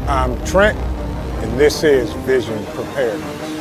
I'm Trent, and this is Vision Preparedness.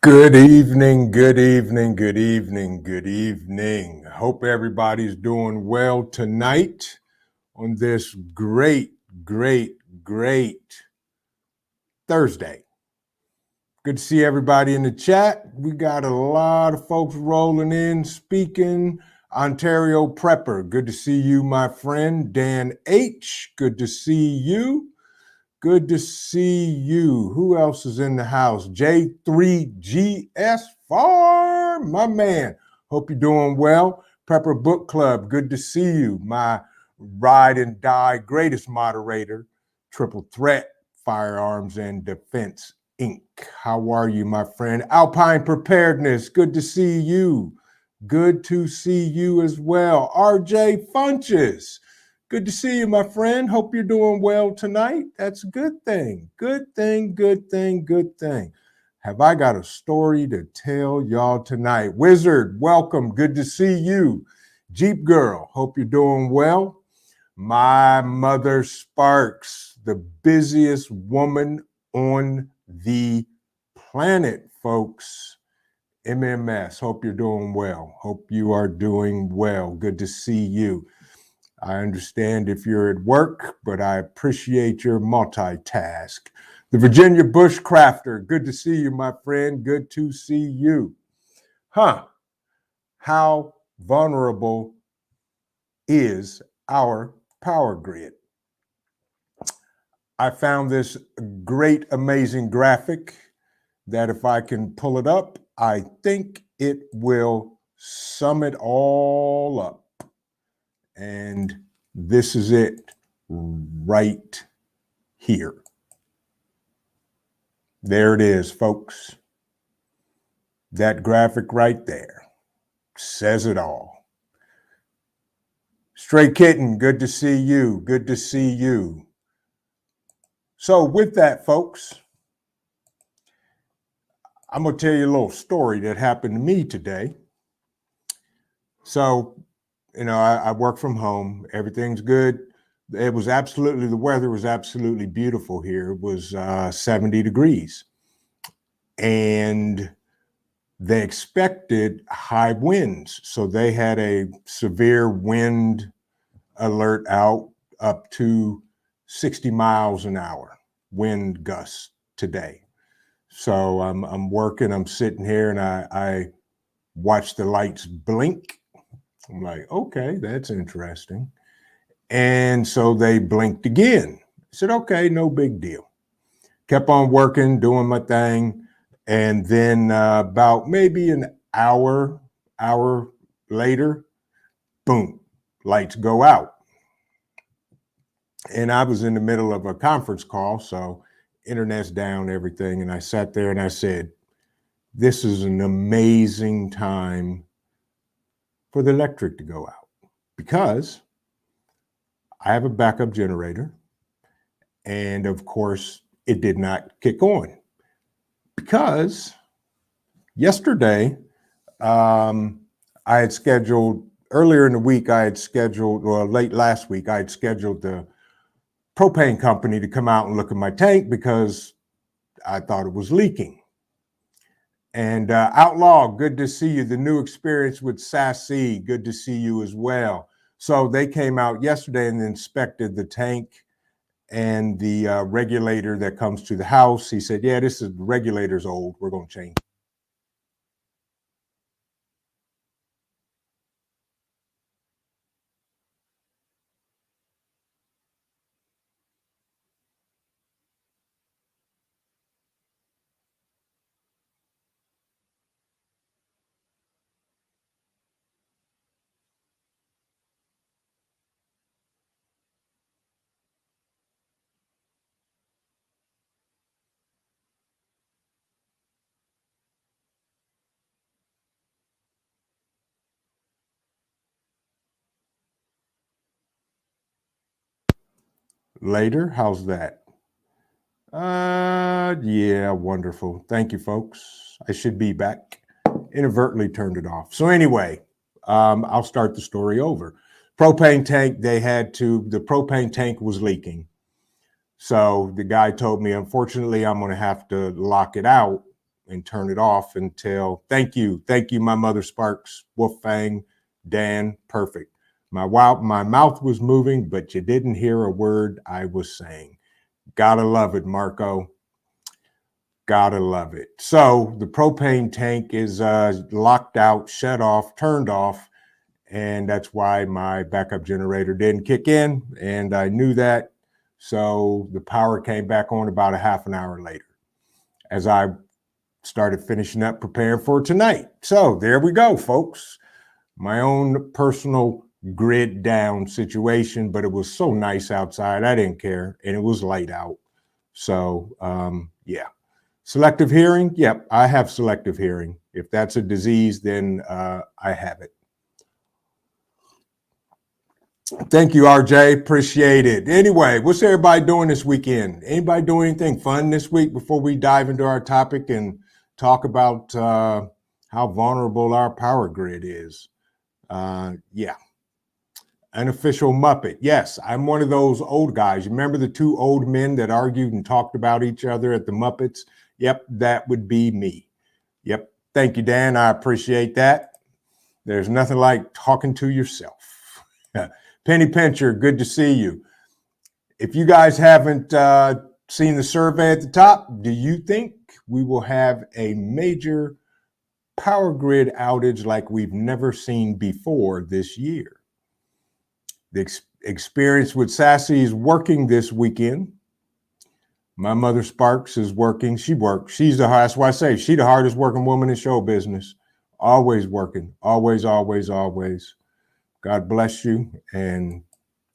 Good evening, good evening, good evening, good evening. Hope everybody's doing well tonight on this great Thursday. Good to see everybody in the chat. We got a lot of folks rolling in, speaking. Ontario Prepper, good to see you, my friend. Dan H, good to see you. Good to see you. Who else is in the house? J3GS Farm, my man. Hope you're doing well. Prepper Book Club, good to see you. My ride and die greatest moderator, Triple Threat Firearms and Defense Inc. How are you, my friend? Alpine Preparedness, good to see you. Good to see you as well. RJ Funches. Good to see you, my friend. Hope you're doing well tonight. That's a good thing. Good thing, good thing, good thing. Have I got a story to tell y'all tonight? Wizard, welcome. Good to see you. Jeep Girl, hope you're doing well. My mother Sparks, the busiest woman on the planet, folks. MMS, hope you're doing well. Hope you are doing well. Good to see you. I understand if you're at work, but I appreciate your multitask. The Virginia Bushcrafter, good to see you, my friend. Good to see you. How vulnerable is our power grid? I found this great, amazing graphic that if I can pull it up, I think it will sum it all up. And this is it right here. There it is, folks. That graphic right there says it all. Stray Kitten, good to see you. Good to see you. So with that, folks, I'm going to tell you a little story that happened to me today. So, I work from home. Everything's good. The weather was absolutely beautiful here. It was 70 degrees. And they expected high winds. So they had a severe wind alert out up to 60 miles an hour wind gusts today. So I'm working, I'm sitting here, and I watch the lights blink. I'm like, okay, that's interesting. And so they blinked again. I said, okay, no big deal. Kept on working, doing my thing. And then about maybe an hour later, boom, lights go out. And I was in the middle of a conference call, so internet's down, everything. And I sat there and I said, this is an amazing time for the electric to go out, because I have a backup generator. And of course, it did not kick on, because yesterday, I had scheduled, earlier in the week, late last week, I had scheduled the propane company to come out and look at my tank because I thought it was leaking. And Outlaw, good to see you. The new experience with Sassy, good to see you as well. So they came out yesterday and inspected the tank, And the regulator that comes to the house, he said, yeah, this is the regulator's old. We're going to change it. Later, how's that? Yeah, wonderful. Thank you, folks. I should be back. Inadvertently turned it off. So anyway, I'll start the story over. Propane tank, the propane tank was leaking. So the guy told me, unfortunately, I'm going to have to lock it out and turn it off until, thank you, my mother Sparks, Wolfang, Dan, perfect. My mouth was moving, but you didn't hear a word I was saying. Gotta love it, Marco. Gotta love it. So the propane tank is locked out, shut off, turned off, and that's why my backup generator didn't kick in, and I knew that. So the power came back on about a half an hour later as I started finishing up preparing for tonight. So there we go, folks. My own personal grid down situation, but it was so nice outside. I didn't care, and it was light out. So yeah. Selective hearing. Yep, I have selective hearing. If that's a disease, then I have it. Thank you, RJ. Appreciate it. Anyway, what's everybody doing this weekend? Anybody doing anything fun this week before we dive into our topic and talk about how vulnerable our power grid is? Yeah. Unofficial Muppet. Yes, I'm one of those old guys. You remember the two old men that argued and talked about each other at the Muppets? Yep, that would be me. Yep. Thank you, Dan. I appreciate that. There's nothing like talking to yourself. Penny Pincher, good to see you. If you guys haven't seen the survey at the top, do you think we will have a major power grid outage like we've never seen before this year? The experience with Sassy is working this weekend. My mother Sparks is working. She works. That's why I say she's the hardest working woman in show business. Always working. Always, always, always. God bless you and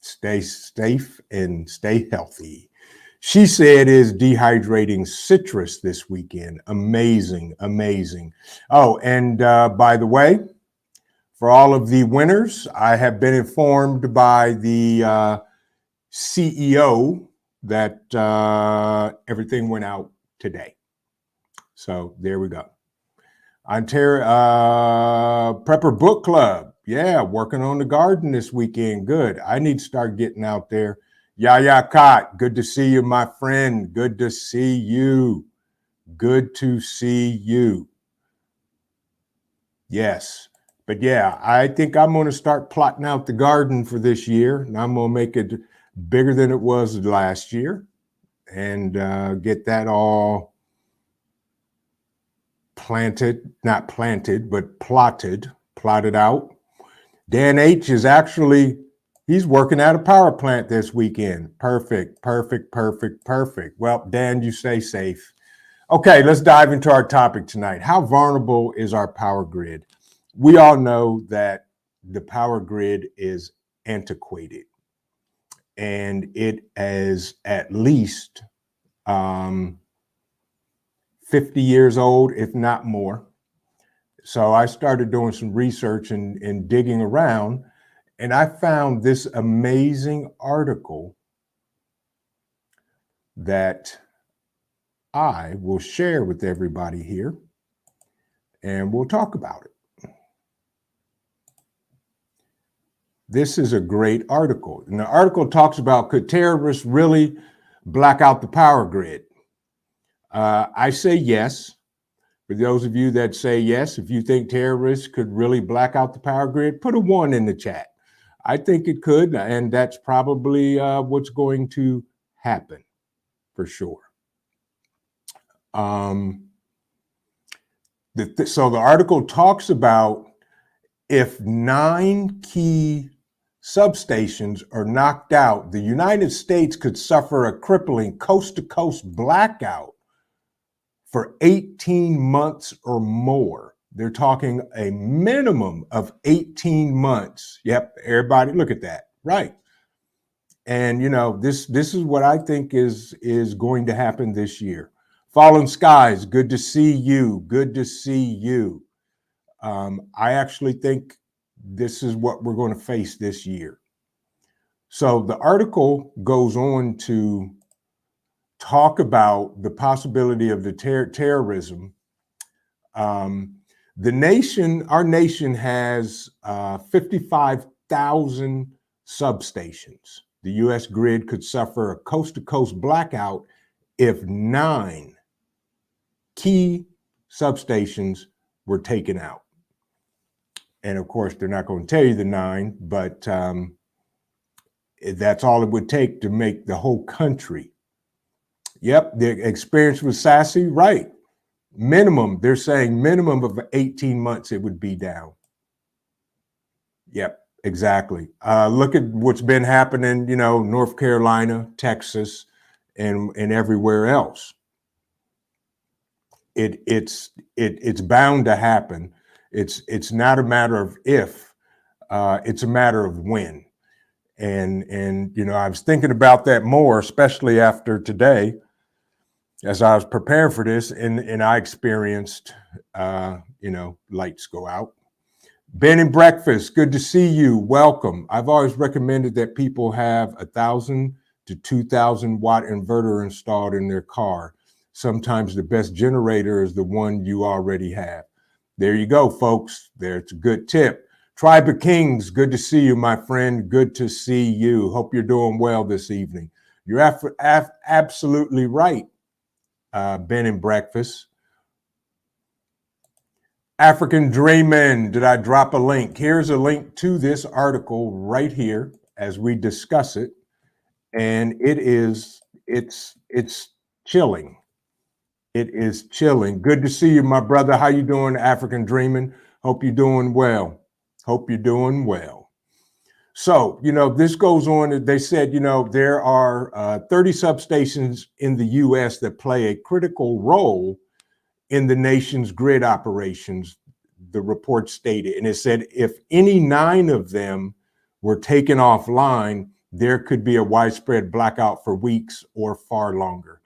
stay safe and stay healthy. She said is dehydrating citrus this weekend. Amazing, amazing. Oh, and by the way, for all of the winners, I have been informed by the CEO that everything went out today. So there we go. Ontario Prepper Book Club. Yeah, working on the garden this weekend. Good. I need to start getting out there. Yaya Kot, good to see you, my friend. Good to see you. Good to see you. Yes. But yeah, I think I'm going to start plotting out the garden for this year, and I'm going to make it bigger than it was last year and get that all not planted, but plotted out. Dan H is he's working at a power plant this weekend. Perfect. Well, Dan, you stay safe. Okay, let's dive into our topic tonight. How vulnerable is our power grid? We all know that the power grid is antiquated, and it is at least 50 years old, if not more. So I started doing some research and digging around, and I found this amazing article that I will share with everybody here, and we'll talk about it. This is a great article. And the article talks about, could terrorists really black out the power grid? I say yes. For those of you that say yes, if you think terrorists could really black out the power grid, put a 1 in the chat. I think it could, and that's probably what's going to happen for sure. So the article talks about if 9 key substations are knocked out, the United States could suffer a crippling coast-to-coast blackout for 18 months or more. They're talking a minimum of 18 months. Yep, everybody look at that. Right. And this is what I think is going to happen this year. Fallen Skies, good to see you. Good to see you. I actually think this is what we're going to face this year. So the article goes on to talk about the possibility of the terrorism. Our nation has 55,000 substations. The U.S. grid could suffer a coast-to-coast blackout if 9 key substations were taken out. And of course, they're not going to tell you the 9, but that's all it would take to make the whole country. Yep, the experience was sassy, right? Minimum, they're saying minimum of 18 months it would be down. Yep, exactly. Look at what's been happening, North Carolina, Texas, and everywhere else. It's bound to happen. It's not a matter of if, it's a matter of when. And I was thinking about that more, especially after today, as I was preparing for this, and I experienced, lights go out. Ben and Breakfast, good to see you. Welcome. I've always recommended that people have 1,000 to 2,000 watt inverter installed in their car. Sometimes the best generator is the one you already have. There you go, folks. There's a good tip. Tribe of Kings, good to see you, my friend. Good to see you. Hope you're doing well this evening. You're absolutely right, Ben and Breakfast. African Dreamin', did I drop a link? Here's a link to this article right here as we discuss it. And it's chilling. It is chilling. Good to see you, my brother. How you doing, African Dreamin'? Hope you're doing well. Hope you're doing well. So, this goes on. They said, there are 30 substations in the U.S. that play a critical role in the nation's grid operations, the report stated. And it said if any 9 of them were taken offline, there could be a widespread blackout for weeks or far longer.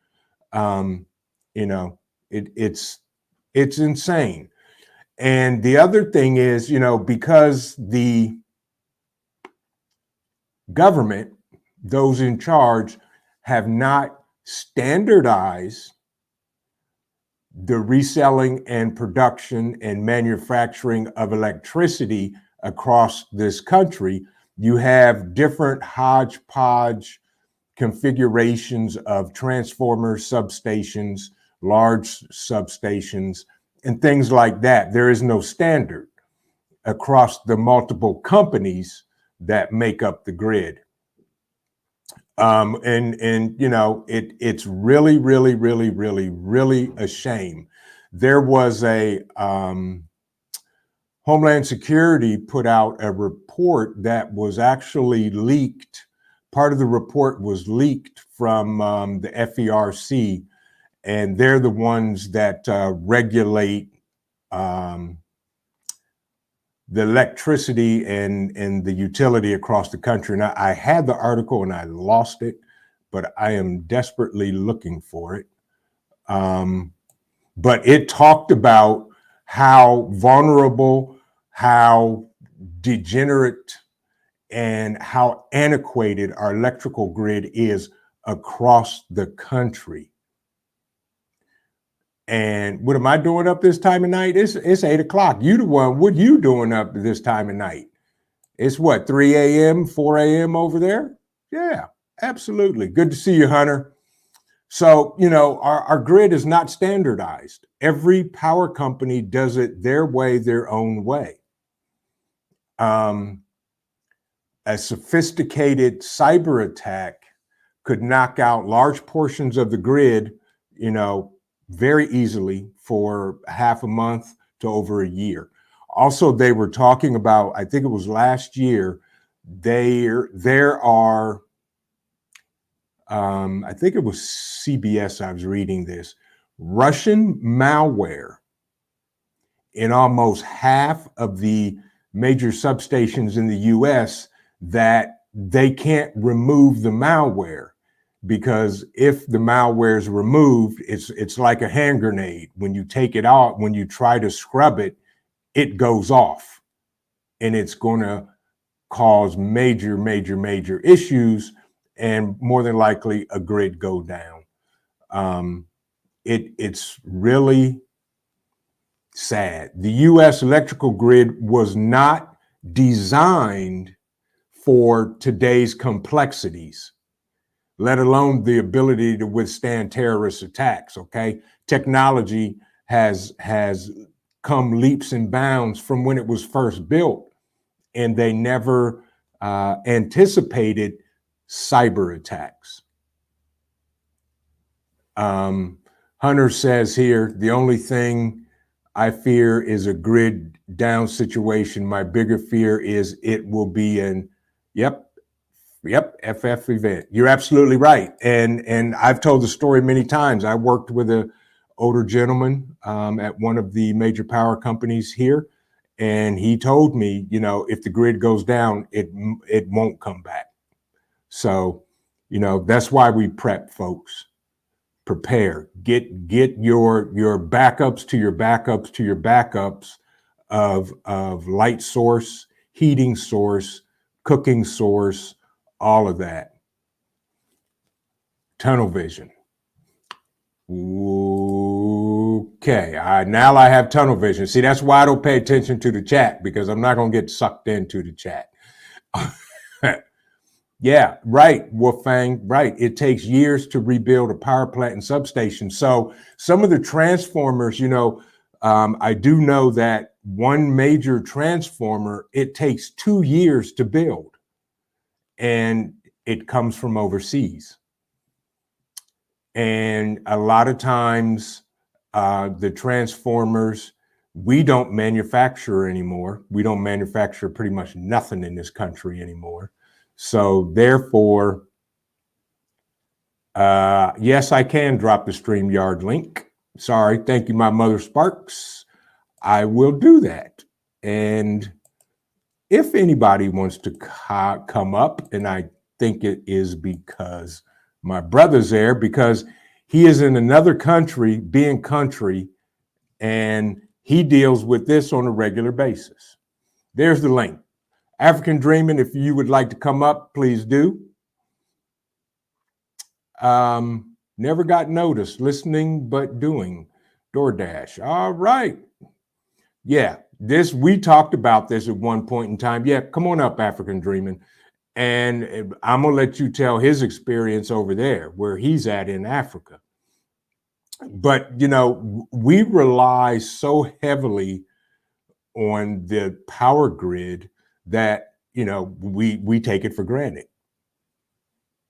It's insane. And the other thing is, because the government, those in charge, have not standardized the reselling and production and manufacturing of electricity across this country, you have different hodgepodge configurations of transformers, substations, large substations, and things like that. There is no standard across the multiple companies that make up the grid. It's really, really, really, really, really a shame. There was a Homeland Security put out a report that was actually leaked. Part of the report was leaked from the FERC, and they're the ones that regulate the electricity and the utility across the country. And I had the article and I lost it, but I am desperately looking for it. But it talked about how vulnerable, how degenerate, and how antiquated our electrical grid is across the country. And what am I doing up this time of night? It's 8 o'clock. You the one, what you doing up this time of night? It's what, 3 a.m., 4 a.m. over there? Yeah, absolutely. Good to see you, Hunter. So, our grid is not standardized. Every power company does it their way, their own way. A sophisticated cyber attack could knock out large portions of the grid, very easily for half a month to over a year. Also, they were talking about, I think it was last year, there are, I think it was CBS, I was reading this, Russian malware in almost half of the major substations in the US that they can't remove the malware, because if the malware is removed, it's like a hand grenade. When you take it out, when you try to scrub it, it goes off, and it's going to cause major issues, and more than likely a grid go down. It's really sad. The US electrical grid was not designed for today's complexities, let alone the ability to withstand terrorist attacks. Okay, technology has come leaps and bounds from when it was first built, and they never anticipated cyber attacks. Hunter says here, the only thing I fear is a grid down situation. My bigger fear is it will be an FF event. You're absolutely right. And I've told the story many times. I worked with an older gentleman at one of the major power companies here. And he told me, if the grid goes down, it won't come back. So, that's why we prep, folks. Prepare. Get your backups to your backups to your backups of light source, heating source, cooking source, all of that. Tunnel vision. Okay, now I have tunnel vision. See, that's why I don't pay attention to the chat, because I'm not going to get sucked into the chat. Yeah, right, Wolfgang, right. It takes years to rebuild a power plant and substation. So some of the transformers, I do know that one major transformer, it takes 2 years to build, and it comes from overseas. And a lot of times, the transformers, we don't manufacture anymore. We don't manufacture pretty much nothing in this country anymore. So therefore, yes, I can drop the StreamYard link. Sorry, thank you, my mother Sparks. I will do that. And if anybody wants to come up, and I think it is because my brother's there, because he is in another country, being country, and he deals with this on a regular basis. There's the link. African Dreaming, if you would like to come up, please do. Never got noticed, listening but doing. DoorDash. All right. Yeah, we talked about this at one point in time. Yeah, come on up, African Dreaming. And I'm going to let you tell his experience over there, where he's at in Africa. But, we rely so heavily on the power grid that, we take it for granted.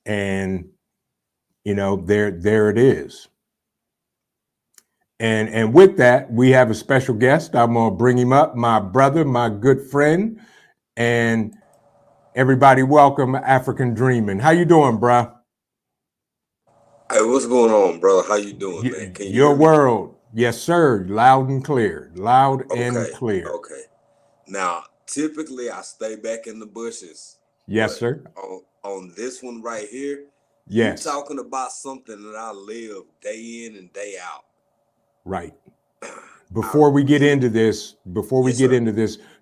And, there it is. And with that, we have a special guest. I'm going to bring him up, my brother, my good friend. And everybody welcome African Dreaming. How you doing, bruh? Hey, what's going on, brother? How you doing, man? Can you Your hear me? world. Yes, sir. Loud and clear. Loud and clear. Okay. Now, typically I stay back in the bushes, Yes, but sir. on this one right here, you Yes. talking about something that I live day in and day out. Right. Before we get into this,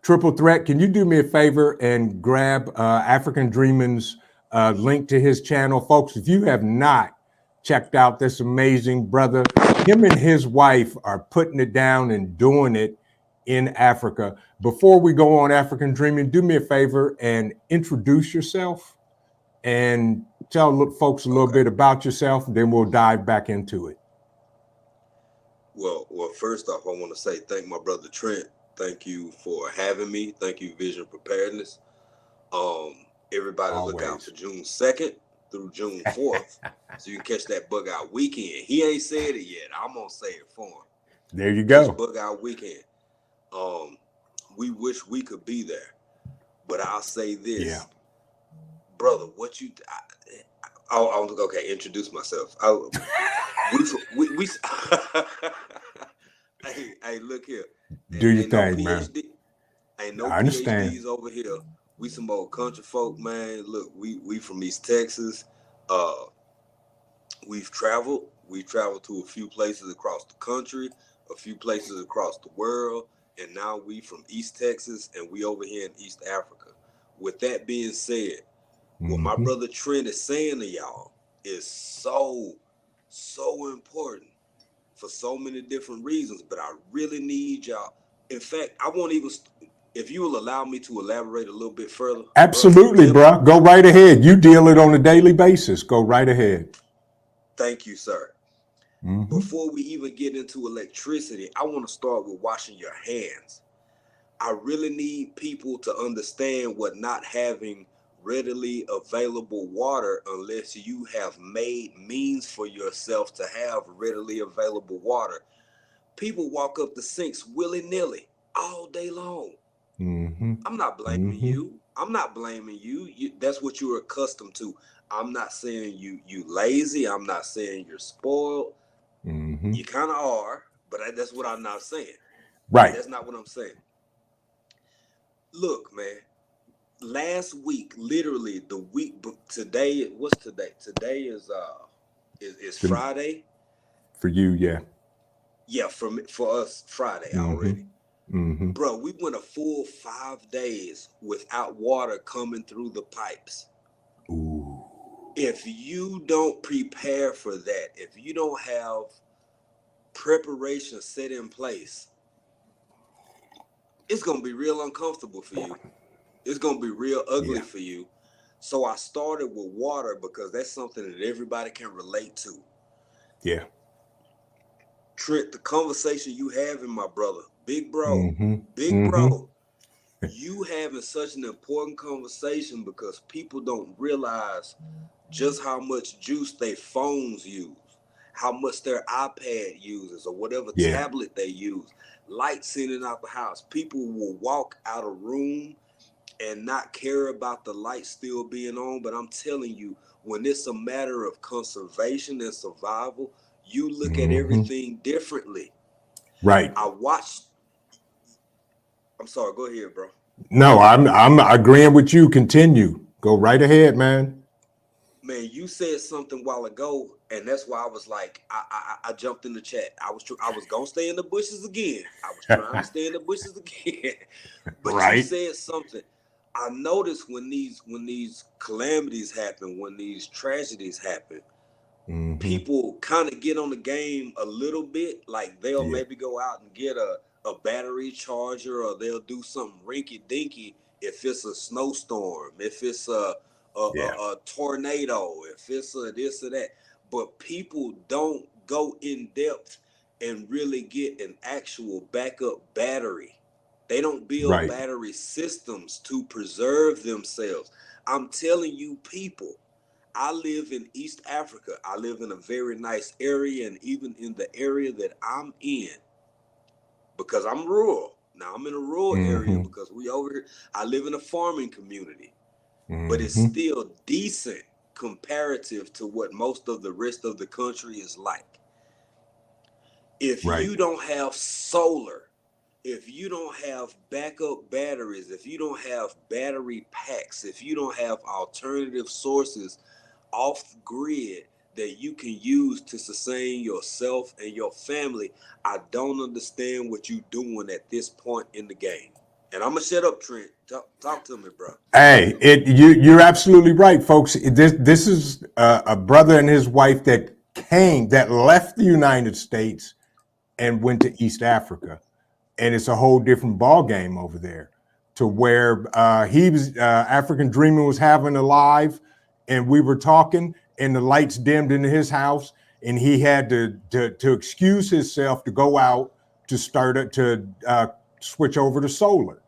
triple threat, can you do me a favor and grab African Dreaming's link to his channel? Folks, if you have not checked out this amazing brother, him and his wife are putting it down and doing it in Africa. Before we go on African Dreaming, do me a favor and introduce yourself and tell folks a little bit about yourself, and then we'll dive back into it. Well, first off, I want to say thank my brother Trent. Thank you for having me. Thank you, Vision Preparedness. Everybody Always. look out for June 2nd. through June 4th. So you can catch that bug out weekend. He ain't said it yet. I'm gonna say it for him. There you Catch go. bug out weekend. We wish we could be there, but I'll say this, Yeah. brother. What you? Okay. Introduce myself. We hey, look here. Do your Ain't no thing, man. PhD. Ain't no I understand. PhDs over here. We some old country folk, man. Look, we from East Texas. Uh, we've traveled. We've traveled to a few places across the country, a few places across the world, and now we from East Texas and we over here in East Africa. With that being said, what my Mm-hmm. brother Trent is saying to y'all is so important for so many different reasons. But I really need y'all. In fact, I won't even. If you will allow me to elaborate a little bit further, Absolutely, bro. Go right ahead. You deal it on a daily basis. Go right ahead. Thank you, sir. Mm-hmm. Before we even get into electricity, I want to start with washing your hands. I really need people to understand what not having readily available water, unless you have made means for yourself to have readily available water. People walk up the sinks willy-nilly all day long. Mm-hmm. I'm not blaming Mm-hmm. you. I'm not blaming you. That's what you're accustomed to. I'm not saying you lazy. I'm not saying you're spoiled. Mm-hmm. You kind of are, but that's what I'm not saying. Right. That's not what I'm saying. Look, man. Last week, literally the week today. What's today? Today is Friday. For you, yeah. Yeah, for us, Friday Mm-hmm. already. Mm-hmm. Bro, we went a full 5 days without water coming through the pipes. Ooh. If you don't prepare for that, if you don't have preparation set in place, it's gonna be real uncomfortable for you. It's gonna be real ugly Yeah. for you. So I started with water because that's something that everybody can relate to. Yeah. Trent, the conversation you having, my brother, big bro, Mm-hmm. big Mm-hmm. bro, you having such an important conversation because people don't realize just how much juice their phones use, how much their iPad uses, or whatever Yeah. tablet they use. Lights in and out the house. People will walk out of room and not care about the light still being on. But I'm telling you, when it's a matter of conservation and survival, you look at Mm-hmm. everything differently. Right. I watched. I'm sorry. Go ahead, bro. No, I'm agreeing with you. Continue. Go right ahead, man. Man, you said something a while ago, and that's why I was like, I jumped in the chat. I was gonna stay in the bushes again. I was trying to stay in the bushes again, but you Right. said something. I noticed when these calamities happen, when these tragedies happen, Mm-hmm. people kind of get on the game a little bit. Like they'll Yeah. maybe go out and get a battery charger, or they'll do something rinky dinky if it's a snowstorm, if it's Yeah. a tornado, if it's a this or that. But people don't go in depth and really get an actual backup battery. They don't build Right. battery systems to preserve themselves. I'm telling you, people, I live in East Africa. I live in a very nice area, and even in the area that I'm in, because I'm rural. Now I'm in a rural area Mm-hmm. because we over here. I live in a farming community, but it's Mm-hmm. still decent comparative to what most of the rest of the country is like. If Right. you don't have solar, if you don't have backup batteries, if you don't have battery packs, if you don't have alternative sources off grid that you can use to sustain yourself and your family, I don't understand what you're doing at this point in the game. And I'm gonna shut up, Trent. Talk to me, bro. Hey, you're absolutely right, folks. This is a brother and his wife that left the United States and went to East Africa, and it's a whole different ball game over there. To where he was African Dreaming was having a live, and we were talking, and the lights dimmed in his house, and he had to excuse himself to go out to start it to switch over to solar.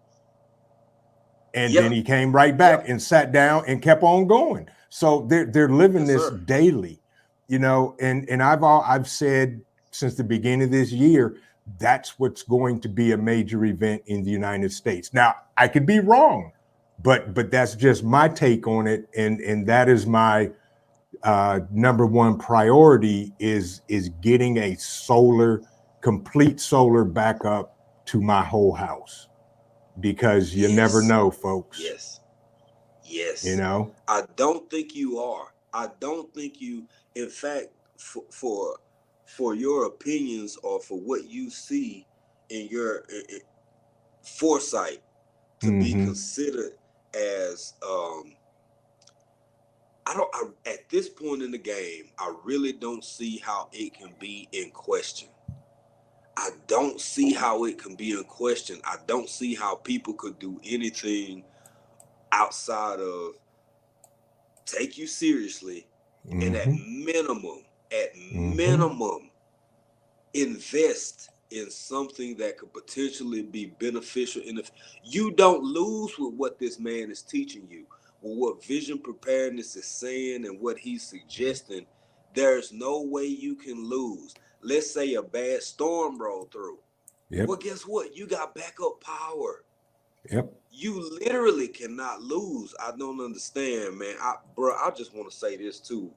And Yeah. then he came right back Yeah. and sat down and kept on going. So they're living Yes, this sir. daily, and I've said since the beginning of this year, that's what's going to be a major event in the United States. Now, I could be wrong, but that's just my take on it, and that is my number one priority is getting a complete solar backup to my whole house, because you never Yes. know, folks. Yes. You Yes. know. I don't think you are. I don't think you. In fact, for your opinions or for what you see in your foresight to be Mm-hmm. considered as I don't I, at this point in the game, I really don't see how it can be in question. I don't see how it can be in question. I don't see how people could do anything outside of take you seriously and Mm-hmm. at Mm-hmm. minimum invest in something that could potentially be beneficial in the you don't lose with what this man is teaching you, with what vision preparedness is saying and what he's suggesting. There's no way you can lose. Let's say a bad storm rolled through. Yep. Well, guess what? You got backup power. Yep. You literally cannot lose. I don't understand, man. I just want to say this too.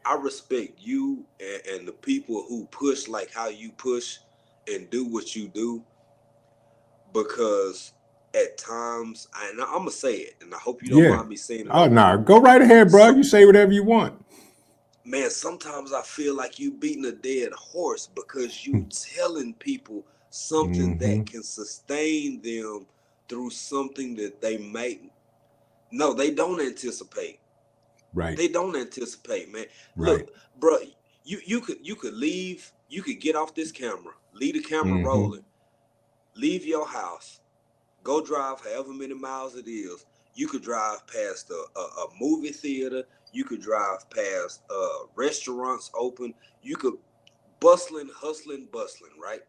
I respect you and the people who push like how you push and do what you do, because at times, and I'm gonna say it, and I hope you don't Yeah. mind me saying it Oh openly. no, go right ahead, bro. So, You say whatever you want. man, sometimes I feel like you beating a dead horse because you telling people something Mm-hmm. that can sustain them through something that they might no, they don't anticipate. Right. They don't anticipate, man. Right. Look, bro, you could leave, you could get off this camera, leave the camera Mm-hmm. rolling, leave your house, go drive however many miles it is. You could drive past a movie theater. You could drive past restaurants open. You could bustling, hustling, bustling, right?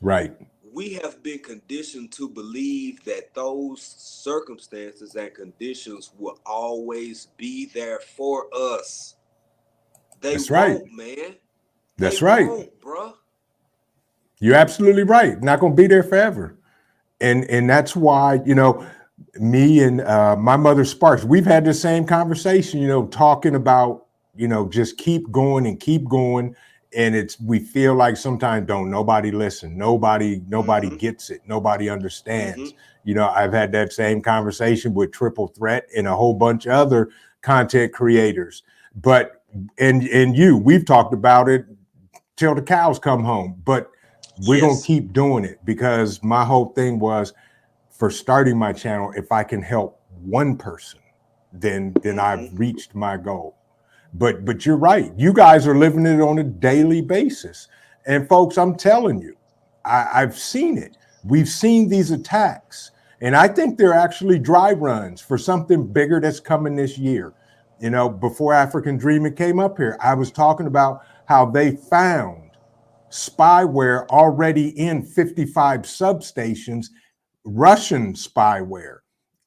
Right. We have been conditioned to believe that those circumstances and conditions will always be there for us. They That's right. won't, man. They That's right. won't, bruh. You're absolutely right. Not gonna be there forever. And that's why, me and my mother Sparks, we've had the same conversation, talking about, just keep going and keep going. And we feel like sometimes don't nobody listen, nobody Mm-hmm. gets it, nobody Mm-hmm. understands. I've had that same conversation with Triple Threat and a whole bunch of other content creators. But we've talked about it till the cows come home. But we're gonna Yes. keep doing it, because my whole thing was, for starting my channel, if I can help one person, then I've Mm-hmm. reached my goal. But you're right. You guys are living it on a daily basis. And folks, I'm telling you, I've seen it. We've seen these attacks. And I think they're actually dry runs for something bigger that's coming this year. Before African Dreaming came up here, I was talking about how they found spyware already in 55 substations, Russian spyware,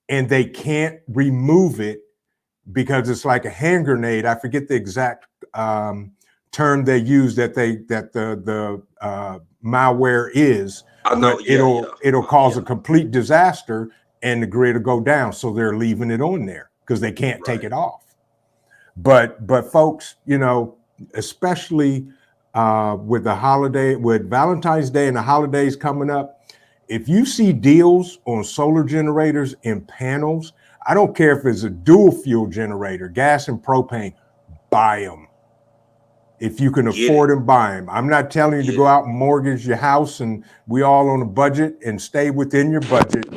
and they can't remove it because it's like a hand grenade. I forget the exact term they use, that the malware is, I know. but Yeah, yeah. it'll cause a Yeah. complete disaster, and the grid will go down. So they're leaving it on there because they can't take Right. it off. But folks, especially with Valentine's Day and the holidays coming up, if you see deals on solar generators and panels, I don't care if it's a dual fuel generator, gas and propane, buy them. If you can Get it. afford them, buy them. I'm not telling you to Get go it. out and mortgage your house and we all on a budget, and stay within your budget.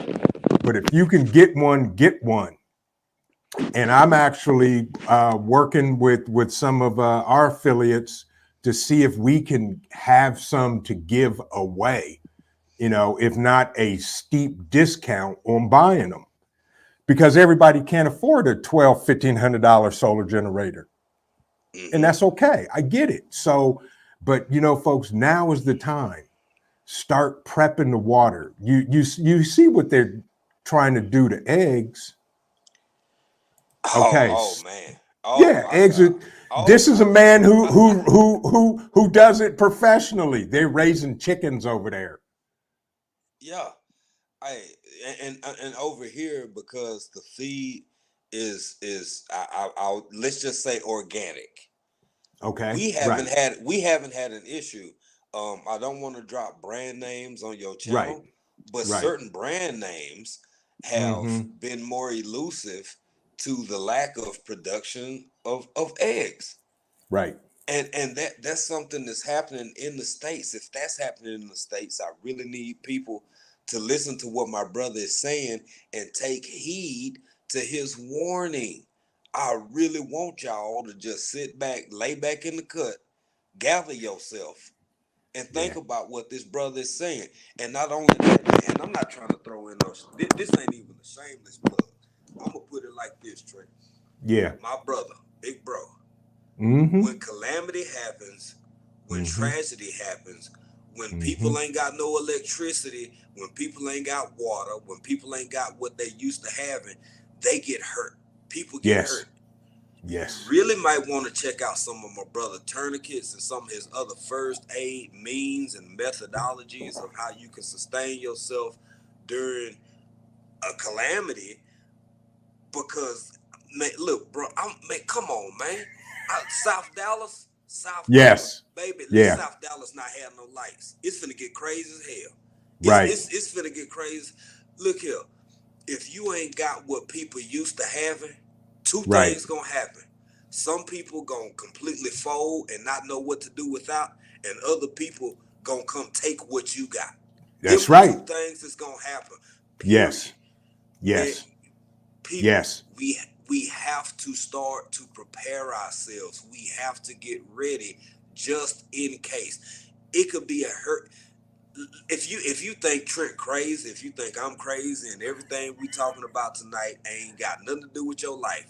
But if you can get one, get one. And I'm actually working with some of our affiliates to see if we can have some to give away, if not a steep discount on buying them, because everybody can't afford a $1,200-$1,500 solar generator. And Mm-hmm. that's okay. I get it. So, but folks, now is the time. Start prepping the water. You see what they're trying to do to eggs. Oh, Okay. oh man. Oh Yeah, my eggs God. are. Oh This is my a man God. who does it professionally. They're raising chickens over there. Yeah. I and over here, because the feed is I'll let's just say organic. Okay. We Right. haven't had an issue. I don't want to drop brand names on your Right. channel, but Right. certain brand names have Mm-hmm. been more elusive to the lack of production of eggs. Right. And that's something that's happening in the States. If that's happening in the States, I really need people to listen to what my brother is saying and take heed to his warning. I really want y'all to just sit back, lay back in the cut, gather yourself, and think Yeah. about what this brother is saying. And not only that, and I'm not trying to throw in no, this ain't even a shameless plug. I'm gonna put it like this, Trey. Yeah. My brother, big bro, Mm-hmm. when calamity happens, when Mm-hmm. tragedy happens, when Mm-hmm. people ain't got no electricity, when people ain't got water, when people ain't got what they used to having, they get hurt. People get Yes. hurt. You Yes. really might want to check out some of my brother tourniquets and some of his other first aid means and methodologies of how you can sustain yourself during a calamity. Because man, look, bro, come on, man. South Dallas, Yes. baby. Let Yeah. South Dallas not have no lights. It's finna get crazy as hell. Right. It's finna get crazy. Look here, if you ain't got what people used to having, two Right. things gonna happen. Some people gonna completely fold and not know what to do without, and other people gonna come take what you got. Them That's the two right. things that's gonna happen. Period. Yes. And Yes. people, Yes. we have to start to prepare ourselves. We have to get ready just in case. It could be a hurt. If you think Trent crazy, if you think I'm crazy, and everything we talking about tonight ain't got nothing to do with your life,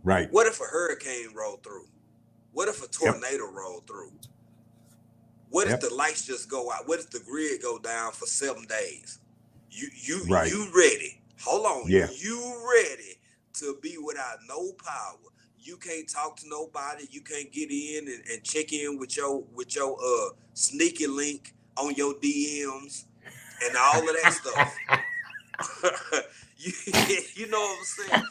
Right. what if a hurricane rolled through? What if a Yep. tornado rolled through? What if Yep. the lights just go out? What if the grid go down for 7 days? Right. You ready? Hold on. Yeah. You ready to be without no power? You can't talk to nobody. You can't get in and check in with your sneaky link on your DMs and all of that stuff. you you know what I'm saying?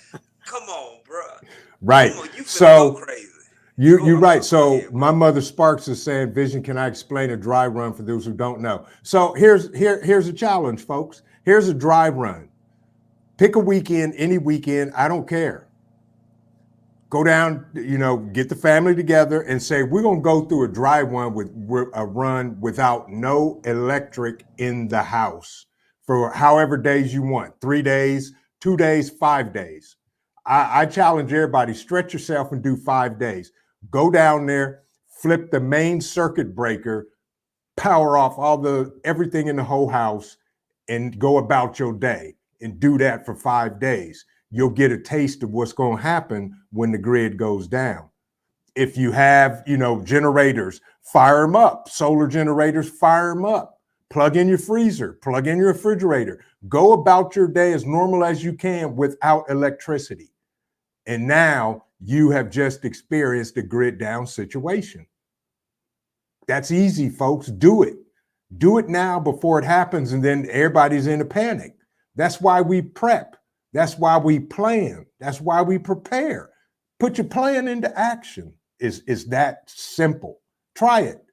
Come on, bro. Come Right. on, you finna go So crazy. you're I'm right. sorry. Go So ahead, my bro. mother Sparks is saying, "Vision, can I explain a dry run for those who don't know?" So here's a challenge, folks. Here's a dry run. Pick a weekend, any weekend. I don't care. Go down, get the family together and say we're gonna go through a dry one with a run without no electric in the house for however days you want, 3 days, 2 days, 5 days. I challenge everybody, stretch yourself and do 5 days. Go down there, flip the main circuit breaker, power off all the everything in the whole house, and go about your day and do that for 5 days. You'll get a taste of what's going to happen when the grid goes down. If you have, generators, fire them up. Solar generators, fire them up. Plug in your freezer, plug in your refrigerator. Go about your day as normal as you can without electricity. And now you have just experienced a grid down situation. That's easy, folks. Do it. Do it now before it happens, and then everybody's in a panic. That's why we prep. That's why we plan. That's why we prepare. Put your plan into action. Is that simple? Try it.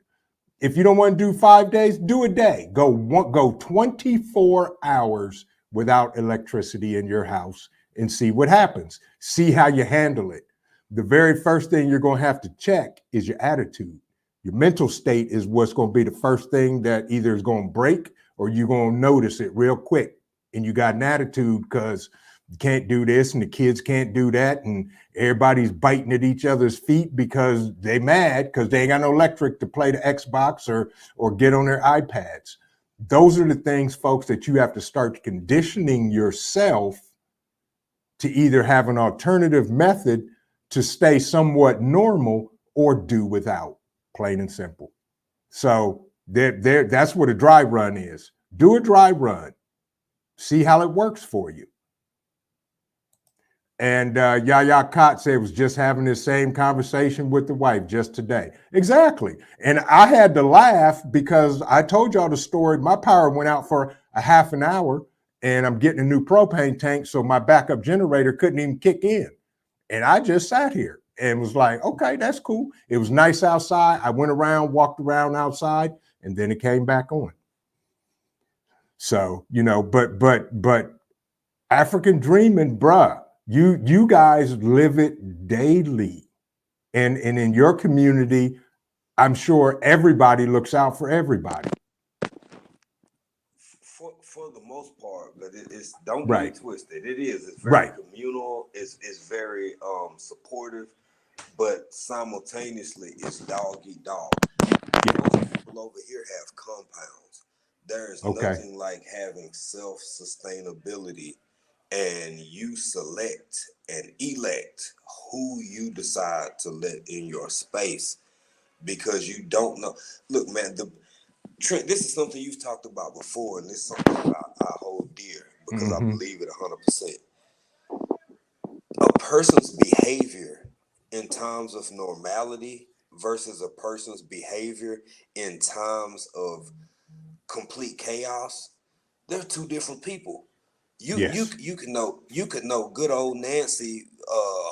If you don't want to do 5 days, do a day. Go 24 hours without electricity in your house and see what happens. See how you handle it. The very first thing you're going to have to check is your attitude. Your mental state is what's going to be the first thing that either is going to break or you're going to notice it real quick. And you got an attitude because you can't do this and the kids can't do that. And everybody's biting at each other's feet because they mad because they ain't got no electric to play the Xbox or get on their iPads. Those are the things, folks, that you have to start conditioning yourself to either have an alternative method to stay somewhat normal or do without, plain and simple. So that's what a dry run is. Do a dry run. See how it works for you. And Yaya Cott said was just having the same conversation with the wife just today. Exactly. And I had to laugh because I told y'all the story. My power went out for a half an hour and I'm getting a new propane tank. So my backup generator couldn't even kick in. And I just sat here and was like, okay, that's cool. It was nice outside. I went around, walked around outside, and then it came back on. So, but African dreaming, bruh, you guys live it daily. And in your community, I'm sure everybody looks out for everybody. For the most part, but it's don't get Right. it twisted. It's very Right. communal. It's very supportive, but simultaneously it's dog eat dog. Most people over here have compounds. There is Okay. nothing like having self-sustainability, and you select and elect who you decide to let in your space because you don't know. Look, man, Trent, this is something you've talked about before, and this is something I hold dear because I believe it 100%. A person's behavior in times of normality versus a person's behavior in times of complete chaos, they're two different people. Yes. You could know good old Nancy,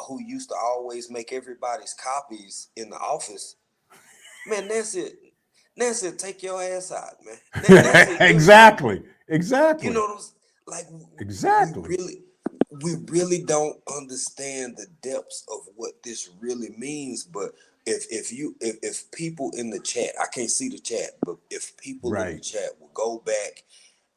who used to always make everybody's copies in the office. Man, Nancy, take your ass out, man. Nancy, Exactly. you Exactly. know, like Exactly. we really don't understand the depths of what this really means. But if people in the chat, I can't see the chat, but if people in the Right. chat will go back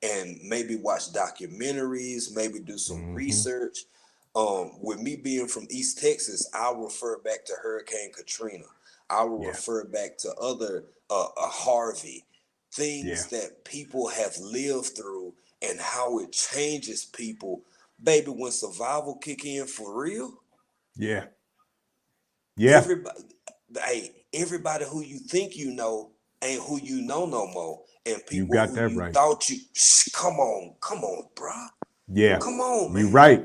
and maybe watch documentaries, maybe do some research. With me being from East Texas, I'll refer back to Hurricane Katrina. I will Yeah. refer back to other Harvey, Yeah. things that people have lived through and how it changes people. Baby, when survival kick in for real, Yeah. Yeah. everybody, everybody who you think you know ain't who you know no more. And You people got who that you right. thought you, come on, bruh. Yeah. Come on, You man. right.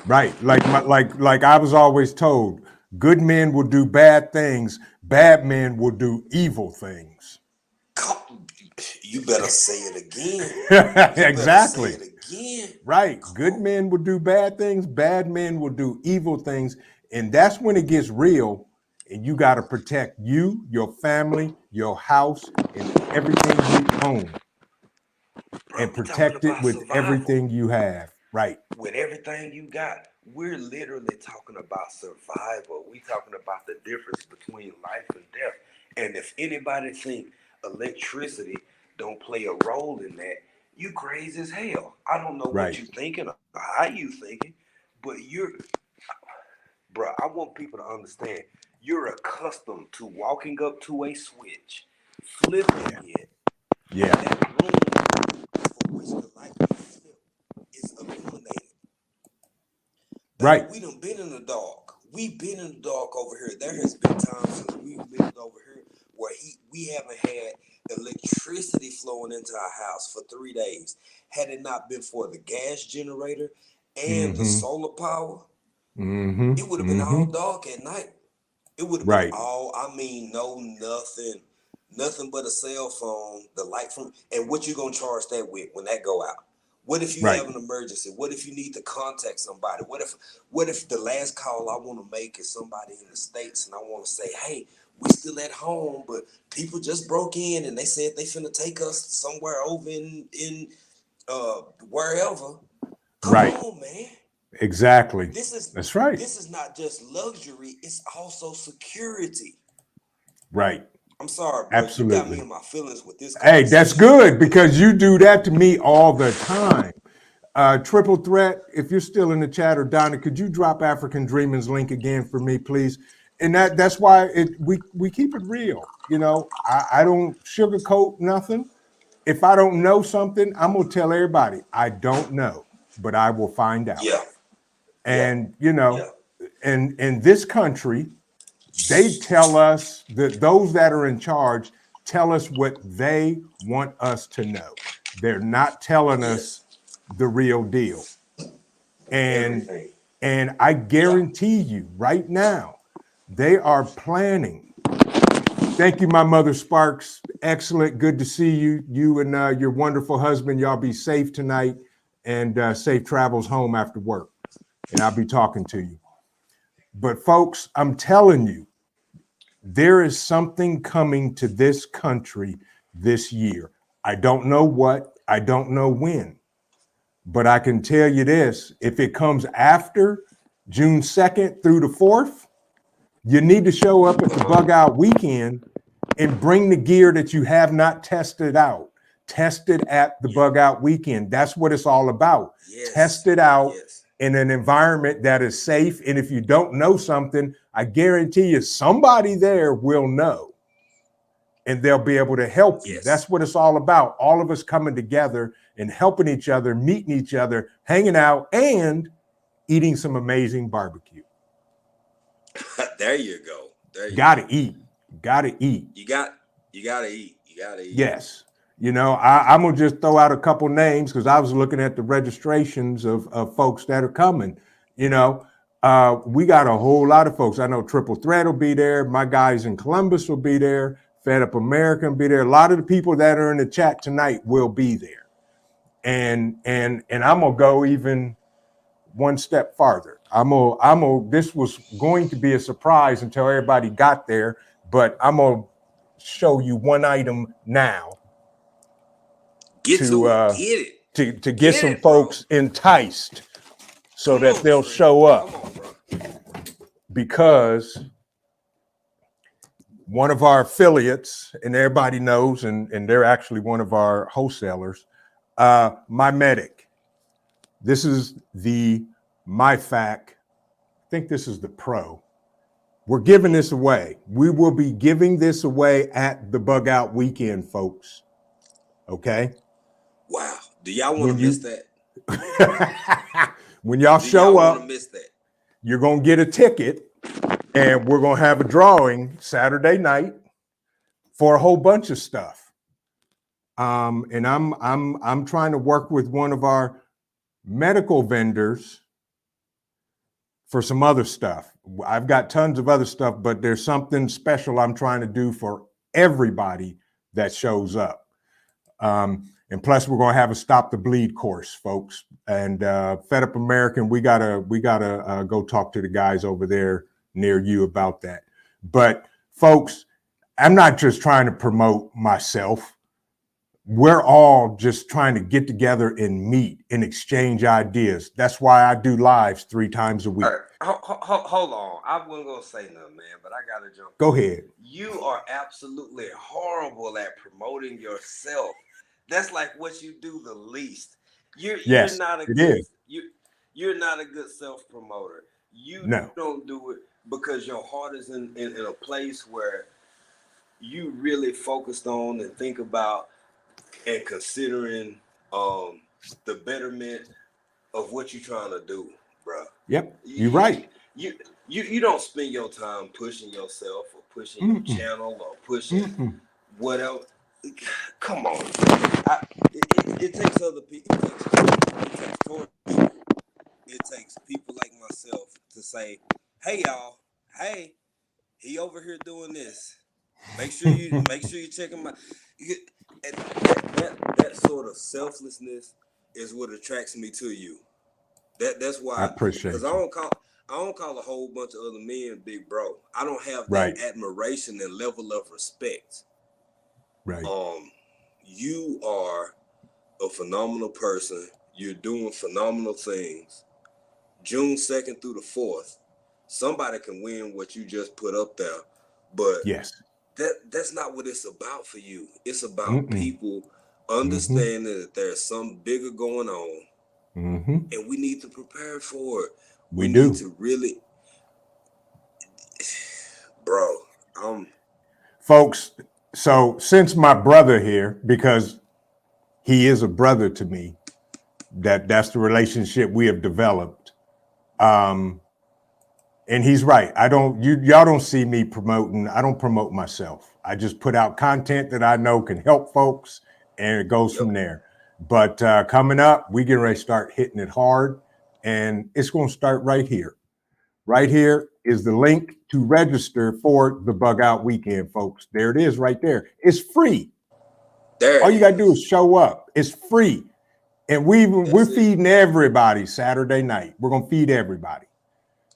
Right. Like I was always told, good men will do bad things, bad men will do evil things. Come, you better say it again. You better say Exactly. it again. Right. Come Good on. men will do bad things, bad men will do evil things. And that's when it gets real. And you got to protect you, your family, your house, and everything you own, Bro, and we talking protect it about with survival. everything you have. Right. With everything you got, we're literally talking about survival. We talking about the difference between life and death. And if anybody think electricity don't play a role in that, you crazy as hell. I don't know what Right. you thinking or how you thinking, but bro, I want people to understand you're accustomed to walking up to a switch, flipping Yeah. it, and Yeah. that room for which the light being flipped is illuminated. Baby, Right. we done been in the dark. We've been in the dark over here. There has been times since we've lived over here where we haven't had electricity flowing into our house for 3 days. Had it not been for the gas generator and the Mm-hmm. solar power, Mm-hmm. it would have been Mm-hmm. all dark at night. It would have been Right. all, I mean, no nothing but a cell phone, the light from, and what you gonna charge that with when that go out? What if you Right. have an emergency? What if you need to contact somebody? What if the last call I want to make is somebody in the States and I want to say, hey, we still at home, but people just broke in and they said they finna take us somewhere over in wherever. Come Right. on, man. Exactly. This is That's right. this is not just luxury, it's also security. Right. I'm sorry, bro. You got me Absolutely. in my feelings with this Hey, that's conversation, good man. This because you do that to me all the time. Triple threat, if you're still in the chat, or Donna, could you drop African Dreaming's link again for me, please? And that's why we keep it real. I don't sugarcoat nothing. If I don't know something, I'm gonna tell everybody I don't know, but I will find out. yeah, yeah, And yeah. in this country, they tell us that those that are in charge tell us what they want us to know. They're not telling us Yes. the real deal. And Everything. and I guarantee you right now, they are planning. Thank you, my mother Sparks. Excellent. Good to see you. You and your wonderful husband. Y'all be safe tonight and safe travels home after work. And I'll be talking to you. But folks, I'm telling you, there is something coming to this country this year. I don't know what, I don't know when, but I can tell you this, if it comes after June 2nd through the 4th, you need to show up at the bug out weekend and bring the gear that you have not tested out. Test it at the bug out weekend. That's what it's all about. Yes. Test it out Yes. in an environment that is safe. And if you don't know something, I guarantee you somebody there will know and they'll be able to help you. Yes. That's what it's all about. All of us coming together and helping each other, meeting each other, hanging out, and eating some amazing barbecue. There you go. There you Gotta eat. Gotta eat. You gotta eat. You gotta eat. Yes. You know, I'm gonna just throw out a couple names because I was looking at the registrations of folks that are coming. You know, we got a whole lot of folks. I know Triple Threat will be there. My guys in Columbus will be there. Fed Up America will be there. A lot of the people that are in the chat tonight will be there. And I'm gonna go even one step farther. This was going to be a surprise until everybody got there, but I'm gonna show you one item now Get to get some folks enticed so that they'll show up. Come on, bro. Because one of our affiliates, and everybody knows, and they're actually one of our wholesalers, My Medic. This is the MyFac. I think this is the Pro. We're giving this away. We will be giving this away at the Bug Out weekend, folks. Okay? Wow. Do y'all want to miss that? When y'all show up, miss that? You're going to get a ticket, and we're going to have a drawing Saturday night for a whole bunch of stuff. And I'm trying to work with one of our medical vendors for some other stuff. I've got tons of other stuff, but there's something special I'm trying to do for everybody that shows up. And plus, we're going to have a Stop the Bleed course, folks. And Fed Up American, we gotta go talk to the guys over there near you about that. But folks, I'm not just trying to promote myself. We're all just trying to get together and meet and exchange ideas. That's why I do lives 3 times a week. Hold on. I wasn't going to say nothing, man, but I got to jump. Go ahead. You are absolutely horrible at promoting yourself. That's like what you do the least. You're not a good self-promoter. You don't do it because your heart is in a place where you really focused on and think about and considering the betterment of what you're trying to do, bro. Yep, you're right. You don't spend your time pushing yourself or pushing your channel or pushing whatever. Come on. It takes other people. It takes people like myself to say, hey, y'all, hey, he over here doing this. Make sure you check him out. That sort of selflessness is what attracts me to you. That's why I appreciate it. Because I don't call a whole bunch of other men big bro. I don't have that admiration and level of respect. Right. You are a phenomenal person. You're doing phenomenal things. June 2nd through the 4th, somebody can win what you just put up there. But yes, that's not what it's about for you. It's about people understanding that there's something bigger going on. And we need to prepare for it. We need to really, bro. Folks, so since my brother here, because he is a brother to me, that's the relationship we have developed. And he's right. Y'all don't see me promoting. I don't promote myself. I just put out content that I know can help folks, and it goes from there. But coming up, we get ready to start hitting it hard, and it's going to start right here. Right here is the link to register for the Bug Out Weekend, folks. There it is right there. It's free. There All it you got to do is is. show up. It's free. And we're That's it. feeding everybody Saturday night. We're going to feed everybody.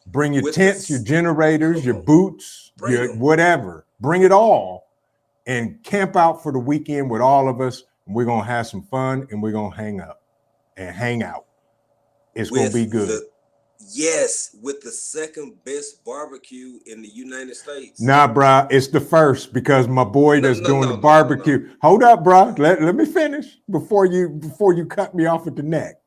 Bring your With tents, your this, generators, come your on, boots, bring your them. whatever. Bring it all and camp out for the weekend with all of us. We're going to have some fun and we're going to hang up and hang out. It's going to be good. With the second best barbecue in the United States. Nah, bruh, it's the first because my boy that's doing the No. barbecue. Hold up, bruh. Let me finish before you cut me off at the neck.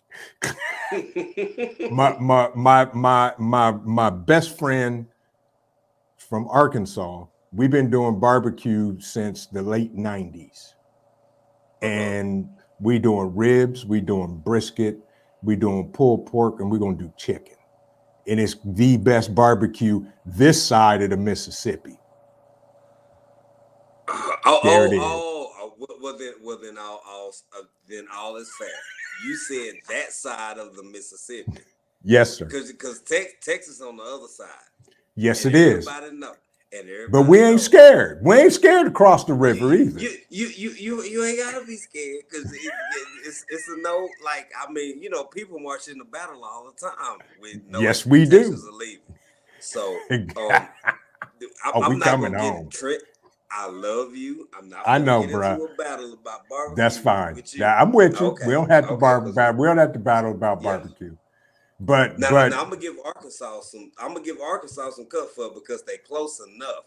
My best friend from Arkansas, we've been doing barbecue since the late 90s. And we doing ribs, we doing brisket, we doing pulled pork, and we're gonna do chicken. And it's the best barbecue this side of the Mississippi. There it is. Then all is fair. You said that side of the Mississippi. Yes, sir. Because Texas on the other side. Yes, and it is. Everybody know. But we ain't scared. We ain't scared to cross the river either. You ain't gotta be scared because it's a no. Like I mean, people march in the battle all the time with no yes, we do. Of leaving. So I'm not coming home. I love you. I'm not. I know, get into a battle about barbecue. That's fine. Yeah, I'm with you. Okay. We don't have to we don't have to battle about barbecue. But now I'm gonna give Arkansas some. I'm gonna give Arkansas some cut for because they close enough.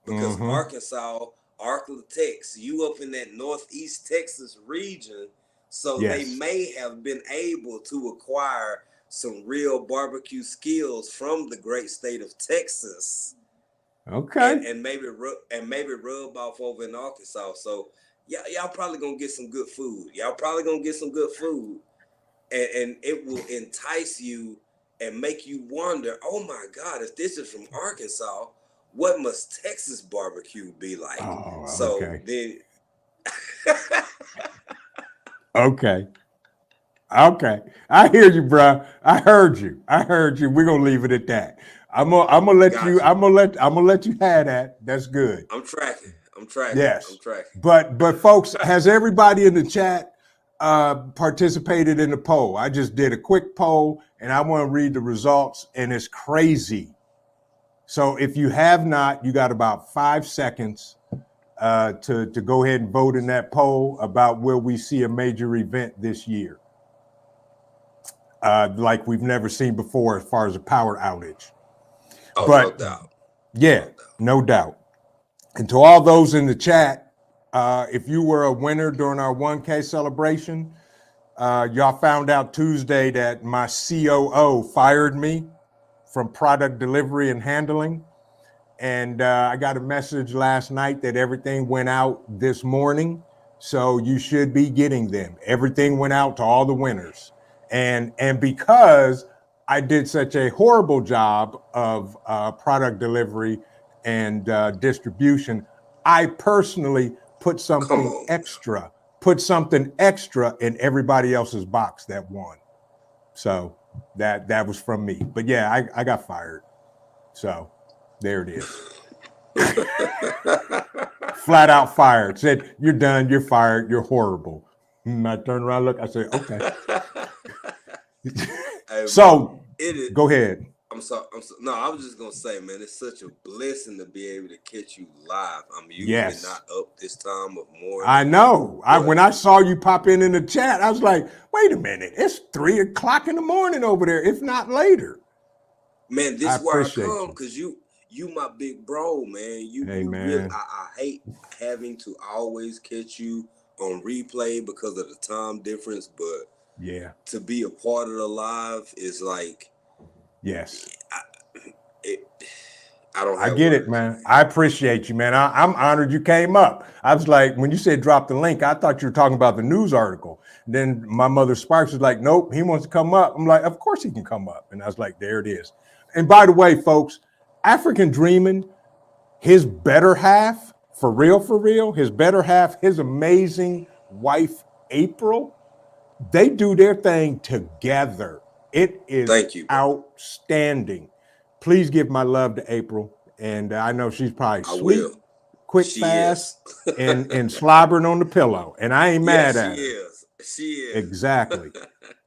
Because Arkansas, Arklatex, you up in that northeast Texas region, so they may have been able to acquire some real barbecue skills from the great state of Texas. Okay. And maybe rub off over in Arkansas. So y'all probably gonna get some good food. And it will entice you and make you wonder, oh my God, if this is from Arkansas, what must Texas barbecue be like? Oh, so okay. Then Okay. I hear you, bro. I heard you. We're gonna leave it at that. I'm gonna let you. I'm gonna let you have that. That's good. I'm tracking. Yes. I'm tracking. But folks, has everybody in the chat participated in the poll? I just did a quick poll and I want to read the results, and it's crazy. So if you have not, you got about 5 seconds to go ahead and vote in that poll about will we see a major event this year, like we've never seen before as far as a power outage. Oh, but, no doubt. Yeah, no doubt. And to all those in the chat, if you were a winner during our 1K celebration, y'all found out Tuesday that my COO fired me from product delivery and handling. And I got a message last night that everything went out this morning. So you should be getting them. Everything went out to all the winners. And because I did such a horrible job of product delivery and distribution, I personally put something extra in everybody else's box that won. So that was from me. But yeah, I got fired. So there it is. Flat out fired. Said, you're done, you're fired, you're horrible. I turned around, look, I said, okay. So go ahead. I'm sorry. No, I was just gonna say, man, it's such a blessing to be able to catch you live. I'm usually not up this time of morning. I know. When I saw you pop in the chat, I was like, wait a minute, it's 3 o'clock in the morning over there, if not later. Man, this is where I come because you my big bro, man. You really, I hate having to always catch you on replay because of the time difference, but yeah, to be a part of the live is like, yes. I get it, man. I appreciate you, man. I'm honored you came up. I was like, when you said drop the link, I thought you were talking about the news article. Then my mother Sparks was like, nope, he wants to come up. I'm like, of course he can come up. And I was like, there it is. And by the way, folks, African Dreaming, his better half, for real, his better half, his amazing wife, April, They do their thing together. It is Thank you, brother. outstanding. Please give my love to April. And I know she's probably I sleep, will. quick, She fast, is. and slobbering on the pillow. And I ain't Yeah, mad she at her. is. She is. Exactly.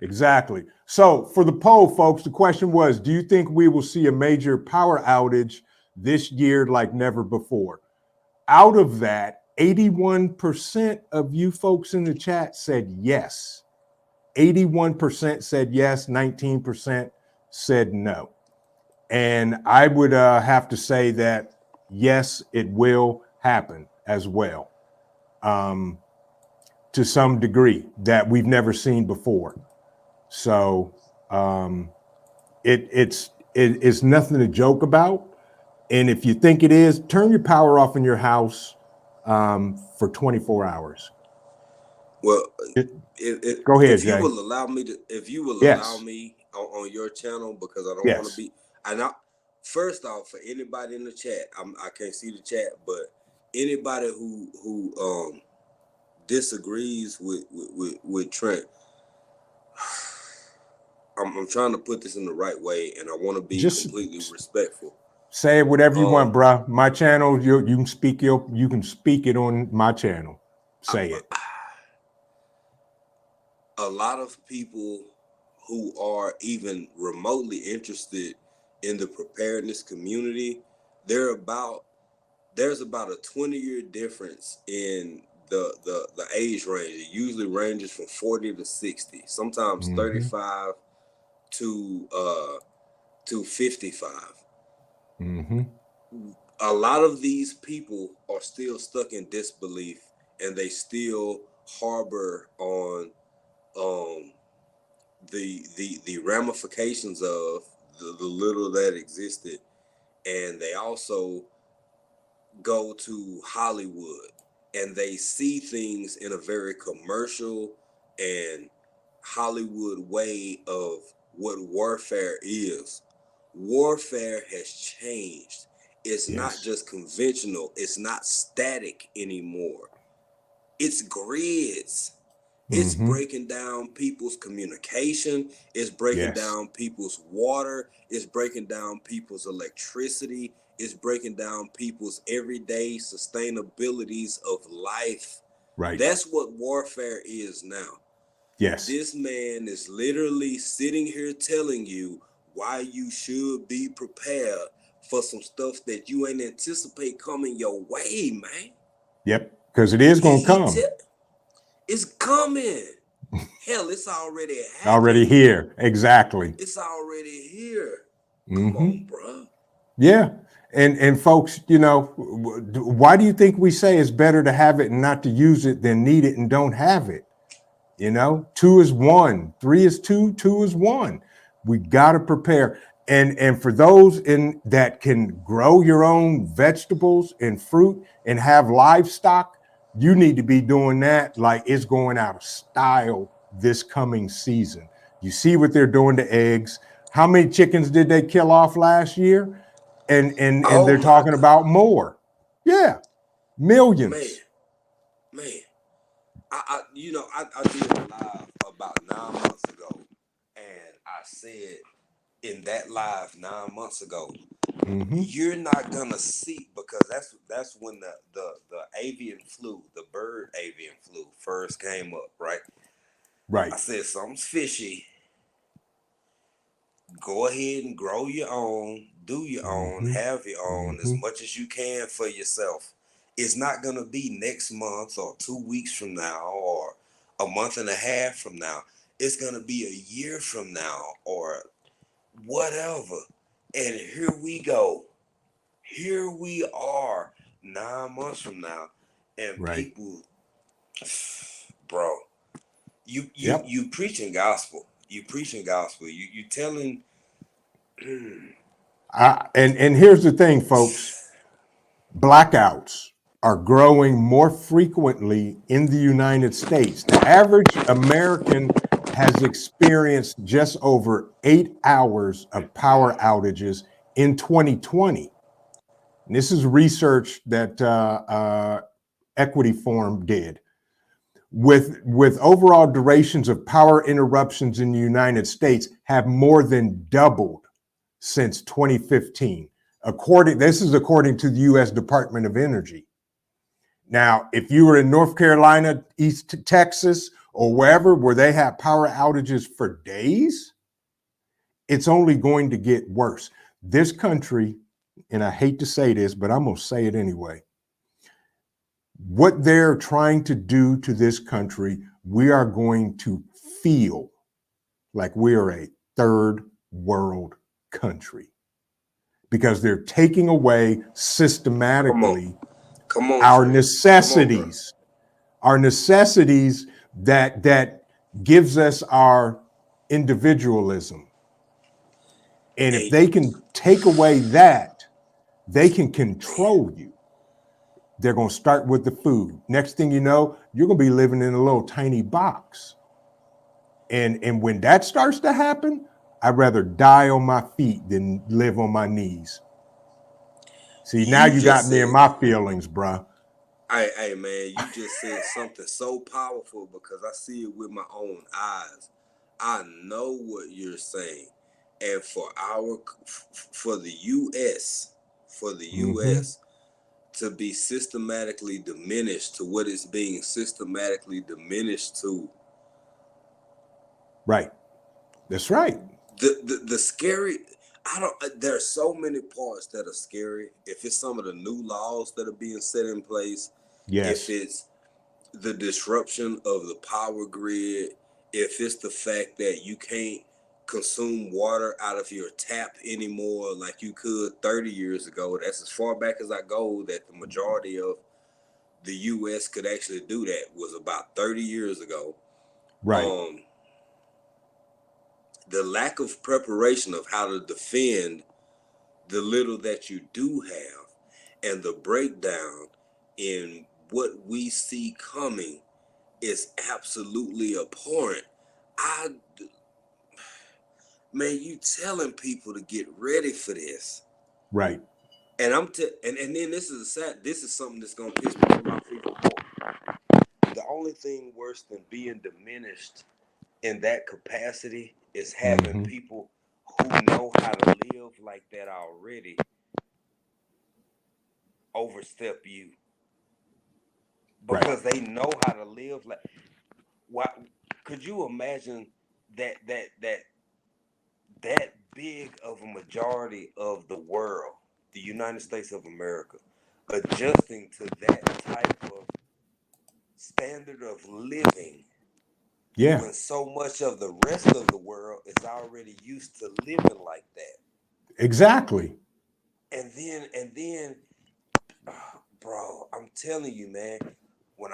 Exactly. So for the poll, folks, the question was, do you think we will see a major power outage this year like never before? Out of that, 81% of you folks in the chat said yes. 81% said yes, 19% said no. And I would have to say that yes, it will happen as well, to some degree that we've never seen before. So it's nothing to joke about. And if you think it is, turn your power off in your house for 24 hours. Well, It, go ahead, if you Jay. will allow me to, if you will allow Yes. me on your channel, because I don't want to Yes. be. And I, first off, for anybody in the chat, I can't see the chat, but anybody who disagrees with Trent, I'm trying to put this in the right way, and I want to be Just completely respectful. say whatever you want, Um, bruh. My channel, you can speak it on my channel. Say it. a lot of people who are even remotely interested in the preparedness community, there's about a 20-year difference in the age range. It usually ranges from 40 to 60, sometimes 35 to 55. A lot of these people are still stuck in disbelief, and they still harbor on um the ramifications of the little that existed, and they also go to Hollywood and they see things in a very commercial and Hollywood way of what warfare is. Warfare has changed. It's not Yes. just conventional, it's not static anymore. It's grids. It's breaking down people's communication. It's breaking Yes. down people's water. It's breaking down people's electricity. It's breaking down people's everyday sustainabilities of life. Right. That's what warfare is now. Yes. This man is literally sitting here telling you why you should be prepared for some stuff that you ain't anticipate coming your way, man. Yep. Because it is going to come. It's coming. Hell, it's already Already happened. here. Exactly. It's already here. Come on, bro. Yeah. And folks, why do you think we say it's better to have it and not to use it than need it and don't have it? Two is one, three is two, two is one. We got to prepare. And for those in that can grow your own vegetables and fruit and have livestock, you need to be doing that like it's going out of style this coming season. You see what they're doing to eggs. How many chickens did they kill off last year? And Oh they're my talking God. about more. Yeah, Man, millions. man. I did a live about 9 months ago, and I said in that live 9 months ago, you're not gonna see, because that's when the avian flu, the bird avian flu first came up, right? Right. I said something's fishy. Go ahead and grow your own, do your own, have your own as much as you can for yourself. It's not going to be next month or 2 weeks from now or a month and a half from now. It's going to be a year from now or whatever. And here we go. Here we are 9 months from now. And Right. people, bro, you you Yep. you preaching gospel. You preaching gospel. You telling And here's the thing, folks. Blackouts are growing more frequently in the United States. The average American has experienced just over 8 hours of power outages in 2020. And this is research that Equity Forum did. with overall durations of power interruptions in the United States have more than doubled since 2015. This is according to the U.S. Department of Energy. Now, if you were in North Carolina, East Texas, or wherever where they have power outages for days, it's only going to get worse. This country, and I hate to say this, but I'm going to say it anyway. What they're trying to do to this country, we are going to feel like we are a third world country because they're taking away systematically Come on, our Trey. necessities, that gives us our individualism. And if they can take away that, they can control you. They're going to start with the food. Next thing you know, you're going to be living in a little tiny box. And when that starts to happen, I'd rather die on my feet than live on my knees. See, now you got me in my feelings, bruh. Hey, man, you just said something so powerful because I see it with my own eyes. I know what you're saying. And for the U.S., to be systematically diminished to what is being systematically diminished to. Right. That's right. The scary, there's so many parts that are scary. If it's some of the new laws that are being set in place, yes, if it's the disruption of the power grid, if it's the fact that you can't consume water out of your tap anymore like you could 30 years ago. That's as far back as I go that the majority of the U.S. could actually do that was about 30 years ago. Right. The lack of preparation of how to defend the little that you do have and the breakdown in what we see coming is absolutely abhorrent. Man, you telling people to get ready for this. Right. And and then this is something that's gonna piss me off even more. The only thing worse than being diminished in that capacity is having people who know how to live like that already overstep you. Because they know how to live like why could you imagine that big of a majority of the world, the United States of America, adjusting to that type of standard of living? Yeah. When so much of the rest of the world is already used to living like that. Exactly. And then, bro, I'm telling you, man, when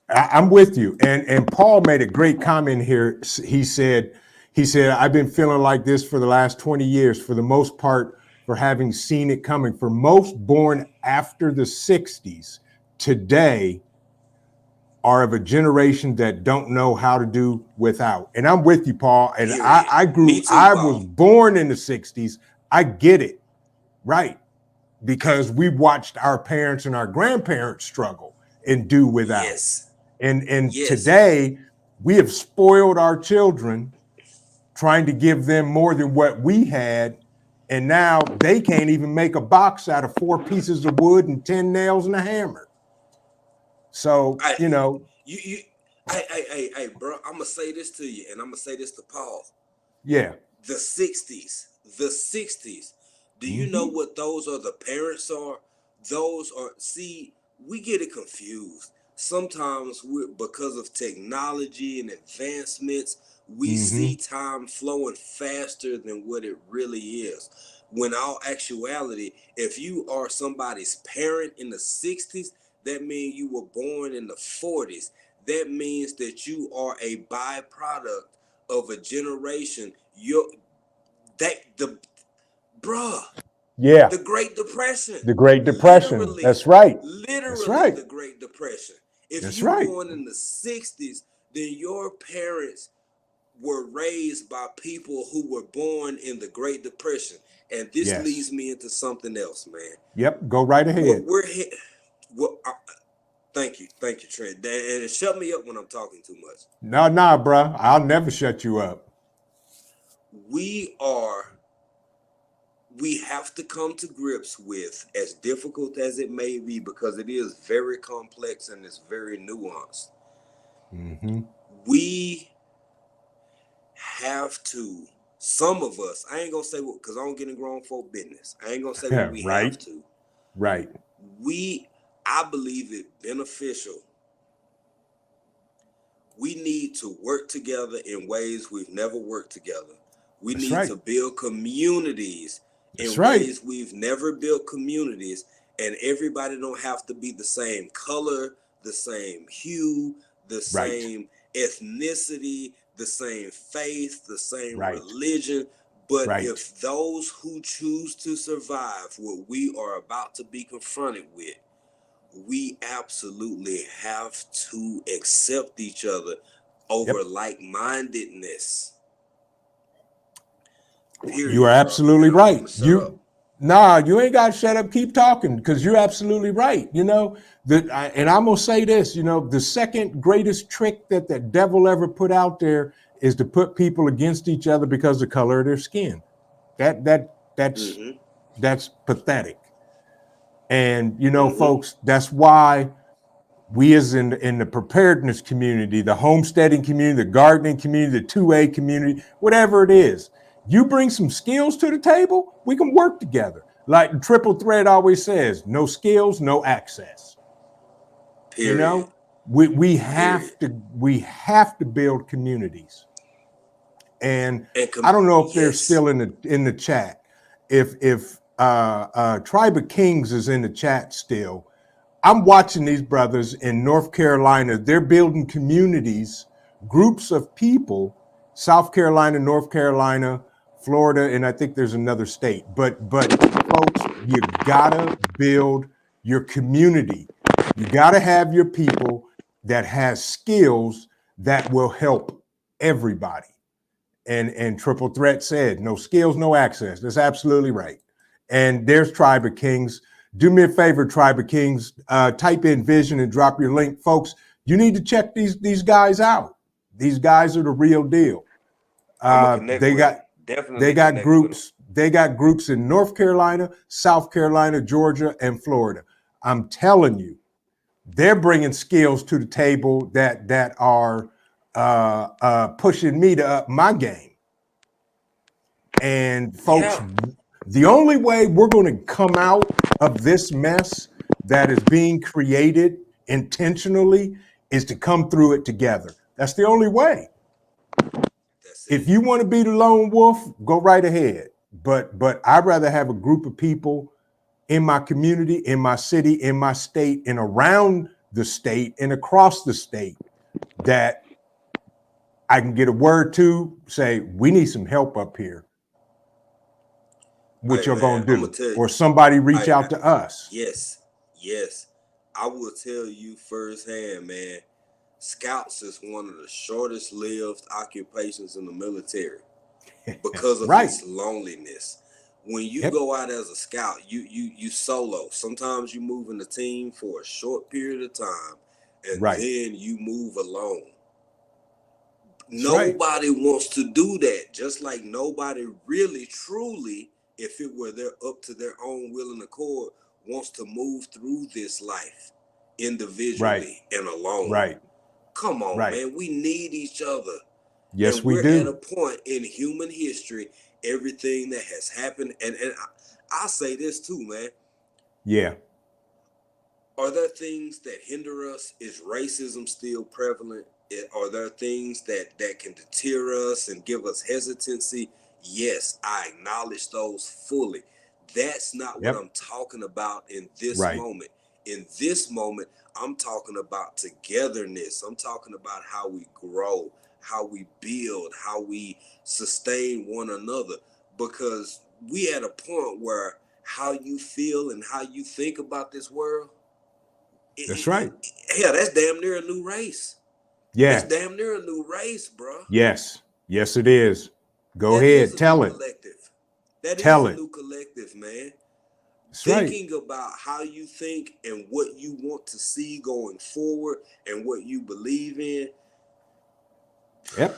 I'm with you. And Paul made a great comment here. He said, I've been feeling like this for the last 20 years, for the most part, for having seen it coming. For most born after the 60s today are of a generation that don't know how to do without. And I'm with you, Paul. And I was born in the 60s. I get it. Right. Because we watched our parents and our grandparents struggle and do without. Yes. And today we have spoiled our children, trying to give them more than what we had. And now they can't even make a box out of 4 pieces of wood and 10 nails and a hammer. So, hey, bro, I'm gonna say this to you, and I'm gonna say this to Paul. Yeah. The 60s. Do you know what those are? The parents are. Those are. See, we get it confused. Sometimes because of technology and advancements, we see time flowing faster than what it really is. When all actuality, if you are somebody's parent in the 60s, that means you were born in the 40s. That means that you are a byproduct of a generation. Yeah. The Great Depression. The Great Depression. That's right. Literally the Great Depression. If you right. born in the 60s, then your parents were raised by people who were born in the Great Depression. And this leads me into something else, man. Yep. Go right ahead. What Thank you, Trent. And shut me up when I'm talking too much. Nah, bruh. I'll never shut you up. We have to come to grips with, as difficult as it may be, because it is very complex and it's very nuanced. Mm-hmm. We have to, some of us, I ain't gonna say what, because I don't get in grown folk business. I ain't gonna say what we Right. have to. Right. I believe it beneficial. We need to work together in ways we've never worked together. We That's need right. to build communities That's in right. ways we've never built communities, and everybody don't have to be the same color, the same hue, the Right. same ethnicity, the same faith, the same Right. religion. But Right. if those who choose to survive what we are about to be confronted with, we absolutely have to accept each other over Yep. like-mindedness. You are Period, bro. absolutely And I'm right. gonna shut up. You ain't got to shut up. Keep talking because you're absolutely right. And I'm gonna say this. The second greatest trick that the devil ever put out there is to put people against each other because of the color of their skin. That's Mm-hmm. that's pathetic. And Mm-hmm. folks, that's why we as in the preparedness community, the homesteading community, the gardening community, the 2A community, whatever it is, you bring some skills to the table, we can work together. Like the triple thread always says, no skills, no access. Period. We Period. have to build communities. And I don't know if they're Yes. still in the chat. If Tribe of Kings is in the chat still, I'm watching these brothers in North Carolina. They're building communities, groups of people, South Carolina, North Carolina, Florida, and I think there's another state. But folks, you gotta build your community. You gotta have your people that has skills that will help everybody. And Triple Threat said, no skills, no access. That's absolutely right. And there's Tribe of Kings. Do me a favor, Tribe of Kings. Type in Vision and drop your link, folks. You need to check these guys out. These guys are the real deal. I'm gonna connect They with them. got they Definitely got connect with them. groups. They got groups in North Carolina, South Carolina, Georgia, and Florida. I'm telling you, they're bringing skills to the table that are pushing me to up my game. And folks, Yeah. the only way we're going to come out of this mess that is being created intentionally is to come through it together. That's the only way. That's If it. you want to be the lone wolf, go right ahead. But I'd rather have a group of people in my community, in my city, in my state, and around the state and across the state that I can get a word to say, we need some help up here. What Hey you're man, gonna I'm gonna do, tell you. or somebody reach I out to us. yes, yes. I will tell you firsthand, man. Scouts is one of the shortest lived occupations in the military because of Right. its loneliness. When you Yep. go out as a scout, you solo. Sometimes you move in a team for a short period of time, and Right. then you move alone. That's right. Nobody wants to do that. Just like nobody really, truly, if it were their up to their own will and accord, wants to move through this life Right. individually and alone. Right. Come on, Right. man. We need each other. Yes, And we we're at a do. point in human history, everything that has happened, and I'll say this too, man. Yeah. Are there things that hinder us? Is racism still prevalent? Are there things that can deter us and give us hesitancy? Yes, I acknowledge those fully. That's not what Yep. I'm talking about in this Right. moment. In this moment, I'm talking about togetherness. I'm talking about how we grow, how we build, how we sustain one another. Because we at a point where how you feel and how you think about this world, That's right. hell, that's damn near a new race. That's Yeah. damn near a new race, bro. Yes. Yes, it is. Go That is ahead. a new Tell it. collective. That is Tell a it. new collective, man. That's right. Thinking about how you think and what you want to see going forward and what you believe in. Yep.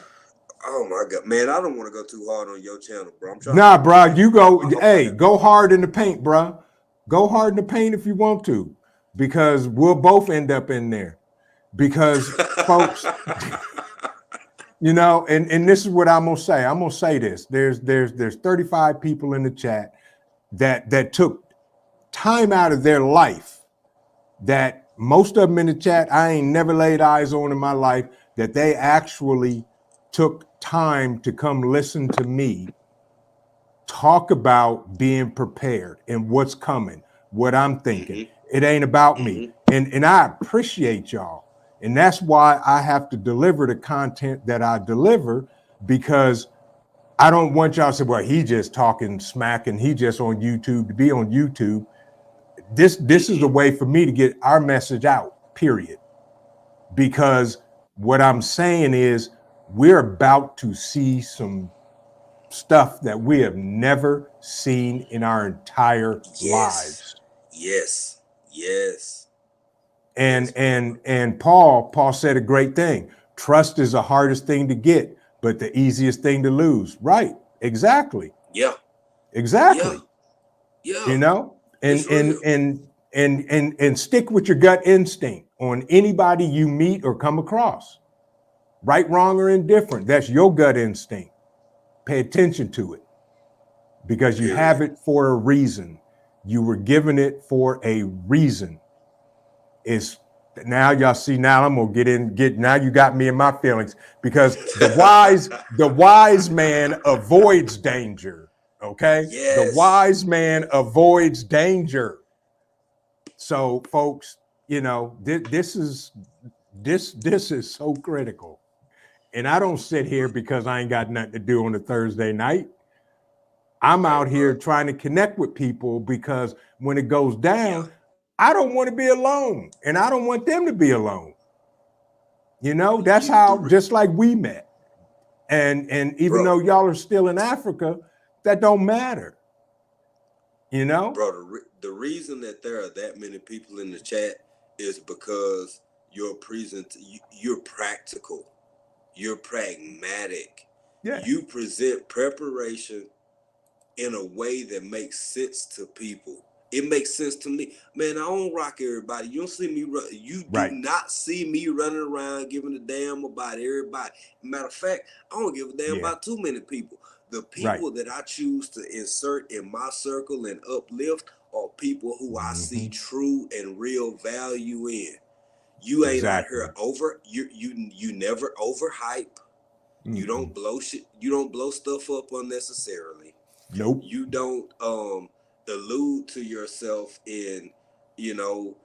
Oh my God, man! I don't want to go too hard on your channel, bro. I'm trying Nah, to bro, protect. you go. Hey, I'm go hard in the paint, bro. Go hard in the paint if you want to, because we'll both end up in there. Because, folks, you know, and this is what I'm gonna say. I'm gonna say this. There's 35 people in the chat that took time out of their life, that most of them in the chat I ain't never laid eyes on in my life, that they actually took time to come listen to me talk about being prepared and what's coming, what I'm thinking. It ain't about me. And I appreciate y'all. And that's why I have to deliver the content that I deliver, because I don't want y'all to say, well, he just talking smack and he just on YouTube to be on YouTube. This is a way for me to get our message out, period. Because what I'm saying is we're about to see some stuff that we have never seen in our entire Yes, lives. yes, yes, And yes, brother. Paul said a great thing. Trust is the hardest thing to get, but the easiest thing to lose. Right. Exactly. Yeah, yeah, Exactly. yeah. You know? It's real, And stick with your gut instinct on anybody you meet or come across. Right, wrong, or indifferent. That's your gut instinct. Pay attention to it, because you have period. it for a reason. You were given it for a reason. It's now y'all see, now I'm gonna get now you got me in my feelings, because the wise man avoids danger. Okay? The Yes, wise man avoids danger. So folks, you know, this is so critical. And I don't sit here because I ain't got nothing to do on a Thursday night. I'm hey, out here bro. trying to connect with people, because when it goes Yeah, down, I don't want to be alone, and I don't want them to be alone. You know, that's how, just like we met. And even bro, though y'all are still in Africa, that don't matter. You know? bro. The reason that there are that many people in the chat is because you're practical, you're pragmatic, Yeah. you present preparation in a way that makes sense to people. It makes sense to me, man. I don't rock everybody. You don't see me run. You do Right. not see me running around giving a damn about everybody. Matter of fact, I don't give a damn Yeah. about too many people. The Right. people that I choose to insert in my circle and uplift are people who I see Mm-hmm. true and real value in. You ain't out Exactly. here over. You never overhype. You Mm-mm. don't blow shit. You don't blow stuff up unnecessarily. Nope. You don't allude to yourself in, you know,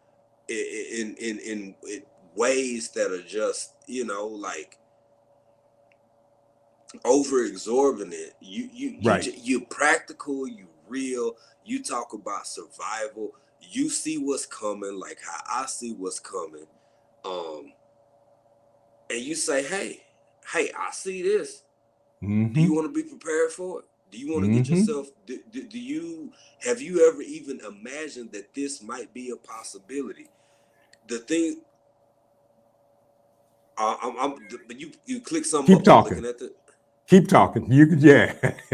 in ways that are just, like over exorbitant. Right. You practical, you real. You talk about survival. You see what's coming, like how I see what's coming. um and you say, hey, I see this. Do you Mm-hmm. want to be prepared for it? Do you want to get Mm-hmm. yourself? Do you have you ever even imagined that this might be a possibility? The thing, but you click something Keep up. I'm talking. looking at the. Keep talking. You could, yeah.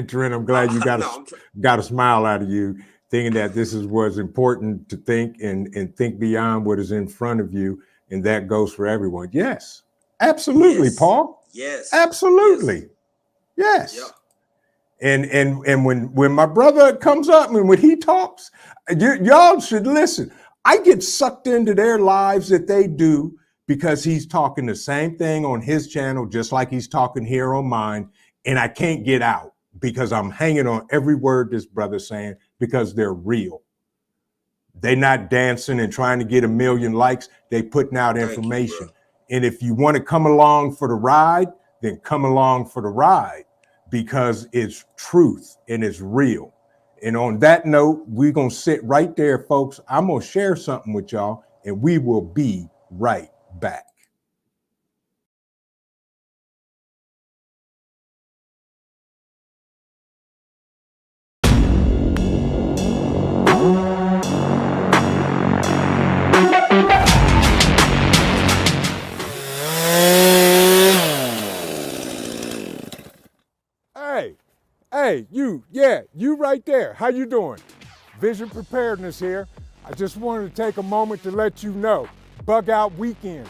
Trent, I'm glad you No, I'm trying. got a smile out of you, thinking that this is what's important to think, and think beyond what is in front of you. And that goes for everyone. Yes, absolutely, Yes, Paul. yes, yes, Absolutely. yeah, Yes. And when my brother comes up and when he talks, y'all should listen. I get sucked into their lives that they do, because he's talking the same thing on his channel, just like he's talking here on mine, and I can't get out because I'm hanging on every word this brother's saying, because they're real. They're not dancing and trying to get a million likes. They putting out thank you, bro. information. And if you want to come along for the ride, then come along for the ride, because it's truth and it's real. And on that note, we're going to sit right there, folks. I'm going to share something with y'all, and we will be right back. Hey, you right there. How you doing? Vision Preparedness here. I just wanted to take a moment to let you know, Bug Out Weekend,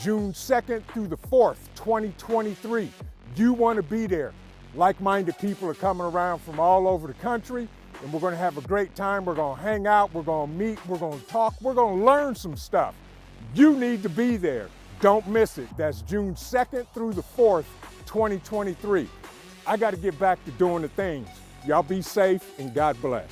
June 2nd through the 4th, 2023. You want to be there. Like-minded people are coming around from all over the country, and we're going to have a great time. We're going to hang out, we're going to meet, we're going to talk, we're going to learn some stuff. You need to be there. Don't miss it. That's June 2nd through the 4th, 2023. I got to get back to doing the things. Y'all be safe and God bless.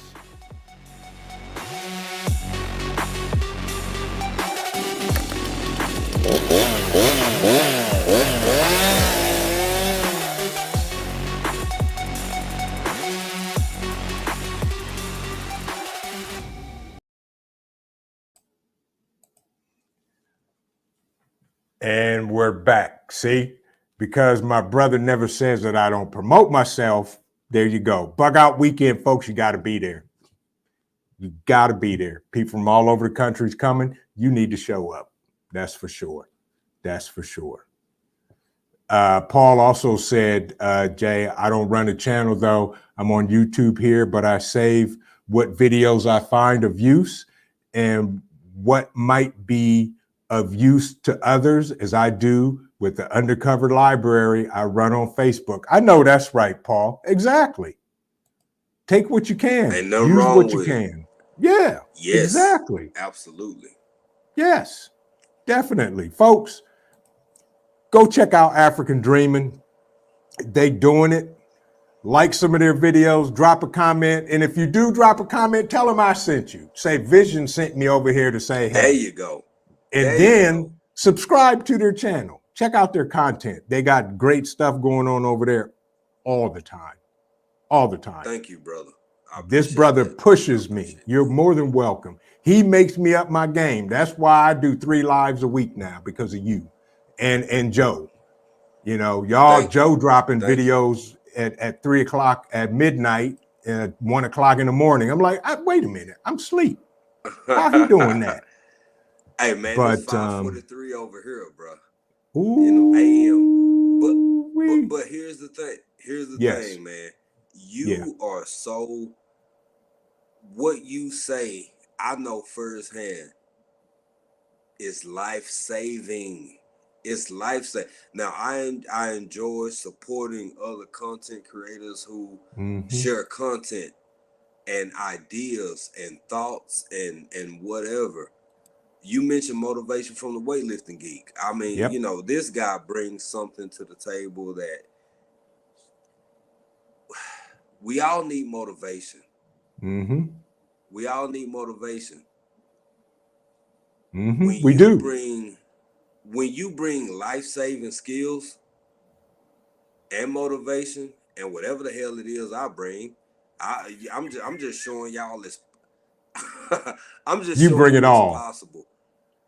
And we're back. See? Because my brother never says that I don't promote myself. There you go. Bug Out Weekend, folks, you got to be there. You got to be there. People from all over the country is coming. You need to show up. That's for sure. That's for sure. Paul also said, Jay, I don't run a channel, though. I'm on YouTube here, but I save what videos I find of use and what might be of use to others, as I do with the Undercover Library I run on Facebook. I know that's right, Paul. Exactly. Take what you can. Ain't nothing Use wrong what you with can. Yeah, yes, exactly. Absolutely. Yes, definitely. Folks, go check out African Dreaming. They doing it. Like some of their videos, drop a comment. And if you do drop a comment, tell them I sent you. Say Vision sent me over here to say, hey. There you go. And then subscribe to their channel. Check out their content. They got great stuff going on over there all the time. All the time. Thank you, brother. This brother pushes me. You're more than welcome. He makes me up my game. That's why I do 3 lives a week now, because of you and Joe. You know, y'all, Joe dropping videos at 3 o'clock at midnight, at 1 o'clock in the morning. I'm like, wait a minute, I'm asleep. How he doing that? Hey man, but, it's 5:43 over here, bro. Ooh, AM. But here's the thing. Here's the thing, man. You are so. What you say, I know firsthand. Is life saving. It's life saving. Now, I enjoy supporting other content creators who share content and ideas and thoughts and whatever. You mentioned motivation from the weightlifting geek. I mean, you know, this guy brings something to the table that we all need motivation. We all need motivation. When you bring life-saving skills and motivation and whatever the hell it is I bring, I'm just showing y'all this. I'm just showing bring it all. Possible.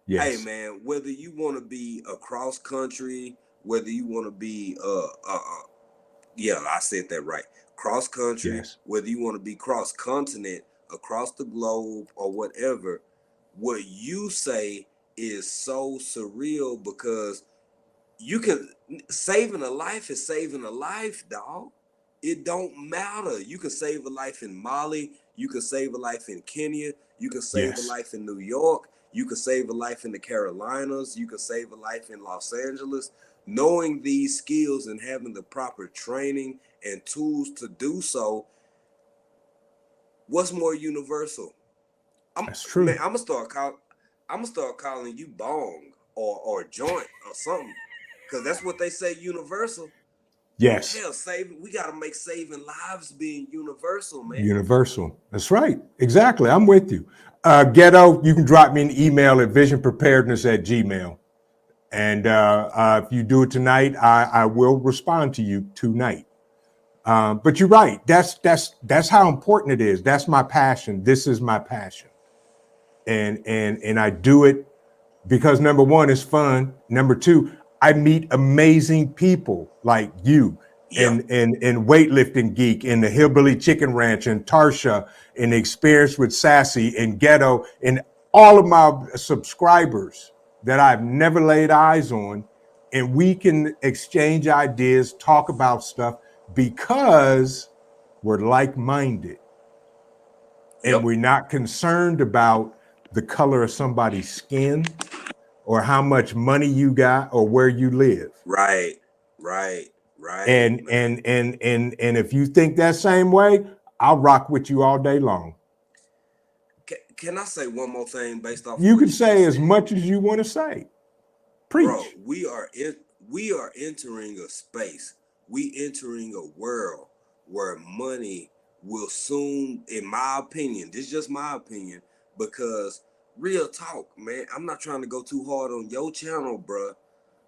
Yes. Hey man, whether you want to be across country, whether you want to be I said that right. Cross country, whether you want to be cross continent, across the globe or whatever, what you say is so surreal because you can saving a life is saving a life, dog. It don't matter. You can save a life in Mali, you can save a life in Kenya, you can save a life in New York, you can save a life in the Carolinas, you can save a life in Los Angeles. Knowing these skills and having the proper training and tools to do so, what's more universal? That's true. Man, I'm gonna start calling you bong or joint or something, because that's what they say universal. Yes. Hell, we gotta make saving lives being universal, man. Universal. That's right. Exactly. I'm with you. Ghetto, you can drop me an email at visionpreparedness@gmail. And if you do it tonight, I will respond to you tonight. But you're right. That's how important it is. That's my passion. This is my passion. And I do it because number one, it's fun. Number two, I meet amazing people like you and Weightlifting Geek and the Hillbilly Chicken Ranch and Tarsha and Experience with Sassy and Ghetto and all of my subscribers that I've never laid eyes on. And we can exchange ideas, talk about stuff because we're like-minded, and Yep. we're not concerned about the color of somebody's skin or how much money you got or where you live. Right. And Man. and if you think that same way, I'll rock with you all day long. Can I say one more thing based off of You what can you say just as said? much as you want to say. Bro, Preach. we are entering a space. We entering a world where money will soon, in my opinion, this is just my opinion, because real talk, man, I'm not trying to go too hard on your channel, bruh.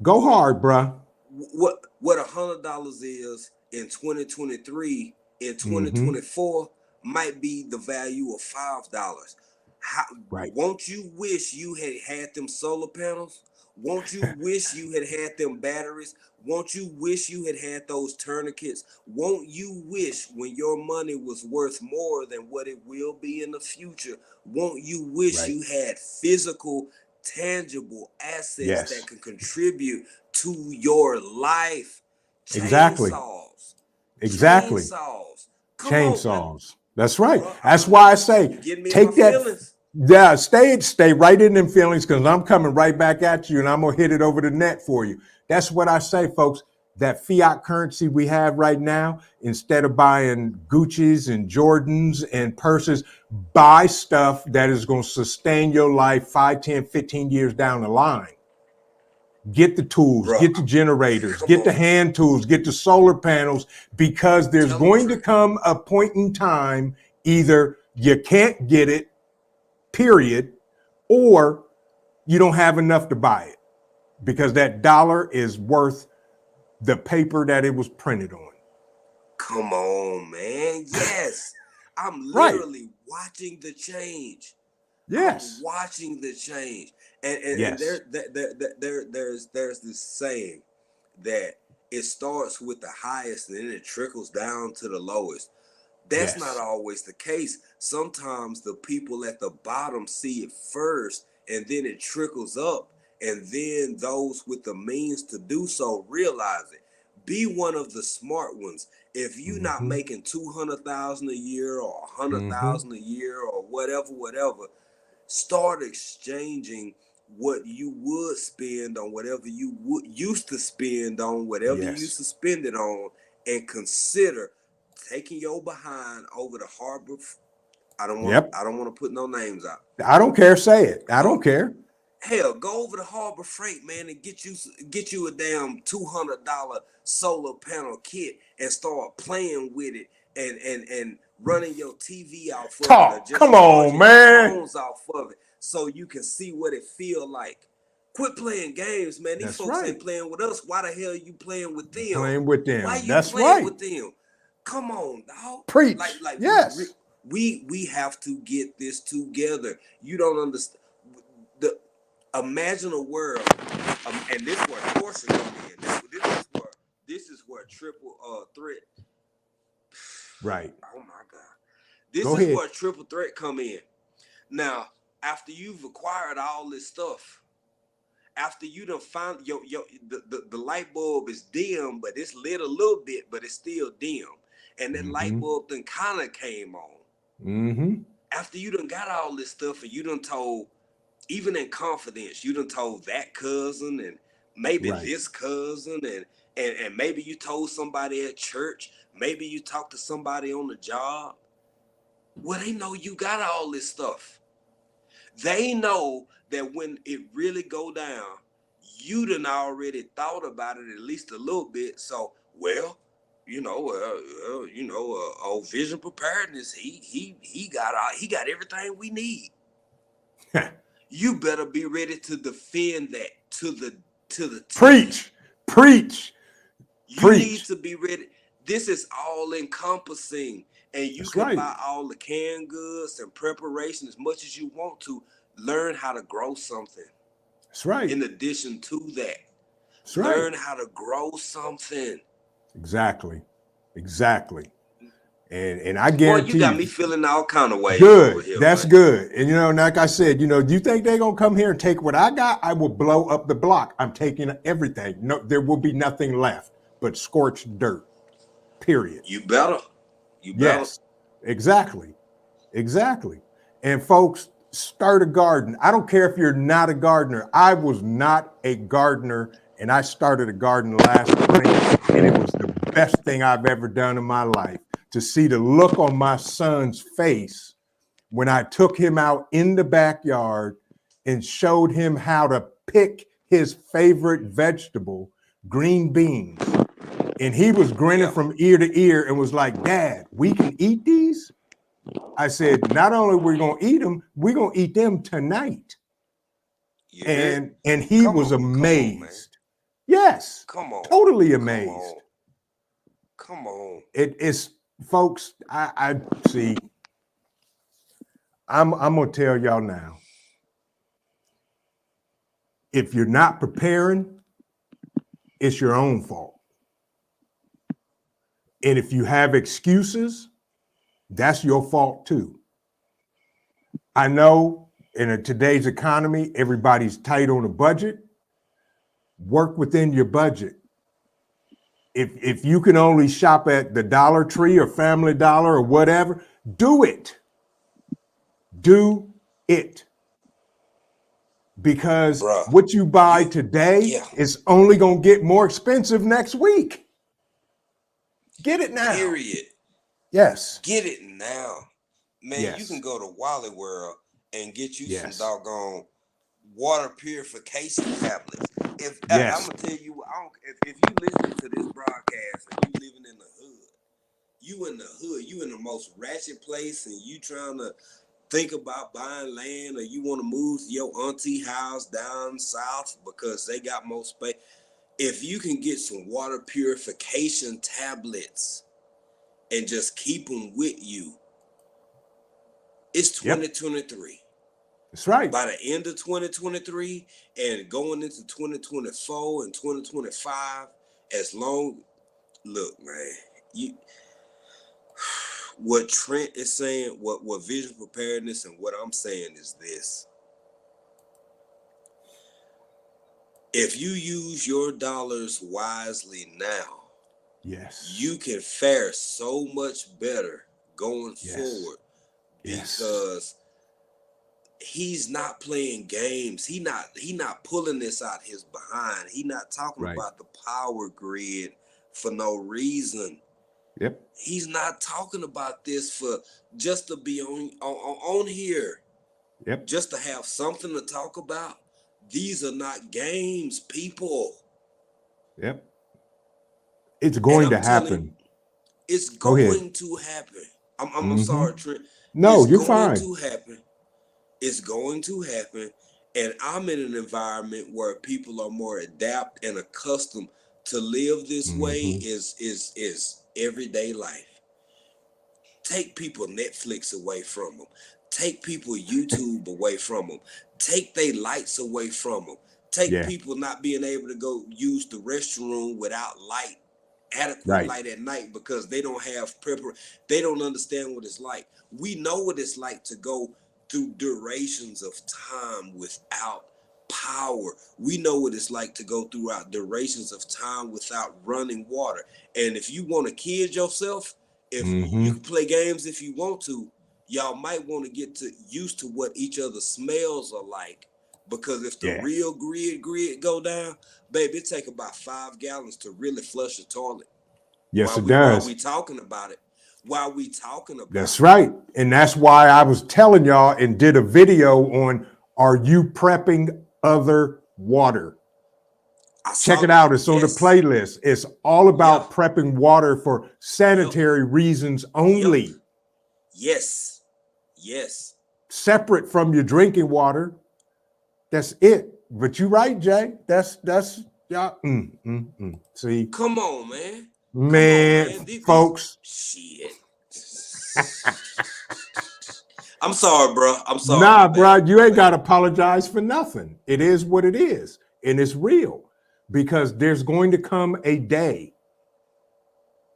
Go hard, bruh. What $100 is in 2023, in Mm-hmm. 2024 might be the value of $5. How Right. won't you wish you had them solar panels? Won't you wish you had them batteries? Won't you wish you had those tourniquets? Won't you wish when your money was worth more than what it will be in the future? Won't you wish Right. you had physical, tangible assets that Yes. can contribute to your life? Exactly. Chainsaws. Exactly. Chainsaws. Come on, Chainsaws. That's right. bro. That's why I say You getting me in my take that. feelings? Yeah, stay right in them feelings, because I'm coming right back at you and I'm gonna hit it over the net for you. That's what I say, folks. That fiat currency we have right now, instead of buying Gucci's and Jordans and purses, buy stuff that is going to sustain your life 5, 10, 15 years down the line. Get the tools, Bro, get the generators, come get the on. hand tools, get the solar panels, because there's Tell the going to truth. come a point in time, either you can't get it, period, or you don't have enough to buy it, because that dollar is worth the paper that it was printed on. Come on, man. Yes. I'm Right. literally watching the change. I'm Yes. watching the change. And Yes. there's this saying that it starts with the highest and then it trickles down to the lowest. That's not Yes. always the case. Sometimes the people at the bottom see it first and then it trickles up, and then those with the means to do so realize it. Be one of the smart ones. If you're not Mm-hmm. making 200,000 a year or a hundred Mm-hmm. thousand a year or whatever, start exchanging what you would spend on whatever you would used to spend on whatever you used Yes. to spend it on, and consider taking your behind over the harbor. Yep. I don't want to put no names out. I don't care. Say it. I don't care. Hell, go over to Harbor Freight, man, and get you a damn $200 solar panel kit and start playing with it, and running your TV off of it, or Talk. just Come on, charging your man. phones off of it, so you can see what it feel like. Quit playing games, man. These That's folks right. ain't playing with us. Why the hell are you playing with them? Playing with Why them. you That's playing right. with them? Come on, dog. Preach. Yes. We have to get this together. You don't understand. The Imagine a world, and this is where torsion come in. This is where triple threat. Right. Oh my God, this Go is ahead. where triple threat come in. Now, after you've acquired all this stuff, after you done found the light bulb is dim, but it's lit a little bit, but it's still dim, and that light Mm-hmm. bulb then kind of came on. Mm-hmm. After you done got all this stuff, and you done told, even in confidence, you done told that cousin and maybe Right. this cousin, and maybe you told somebody at church, maybe you talked to somebody on the job. Well, they know you got all this stuff. They know that when it really go down, you done already thought about it at least a little bit. So, well, old Vision Preparedness, he got everything we need. You better be ready to defend that to the T. Preach. Preach. You need Preach. to be ready. This is all encompassing, and you That's can right. buy all the canned goods and preparation as much as you want to. Learn how to grow something. That's right. In addition to that, That's right. learn how to grow something. Exactly. Exactly. And I Boy, you guarantee got you. me feeling all kind of ways over Good. here, That's man. good. And like I said, do you think they're gonna come here and take what I got? I will blow up the block. I'm taking everything. No, there will be nothing left but scorched dirt. Period. You better. You Yes, balance. exactly. Exactly. And folks, start a garden. I don't care if you're not a gardener. I was not a gardener, and I started a garden last spring, and it was the best thing I've ever done in my life to see the look on my son's face when I took him out in the backyard and showed him how to pick his favorite vegetable, green beans. And he was grinning Yeah. from ear to ear and was like, "Dad, we can eat these?" I said, "Not only are we going to eat them, we're going to eat them tonight." You heard? And he Come was on. Come on, man. amazed. Yes, Come on. totally Come on. amazed. Come on. It's folks, I see. I'm gonna tell y'all now. If you're not preparing, it's your own fault. And if you have excuses, that's your fault too. I know in today's economy, everybody's tight on a budget. Work within your budget. If you can only shop at the Dollar Tree or Family Dollar or whatever, do it. Do it. Because Bruh. what you buy today Yeah. is only going to get more expensive next week. Get it now. Period. Yes. Get it now. Man, you Yes. can go to Wally World and get you some Yes. doggone water purification tablets. If Yes. I'm gonna tell you, if you listen to this broadcast and you living in the hood, you in the most ratchet place, and you trying to think about buying land, or you want to move to your auntie house down south because they got more space. If you can get some water purification tablets and just keep them with you, it's 2023. Yep. That's right. By the end of 2023 and going into 2024 and 2025, look, man, what Trent is saying, what vision preparedness and what I'm saying is this. If you use your dollars wisely now, yes, you can fare so much better going forward, because he's not playing games. He not pulling this out his behind. He not talking about the power grid for no reason. Yep. He's not talking about this for just to be on here. Yep. Just to have something to talk about. These are not games, people. Yep. It's going to happen. It's going to happen. I'm sorry, Trent. No, it's you're going fine. to happen. It's going to happen. And I'm in an environment where people are more adapt and accustomed to live this way is everyday life. Take people Netflix away from them. Take people YouTube away from them. Take their lights away from them. Take people not being able to go use the restroom without light, adequate light at night, because they don't have they don't understand what it's like. We know what it's like to go through durations of time without power. We know what it's like to go throughout durations of time without running water. And if you want to kid yourself, if you can play games if you want to, y'all might want to get used to what each other's smells are like. Because if the real grid go down, baby, it take about 5 gallons to really flush a toilet. Yes, it does. While we talking about it. That's right. And that's why I was telling y'all and did a video on, are you prepping other water? Check it out. It's on the playlist. It's all about prepping water for sanitary reasons only. Yes. Separate from your drinking water. That's it. But you're right, Jay. That's y'all. See. Come on, man. Man, folks. Shit. I'm sorry, bro. I'm sorry. Nah, bro, you ain't got to apologize for nothing. It is what it is. And it's real. Because there's going to come a day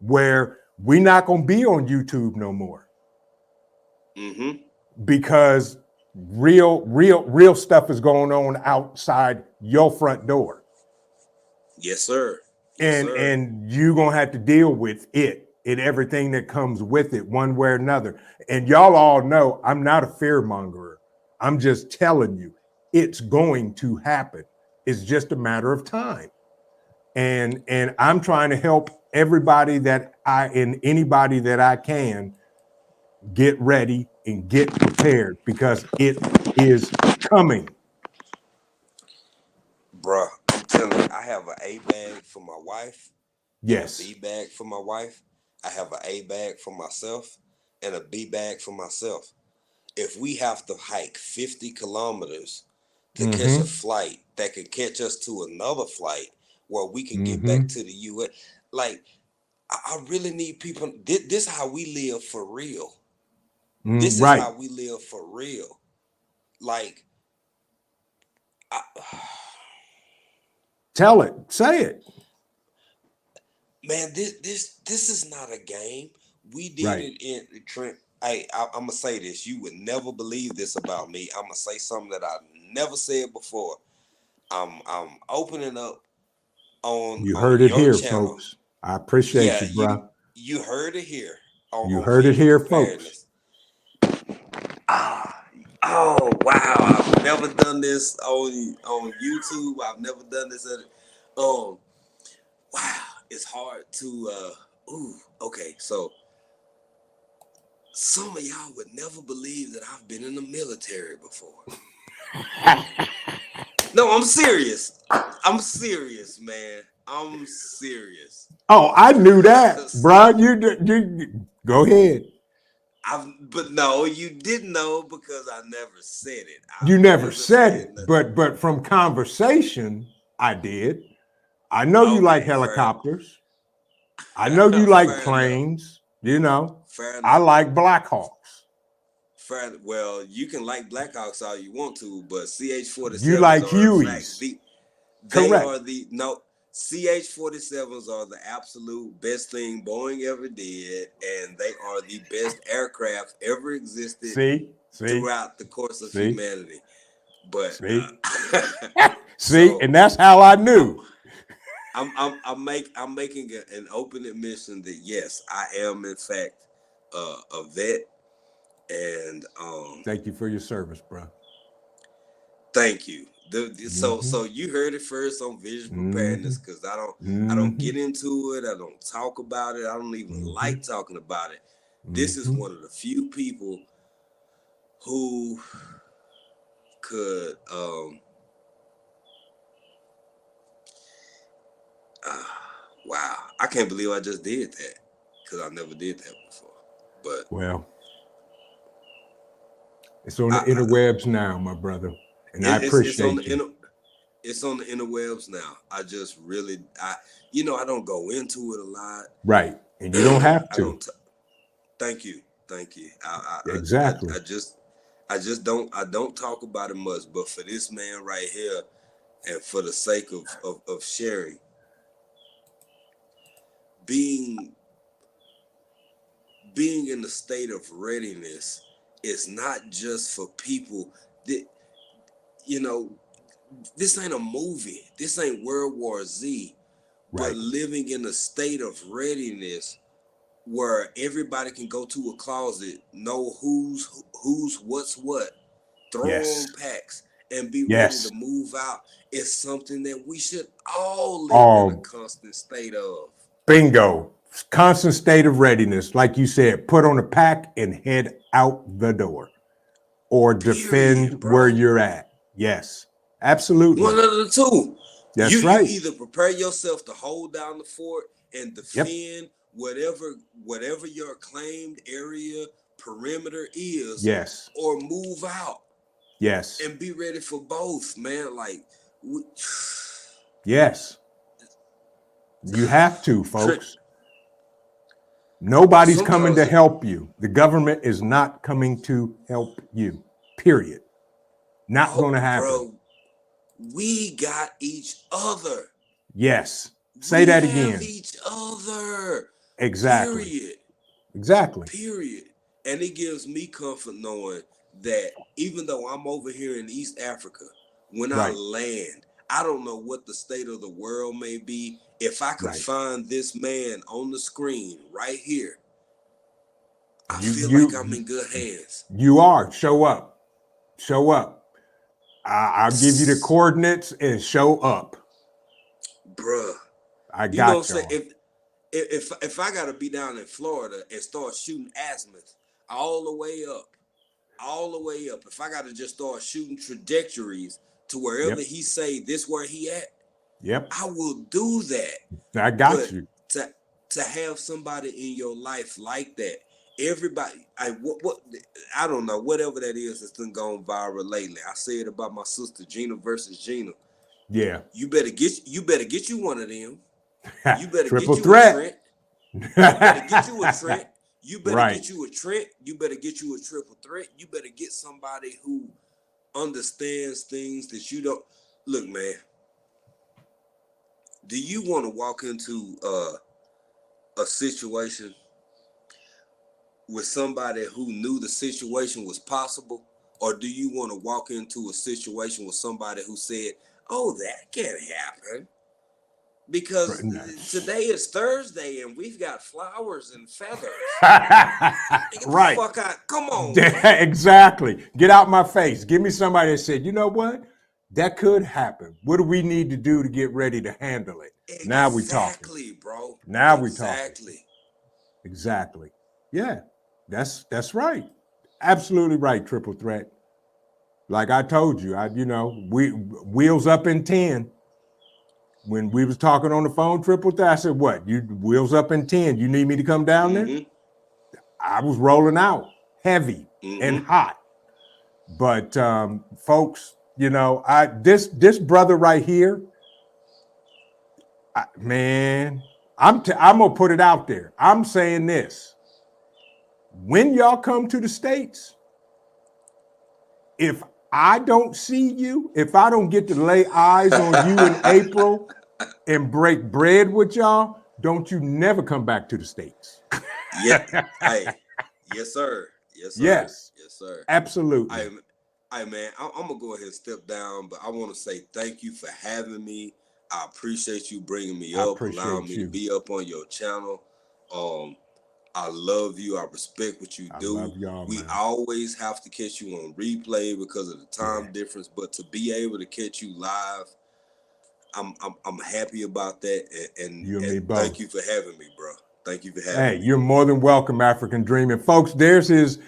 where we're not going to be on YouTube no more. Because real stuff is going on outside your front door. Yes, sir. And you're going to have to deal with it. and everything that comes with it, one way or another. And y'all all know I'm not a fearmonger. I'm just telling you, it's going to happen. It's just a matter of time. And I'm trying to help everybody that and anybody that I can get ready and get prepared because it is coming. Bruh, I'm telling you, I have an A bag for my wife and a B Yes. bag for my wife. I have an A bag for myself and a B bag for myself. If we have to hike 50 kilometers to catch a Mm-hmm. flight that can catch us to another flight where we can get back Mm-hmm. to the US, like, I really need people. This how we live for real. This is Right. how we live for real. Like, I, Tell it. Say it. man, this is not a game. We did Right. it in Trent. I'm gonna say this. You would never believe this about me. I'm gonna say something that I never said before. I'm opening up You on heard it your here, channel. folks. I appreciate Yeah, you, bro. you heard it here You on heard it visual here, folks. preparedness. Ah, oh wow! I've never done this on YouTube. I've never done this at wow. It's hard to okay. So some of y'all would never believe that I've been in the military before. No, I'm serious. I'm serious, man. I'm serious. Oh, I knew that, bro. You go ahead. But no, you didn't know because I never said it. You I've never never said said it, nothing. but from conversation, I did. I know you like Okay, fair, helicopters. I know you like fair enough. planes. You know, Fair I enough. like Blackhawks. Fair. Well, you can like Blackhawks all you want to, but You CH-47s like are in fact Hueys. they Correct. are the no CH-47s are the absolute best thing Boeing ever did, and they are the best aircraft ever existed See, see, throughout the course of see, humanity. But see, see, so and that's how I I'm knew. I'm making an open admission that yes, I am in fact a vet, and Thank you for your service, bro. thank you. Mm-hmm. So you heard it first on visual Mm-hmm. preparedness because I don't Mm-hmm. get into it. I don't talk about it. I don't even Mm-hmm. like talking about it. This is Mm-hmm. one of the few people who could uh, wow, I can't believe I just did that because I never did that before. But Well, it's on the I interwebs now, my brother, and I it's on the appreciate you. it's on the interwebs now. I just really I don't go into it a lot. Right, and you don't have I to. don't. Thank you, thank you. Exactly. I just don't talk about it much. But for this man right here, and for the sake of sharing, being being in the state of readiness is not just for people that you know. This ain't a movie. This ain't World War Z. But Right. living in a state of readiness where everybody can go to a closet, know who's what's what, throw Yes. on packs, and be ready to Yes. move out is something that we should all live in a Oh, constant state of. bingo. Constant state of readiness. Like you said, put on a pack and head out the door or defend Period, where bro. you're at. Yes. Absolutely. One of the two. That's You right. either prepare yourself to hold down the fort and Yep. defend whatever your claimed area perimeter is, Yes. or move out Yes. and be ready for both, man. Like, we, Yes. You have to, Trent, folks. Nobody's coming to sometimes, help you. The government is not coming to help you. Period. Not oh, going to happen. bro, we got each other. Yes. Say We that have again. each other. Exactly. Period. Exactly. Period. And it gives me comfort knowing that even though I'm over here in East Africa, when I Right. land, I don't know what the state of the world may be. If I could Right. find this man on the screen right here, I You feel like I'm you in good hands. you are. Show up. Show up. I'll give you the coordinates and show up. Bruh. I You know what I'm got saying? y'all. If I gotta be down in Florida and start shooting azimuth all the way up, all the way up, if I gotta just start shooting trajectories to wherever Yep. he say this where he at, Yep. I will do that. I got But you. to have somebody in your life like that, everybody, what I don't know, whatever that is that's been gone viral lately. I said about my sister Gina versus Gina. Yeah. You better get you one of them. You better Triple get you a threat. Trent. You better get you a Trent. You better Right. get you a Trent. You better get you a triple threat. You better get somebody who understands things that you don't. Look, man. Do you want to walk into a situation with somebody who knew the situation was possible, or do you want to walk into a situation with somebody who said, "Oh, that can't happen"? Because today is Thursday and we've got flowers and feathers. Get the Right. fuck out. Come on, man. Exactly. Get out my face. Give me somebody that said, you know what? That could happen. What do we need to do to get ready to handle it? Now we talking. Exactly, bro. Now we talking. Exactly. Exactly. Yeah. That's right. Absolutely right, triple threat. Like I told you, we wheels up in 10. When we was talking on the phone, triple threat, I said, what? You wheels up in 10. You need me to come down there? Mm-hmm. I was rolling out heavy and Mm-hmm. hot. But folks, this brother right here, man, I'm gonna put it out there. I'm saying this: when y'all come to the States, if I don't see you, if I don't get to lay eyes on you in April and break bread with y'all, don't you never come back to the States. Yeah. Hey. Yes, sir. Yes, sir. Yes, Yes, sir. absolutely. Hey, man, I'm gonna go ahead and step down, but I want to say thank you for having me. I appreciate you bringing me I up, allowing appreciate me to you. be up on your channel. Um, I love you. I respect what you I do. love y'all, We man. always have to catch you on replay because of the Yeah. time difference, but to be able to catch you live, I'm happy about that. You and me And both. thank you for having me, bro. Thank you for Hey, having me. you're more than welcome, African Dreaming. Folks, there's his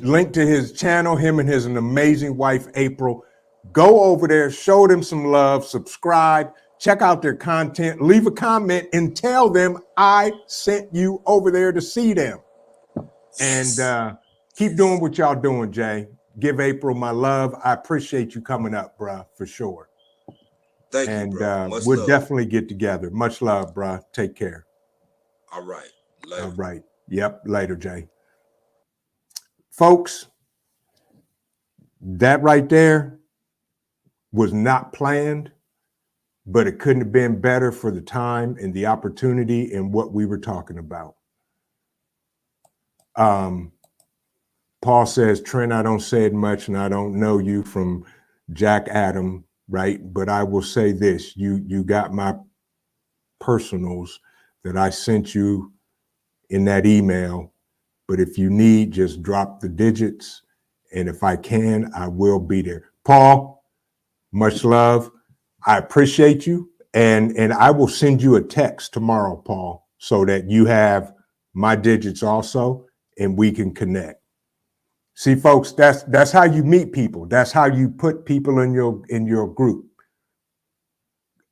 link to his channel, him and his an amazing wife, April. Go over there, show them some love, subscribe, check out their content, leave a comment, and tell them I sent you over there to see them. Yes. And keep doing what y'all doing, Jay. Give April my love. I appreciate you coming up, bruh, for sure. Thank you, And bro. Much we'll love. definitely get together. Much love, bruh. Take care. All right. Later. All right. Yep. Later, Jay. Folks, that right there was not planned, but it couldn't have been better for the time and the opportunity and what we were talking about. Paul says, Trent, I don't say it much and I don't know you from Jack Adam, right? But I will say this, you got my personals that I sent you in that email. But if you need, just drop the digits. And if I can, I will be there. Paul, much love. I appreciate you. And I will send you a text tomorrow, Paul, so that you have my digits also and we can connect. See, folks, that's how you meet people. That's how you put people in your group.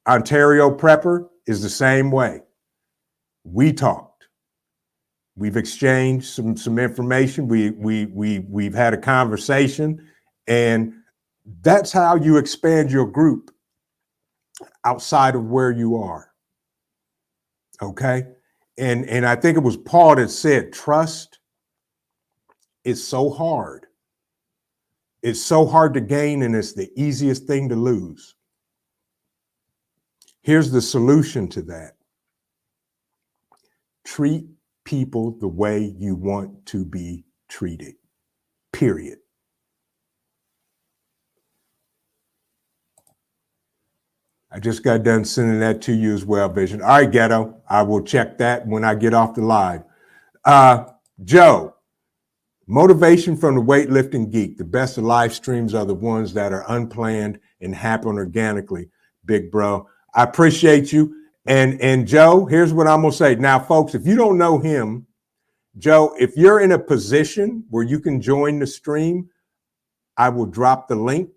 Ontario Prepper is the same way. We talked. We've exchanged some information. We've had a conversation, and that's how you expand your group outside of where you are. Okay, and I think it was Paul that said trust is so hard. It's so hard to gain, and it's the easiest thing to lose. Here's the solution to that. Treat people the way you want to be treated, period. I just got done sending that to you as well, Vision. All right, Ghetto. I will check that when I get off the live. Joe, motivation from the weightlifting geek. The best of live streams are the ones that are unplanned and happen organically, big bro. I appreciate you. And Joe, here's what I'm going to say. Now, folks, if you don't know him, Joe, if you're in a position where you can join the stream, I will drop the link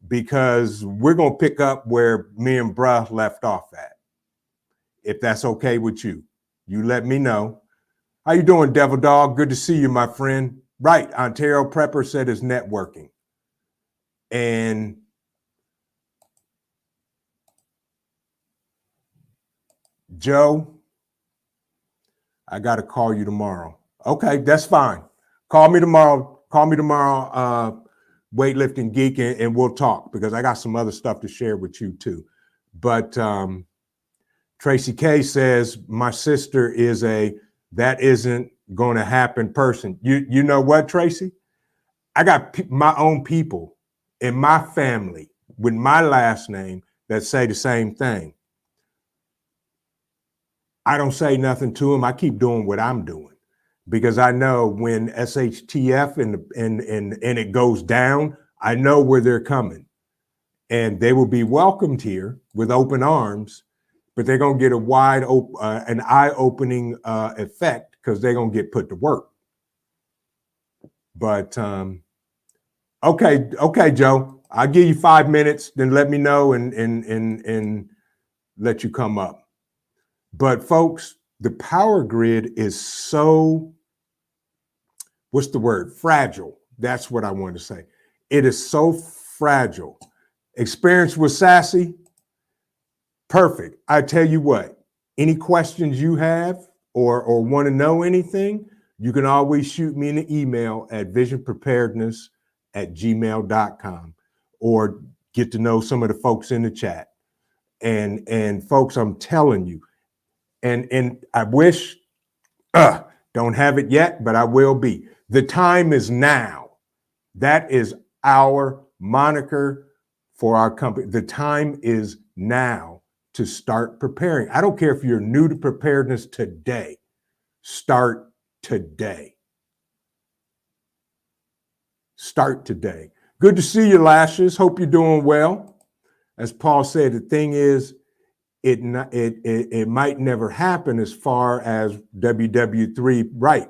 because we're going to pick up where me and bruh left off at. If that's okay with you, you let me know. How you doing, Devil Dog? Good to see you, my friend. Right, Ontario Prepper said it's networking. And Joe, I got to call you tomorrow. Okay, that's fine. Call me tomorrow. Weightlifting Geek, and we'll talk because I got some other stuff to share with you too. But Tracy K says my sister is that isn't going to happen person. You know what, Tracy? I got my own people in my family with my last name that say the same thing. I don't say nothing to them. I keep doing what I'm doing because I know when SHTF and it goes down, I know where they're coming, and they will be welcomed here with open arms. But they're gonna get an eye-opening effect because they're gonna get put to work. But okay, Joe, I'll give you 5 minutes, then let me know and let you come up. But folks, the power grid is so, what's the word? Fragile. That's what I wanted to say. It is so fragile. Experience with Sassy, perfect. I tell you what, any questions you have or want to know anything, you can always shoot me an email at visionpreparedness@gmail.com or get to know some of the folks in the chat. And folks, I'm telling you, and I wish, don't have it yet, but I will be. The time is now. That is our moniker for our company. The time is now to start preparing. I don't care if you're new to preparedness today. Start today. Start today. Good to see you, Lashes. Hope you're doing well. As Paul said, the thing is, it might never happen as far as WW3,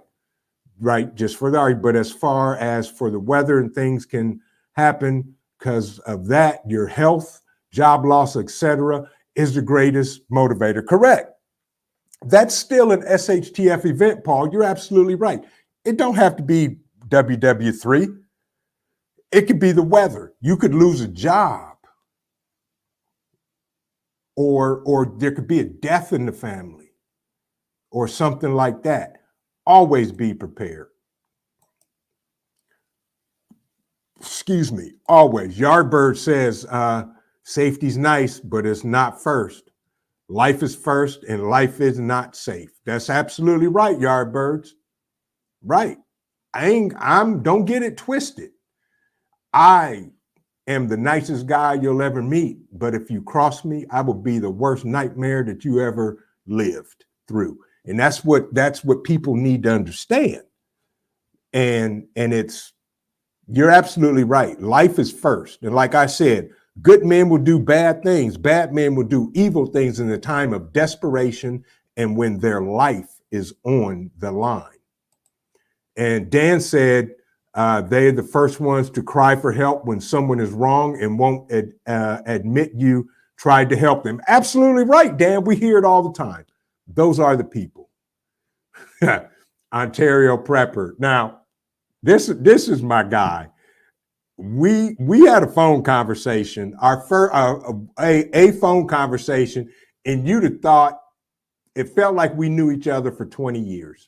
right, just for the argument, but as far as for the weather and things can happen because of that, your health, job loss, etc., is the greatest motivator. Correct. That's still an SHTF event, Paul. You're absolutely right. It don't have to be WW3. It could be the weather. You could lose a job. Or there could be a death in the family or something like that. Always be prepared. Excuse me, always. Yardbird says, safety's nice, but it's not first. Life is first and life is not safe. That's absolutely right, Yardbirds. Right. Don't get it twisted. I am the nicest guy you'll ever meet, but if you cross me, I will be the worst nightmare that you ever lived through. And that's what people need to understand. And you're absolutely right. Life is first. And like I said, good men will do bad things. Bad men will do evil things in the time of desperation and when their life is on the line. And Dan said, they're the first ones to cry for help when someone is wrong and won't admit you tried to help them. Absolutely right, Dan. We hear it all the time. Those are the people. Ontario Prepper. Now, this is my guy. We had a phone conversation, our first a phone conversation, and you'd have thought it felt like we knew each other for 20 years.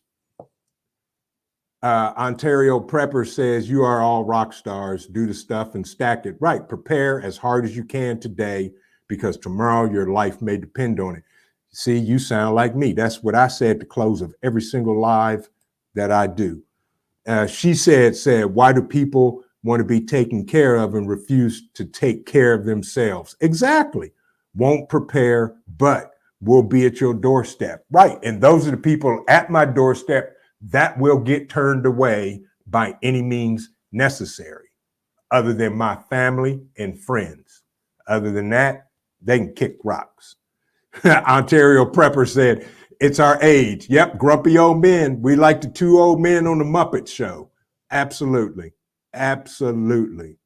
Ontario Prepper says, you are all rock stars. Do the stuff and stack it. Right. Prepare as hard as you can today because tomorrow your life may depend on it. See, you sound like me. That's what I say at the close of every single live that I do. She said, why do people want to be taken care of and refuse to take care of themselves? Exactly. won't prepare, but will be at your doorstep. Right. And those are the people at my doorstep that will get turned away by any means necessary, other than my family and friends. Other than that, they can kick rocks. Ontario Prepper said, it's our age. Yep, grumpy old men. We like the two old men on the Muppet Show. Absolutely. Absolutely.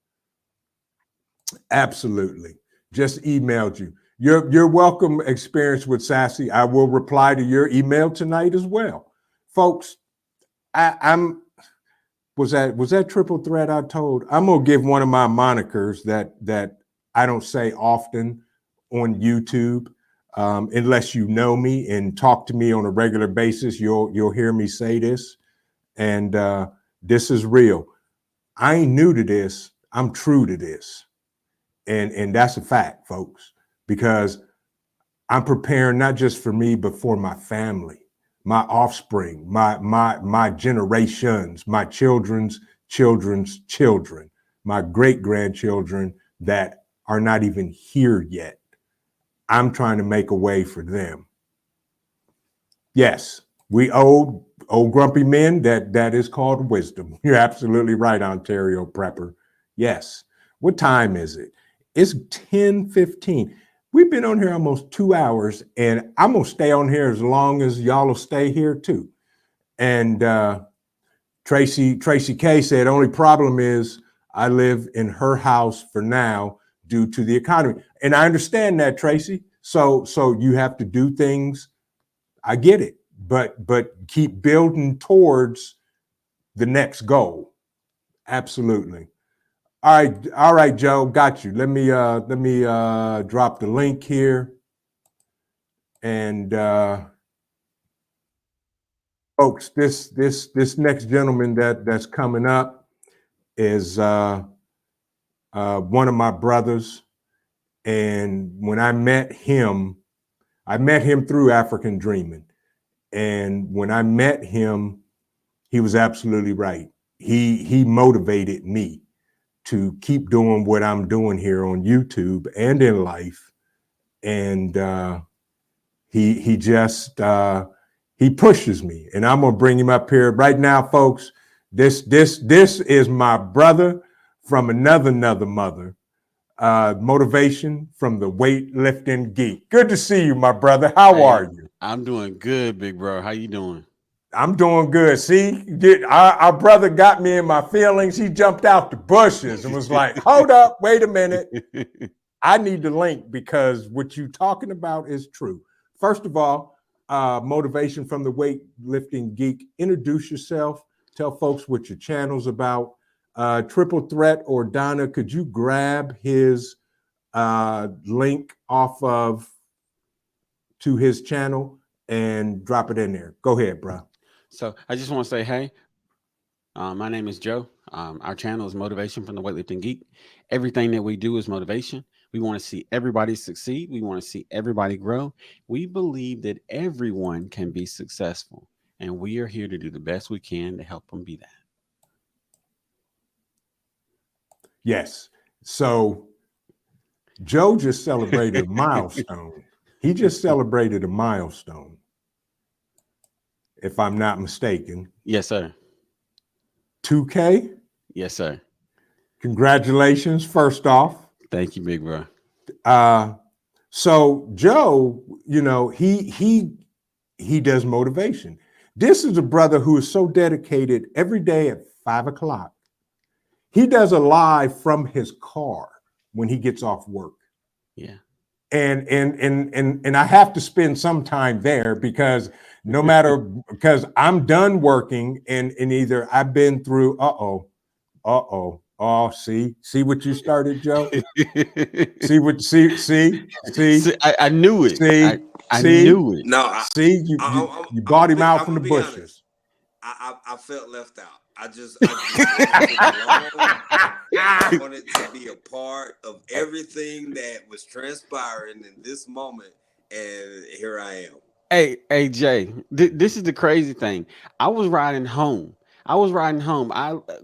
Absolutely. Just emailed you. Your welcome experience with Sassy. I will reply to your email tonight as well. Folks, I'm was that triple threat I told? I'm gonna give one of my monikers that I don't say often on YouTube. Unless you know me and talk to me on a regular basis, you'll hear me say this. And this is real. I ain't new to this. I'm true to this. And that's a fact, folks, because I'm preparing not just for me, but for my family, my offspring, my generations, my children's children's children, my great grandchildren that are not even here yet. I'm trying to make a way for them. Yes, we old grumpy men, that is called wisdom. You're absolutely right, Ontario Prepper. Yes. What time is it? It's 10:15. We've been on here almost 2 hours, and I'm gonna stay on here as long as y'all will stay here too. And Tracy K said, only problem is I live in her house for now due to the economy. And I understand that, Tracy. So you have to do things. I get it, but keep building towards the next goal. Absolutely. All right, Joe, got you. Let me drop the link here, and folks, this next gentleman that's coming up is one of my brothers, and when I met him through African Dreaming, and when I met him, he was absolutely right. He motivated me to keep doing what I'm doing here on YouTube and in life. And he just he pushes me. And I'm gonna bring him up here right now, folks. This is my brother from another mother. Motivation from the weightlifting geek. Good to see you, my brother. How are you? I'm doing good, big bro. How you doing? I'm doing good. See, our brother got me in my feelings. He jumped out the bushes and was like, hold up, wait a minute. I need the link because what you're talking about is true. First of all, motivation from the weightlifting geek. Introduce yourself. Tell folks what your channel's about. Triple Threat or Donna, could you grab his link off of to his channel and drop it in there? Go ahead, bro. So I just want to say, hey, my name is Joe. Our channel is Motivation from the Weightlifting Geek. Everything that we do is motivation. We want to see everybody succeed. We want to see everybody grow. We believe that everyone can be successful, and we are here to do the best we can to help them be that. Yes. So Joe just celebrated a milestone. He just celebrated a milestone, if I'm not mistaken. Yes, sir. 2K? Yes, sir. Congratulations, first off. Thank you, big bro. So Joe, you know, he does motivation. This is a brother who is so dedicated every day at 5:00. He does a live from his car when he gets off work. Yeah. And I have to spend some time there because no matter because I'm done working and either I've been through oh see what you started, Joe. see I knew it. I see knew it. No, see you bought him out from the bushes. Honest. I felt left out. I just wanted to belong. I wanted to be a part of everything that was transpiring in this moment, and here I am. Hey, Jay, this is the crazy thing. I was riding home. I was riding home.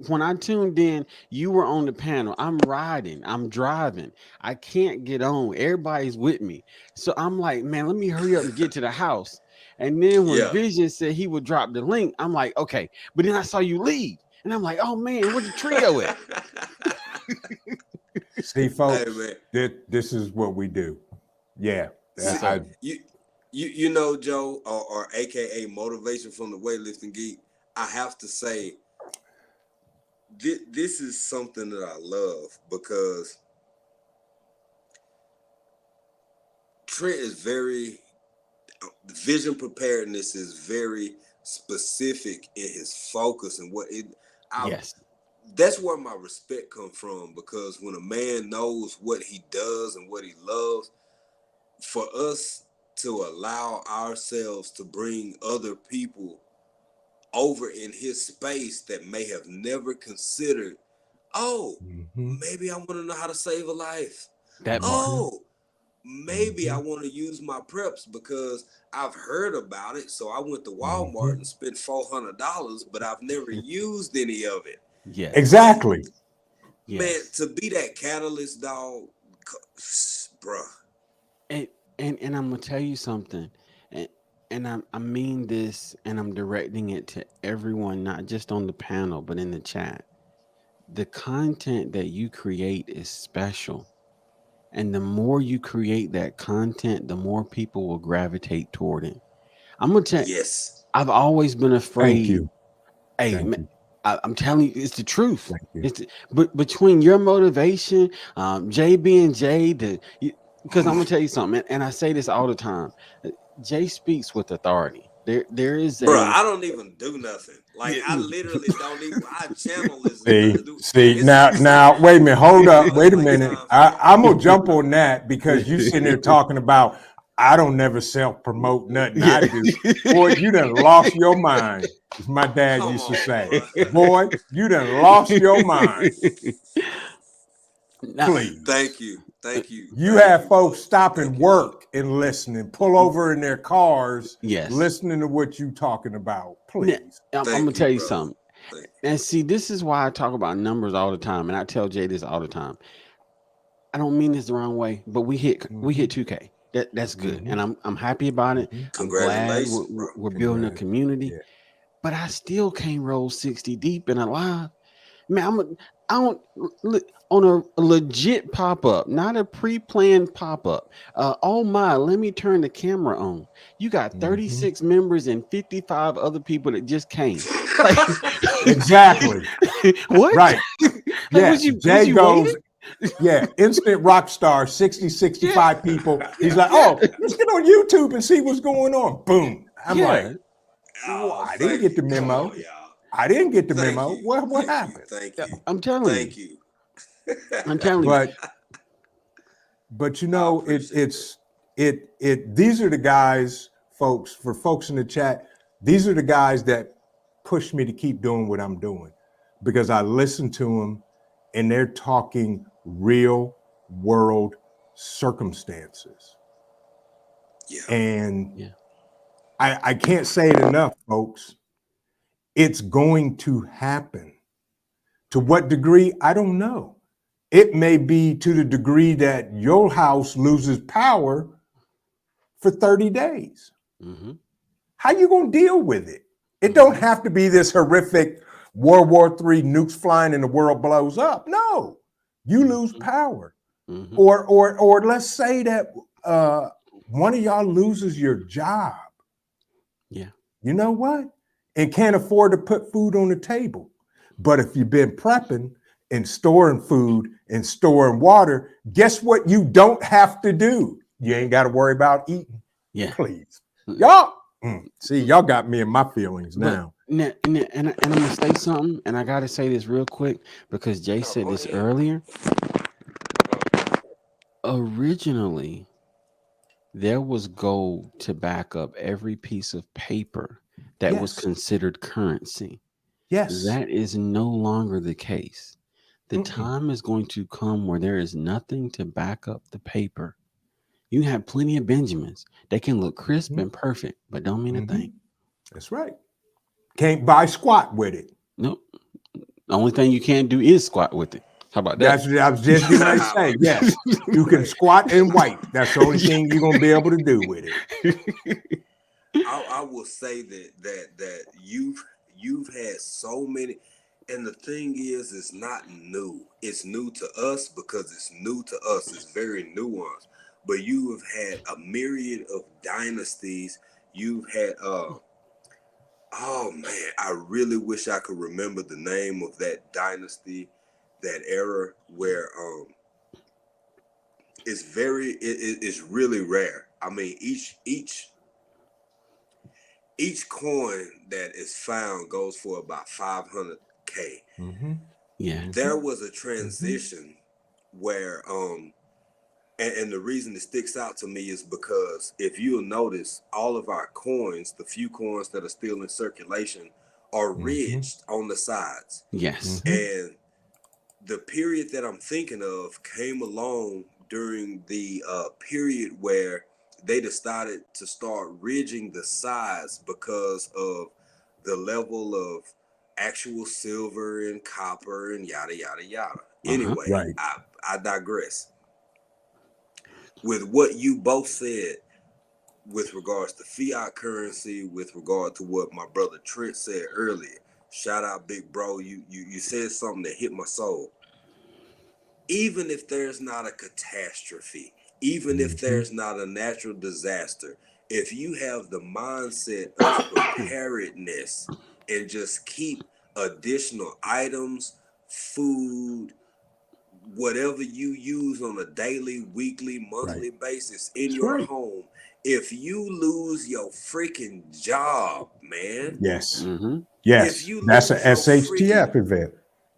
When I tuned in, you were on the panel. I'm riding. I'm driving. I can't get on. Everybody's with me. So I'm like, man, let me hurry up and get to the house. And then when Yeah. Vision said he would drop the link, I'm like, okay. But then I saw you leave. And I'm like, oh man, where the trio at? See, Hey folks, man, this is what we do. Yeah. Yes, see, I, sir. you know, Joe, or AKA motivation from the weightlifting geek. I have to say, this is something that I love because Trent is very vision preparedness is very specific in his focus and what it. I Yes. That's where my respect comes from because when a man knows what he does and what he loves, for us to allow ourselves to bring other people over in his space that may have never considered, oh, mhm, maybe I want to know how to save a life. That part. mhm, Oh, maybe I mhm, want to use my preps because I've heard about it. So I went to Walmart and mhm. spent $400, but I've never used any of it. Yes. Like, Exactly. man, Yes. to be that catalyst, dog, bruh. And and I'm gonna tell you something, and I mean this, and I'm directing it to everyone, not just on the panel, but in the chat. The content that you create is special, and the more you create that content, the more people will gravitate toward it. I'm gonna tell. Yes. I've always been Thank afraid. you. Hey, Thank you. I'm telling you, it's the truth. Thank you. But between your motivation, JB and Jay, because I'm gonna tell you something, and I say this all the time. Jay speaks with authority. There is Bruh, a I don't even do nothing. Like I literally don't even. Our channel is See, it's now, something. wait a minute, hold up, wait a Like minute. time for I'm gonna jump on that because you sitting there talking about I don't never self promote nothing yeah. I do. Boy, you done lost your mind, as my dad come used to on, say. bruh. Boy, you done lost your mind. Now, Please. Thank you, You thank have you, folks bro. stopping Thank you, Joe. work and listening, pull over in their cars, yes. listening to what you talking about. Now, Please. I'm gonna Thank you, tell you brother. something. Thank And see, this is why I talk about numbers all the time, and I tell Jay this all the time. I don't mean this the wrong way, but we Mm-hmm. hit 2K. That's good, Mm-hmm. and I'm happy about it. Mm-hmm. you. I'm glad Congratulations, bro. we're building a Congrats. community, Yeah. but I still can't roll 60 deep in a live. Man, I don't on a legit pop up, not a pre-planned pop up. Oh my, let me turn the camera on. You got Mm-hmm. 36 members and 55 other people that just came. Like Exactly. what? Right. Like Yeah. was Jay you waiting? goes, yeah, instant rock star, 60, Yeah, 65 people. He's like, yeah, oh, let's get on YouTube and see what's going on. Boom. I'm like, yeah. well, Oh, I didn't thank get you. the Come memo. on, y'all. I didn't get the Thank memo. you. What Thank you. happened? Thank Yeah, you. I'm telling you. Thank you. I'm telling you. But you I know, appreciate that. these are the guys, folks, for folks in the chat, these are the guys that push me to keep doing what I'm doing because I listen to them and they're talking real world circumstances. Yeah. And Yeah. I can't say it enough, folks. It's going to happen. To what degree? I don't know. It may be to the degree that your house loses power for 30 days. Mm-hmm. How you going to deal with it? It don't Mm-hmm. have to be this horrific World War III nukes flying and the world blows up. No, you lose Mm-hmm. power. Mm-hmm. Or let's say that one of y'all loses your job. Yeah. You know what? And can't afford to put food on the table. But if you've been prepping and storing food and storing water, guess what you don't have to do? You ain't got to worry about eating. Yeah. Please. Mm, Y'all, see, mm. y'all got me in my feelings But now. and I'm gonna say something, and I gotta say this real quick because Jay No, said go this ahead. earlier. Originally, there was gold to back up every piece of paper that was Yes. considered currency. Yes. That is no longer the case. The Mm-mm. time is going to come where there is nothing to back up the paper. You have plenty of Benjamins. They can look crisp Mm-hmm. and perfect, but don't mean a Mm-hmm. thing. That's right. Can't buy squat with it. Nope. The only thing you can't do is squat with it. How about that? That's what I was just getting ready to say. Yes, you can squat and wipe. That's the only thing you're gonna be able to do with it. I will say that you've had so many, and the thing is, it's not new. It's new to us because it's new to us. It's very nuanced. But you have had a myriad of dynasties. You've had oh man, I really wish I could remember the name of that dynasty, that era where it's really rare. I mean, each coin that is found goes for about 500K. Mm-hmm. Yeah. There was a transition where and the reason it sticks out to me is because if you'll notice, all of our coins, the few coins that are still in circulation, are Mm-hmm. ridged on the sides. Yes. Mm-hmm. And the period that I'm thinking of came along during the period where they decided to start ridging the sides because of the level of actual silver and copper and yada yada yada. Uh-huh. Anyway, Right. I digress. With what you both said with regards to fiat currency, with regard to what my brother Trent said earlier, shout out big bro, you said something that hit my soul. Even if there's not a catastrophe, even if Mm-hmm. there's not a natural disaster, if you have the mindset of preparedness and just keep additional items, food, whatever you use on a daily, weekly, Right. monthly basis in That's your right. home, if you lose your freaking job, man, Yes. Mm-hmm. if Yes. you That's a lose your freaking, SHTF event.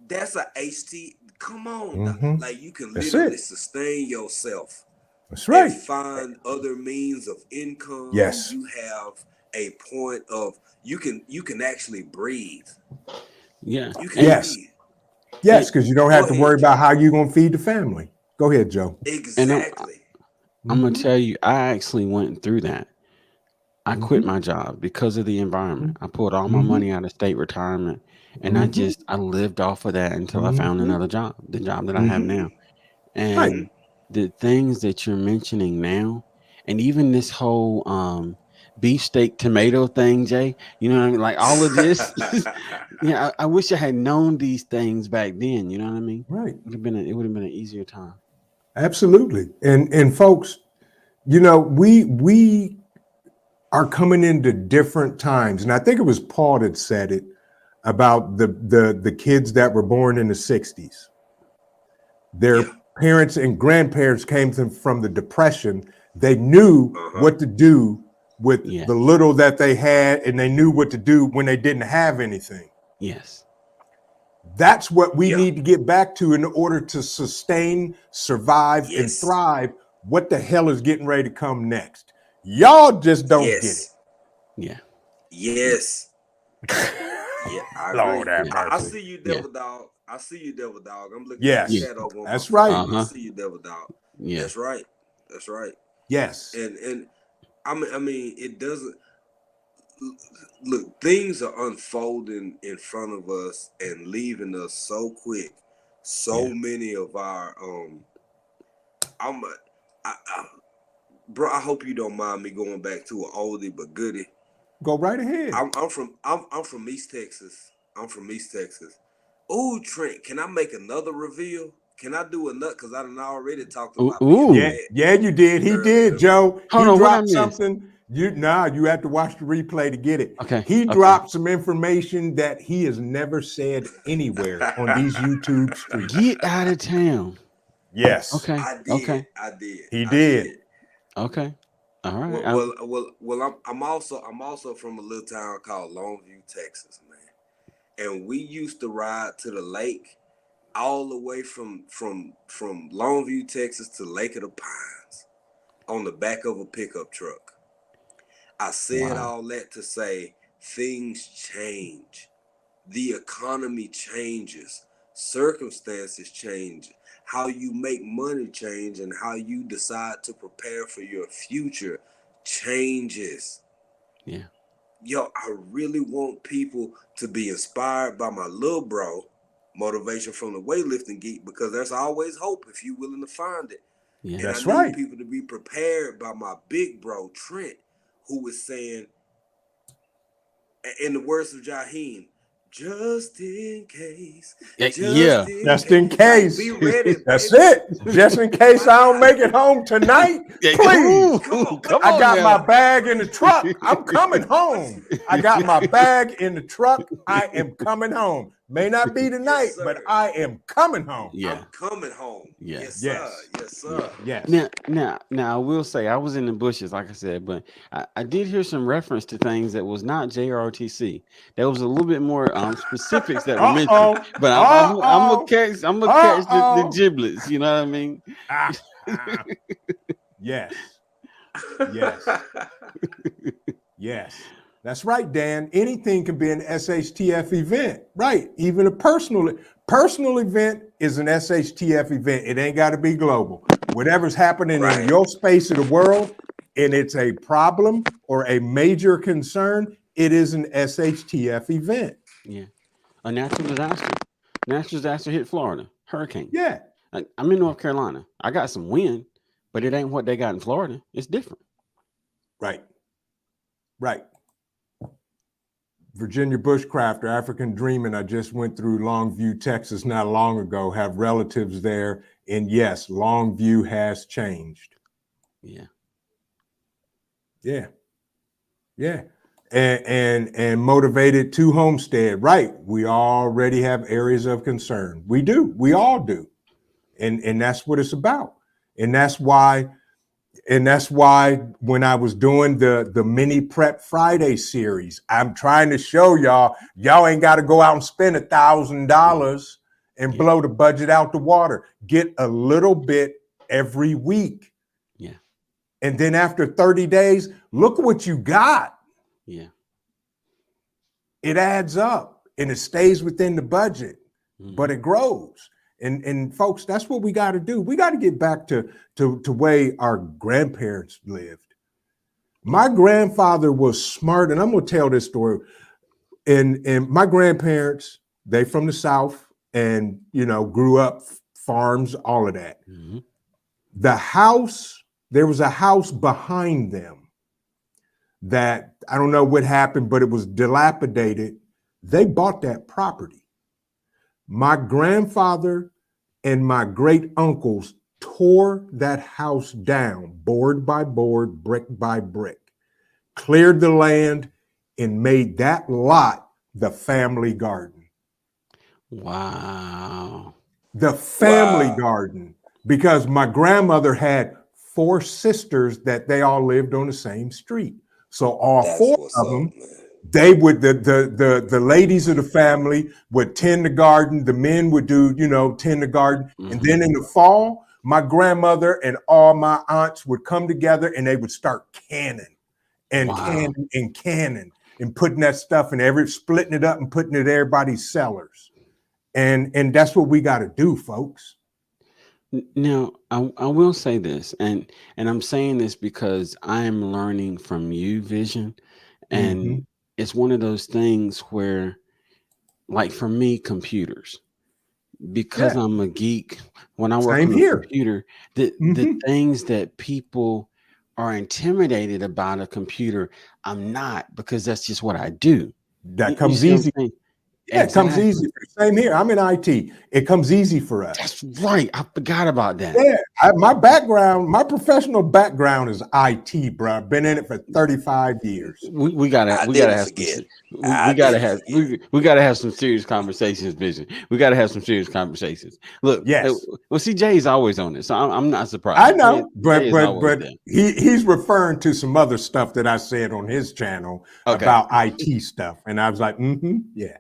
that's a HT. Come on, Mm-hmm. like you can That's literally it. sustain yourself That's and right. find other means of income. Yes. You have a point of you can actually breathe. Yeah. You can And Yes. breathe. and Yes, because you don't Go have to worry ahead, about Joe. how you're gonna feed the family. Go ahead, Joe. and Exactly. I'm gonna Mm-hmm. tell you, I actually went through that. I quit Mm-hmm. my job because of the environment. I pulled all my Mm-hmm. money out of state retirement, and Mm-hmm. I lived off of that until I found Mm-hmm. another job, the job that I have Mm-hmm. now. Right. Mm-hmm. And the things that you're mentioning now, and even this whole beefsteak tomato thing, Jay, you know what I mean? Like all of this. Yeah, I wish I had known these things back then, you know what I mean? Right. It would have been an easier time. Absolutely. And folks, we are coming into different times. And I think it was Paul that said it about the kids that were born in the 60s. Yeah. Their parents and grandparents came from the depression. They knew Uh-huh. what to do with Yeah. the little that they had, and they knew what to do when they didn't have anything. Yes. That's what we Yeah. need to get back to in order to sustain, survive, and Yes. thrive. What the hell is getting ready to come next? Y'all just don't get Yes. Yeah. Yes. it. Yeah, I Lord agree. have Yeah. I mercy. see you, Yeah. Devil Dog. I see you, Devil Dog. I'm looking at the Yeah. Yes, chat over on my that's right. phone. I Uh-huh. see you, Devil Dog. Yeah. That's right. That's right. Yes. And I mean, it doesn't look. Things are unfolding in front of us and leaving us so quick. So Yeah. many of our I'm a, I, bro. I hope you don't mind me going back to an oldie but goodie. Go right ahead. I'm from East Texas. I'm from East Texas. Oh, Trent, can I make another reveal? Can I do a nut? Because I done already talked Ooh. about being a Yeah, Ooh. vet yeah, you did. He did, earlier. Joe. Hold He on. What I dropped missed? something. You have to watch the replay to get it. Okay. He Okay. dropped some information that he has never said anywhere on these YouTube streets. Get out of town. Yes, Okay. I did. Okay. I did. he I did. did. Okay. All right. Well. I'm also from a little town called Longview, Texas, man. And we used to ride to the lake all the way from Longview, Texas to Lake of the Pines on the back of a pickup truck. I said Wow. all that to say things change. The economy changes. Circumstances change. How you make money change and how you decide to prepare for your future changes. Yeah. yo, I really want people to be inspired by my little bro, Motivation from the Weightlifting Geek, because there's always hope if you're willing to find it. Yeah. And I That's need right. people to be prepared by my big bro, Trent, who is saying, in the words of Jaheim, just in case, Yeah. Just in like, case. be ready, That's baby. it. Just in case I don't make it home tonight, Yeah. please. Come on, Come I on got my now. bag in the truck. I'm coming home. I got my bag in the truck. I am coming home. May not be tonight, Yes, but sir. I am coming home. Yeah. I'm coming home. Yeah. Yes, Yes. sir. Yes, sir. Yes. Now, I will say I was in the bushes, like I said, but I did hear some reference to things that was not JRTC. There was a little bit more specifics that were mentioned, Uh-oh. but I'm gonna Uh-oh. catch the Uh-oh. giblets. You know what I mean? Ah, ah. Yes. Yes. Yes. That's right, Dan. Anything can be an SHTF event. Right. Even a personal event is an SHTF event. It ain't got to be global. Whatever's happening in Right. your space of the world and it's a problem or a major concern, it is an SHTF event. Yeah, a natural disaster. Natural disaster hit Florida. Hurricane. Yeah. I'm in North Carolina. I got some wind, but it ain't what they got in Florida. It's different. Right. Right. Virginia bushcrafter, African Dreaming. I just went through Longview, Texas, not long ago. Have relatives there, and yes, Longview has changed. Yeah, yeah, and motivated to homestead. Right, we already have areas of concern. We do, we all do, and that's what it's about, and that's why. And that's why when I was doing the mini prep Friday series, I'm trying to show y'all ain't got to go out and spend $1,000 and blow the budget out the water. Get a little bit every week. Yeah. And then after 30 days, look what you got. Yeah. It adds up and it stays within the budget, but it grows. And folks, that's what we got to do. We got to get back to way our grandparents lived. My grandfather was smart, and I'm going to tell this story. And my grandparents, they from the South, and grew up farms, all of that. Mm-hmm. The house, there was a house behind them that I don't know what happened, but it was dilapidated. They bought that property. My grandfather and my great uncles tore that house down, board by board, brick by brick, cleared the land, and made that lot the family garden. Wow. The family garden, because my grandmother had 4 sisters that they all lived on the same street. So all That's 4 what's of up, them, man. they would the ladies of the family would tend the garden. The men would do tend the garden, and then in the fall, my grandmother and all my aunts would come together and they would start canning and canning and putting that stuff in splitting it up and putting it in everybody's cellars, and that's what we got to do, folks. Now, I will say this, and I'm saying this because I am learning from you, Vision, and it's one of those things where, like for me, computers, because I'm a geek, when I work Same on a here. computer, the things that people are intimidated about a computer, I'm not, because that's just what I do. That You comes see what I'm easy. saying? Yeah, it comes Exactly. easy. Same here. I'm in IT. It comes easy for us. That's right. I forgot about that. Yeah, my professional background is IT, bro. I've been in it for 35 years. We gotta have we gotta have some serious conversations, Vision. We gotta have some serious conversations. Look, yes. Well, see, Jay's always on it, so I'm not surprised. I know, Jay but he's referring to some other stuff that I said on his channel about IT stuff, and I was like, yeah.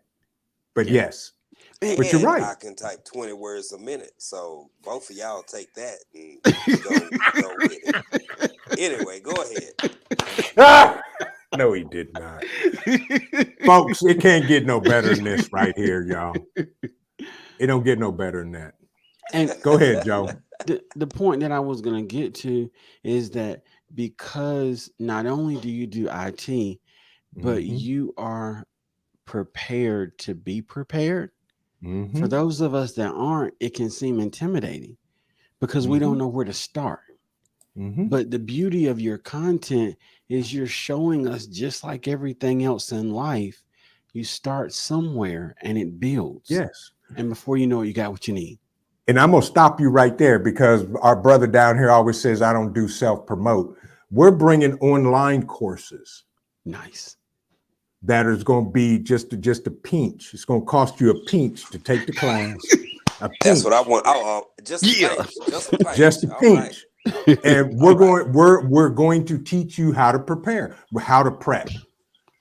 But yes, but you're right. I can type 20 words a minute, so both of y'all take that and go with it. Anyway, go ahead. No, he did not. Folks, it can't get no better than this right here, y'all. It don't get no better than that. And go ahead, Joe. The point that I was going to get to is that because not only do you do IT, but Mhm. you are prepared to be prepared. For Mhm. those of us that aren't, it can seem intimidating because we don't know where to start. Mhm. But the beauty of your content is you're showing us, just like everything else in life, you start somewhere and it builds. Yes. And before you know it, you got what you need. And I'm going to stop you right there because our brother down here always says I don't do self-promote. We're bringing online courses Nice. that is going to be just a pinch. It's going to cost you a pinch to take the class. A pinch. That's what I want. Just a Yeah. pinch. Just a pinch. Just a All right. pinch. And we're going to teach you how to prepare, how to prep,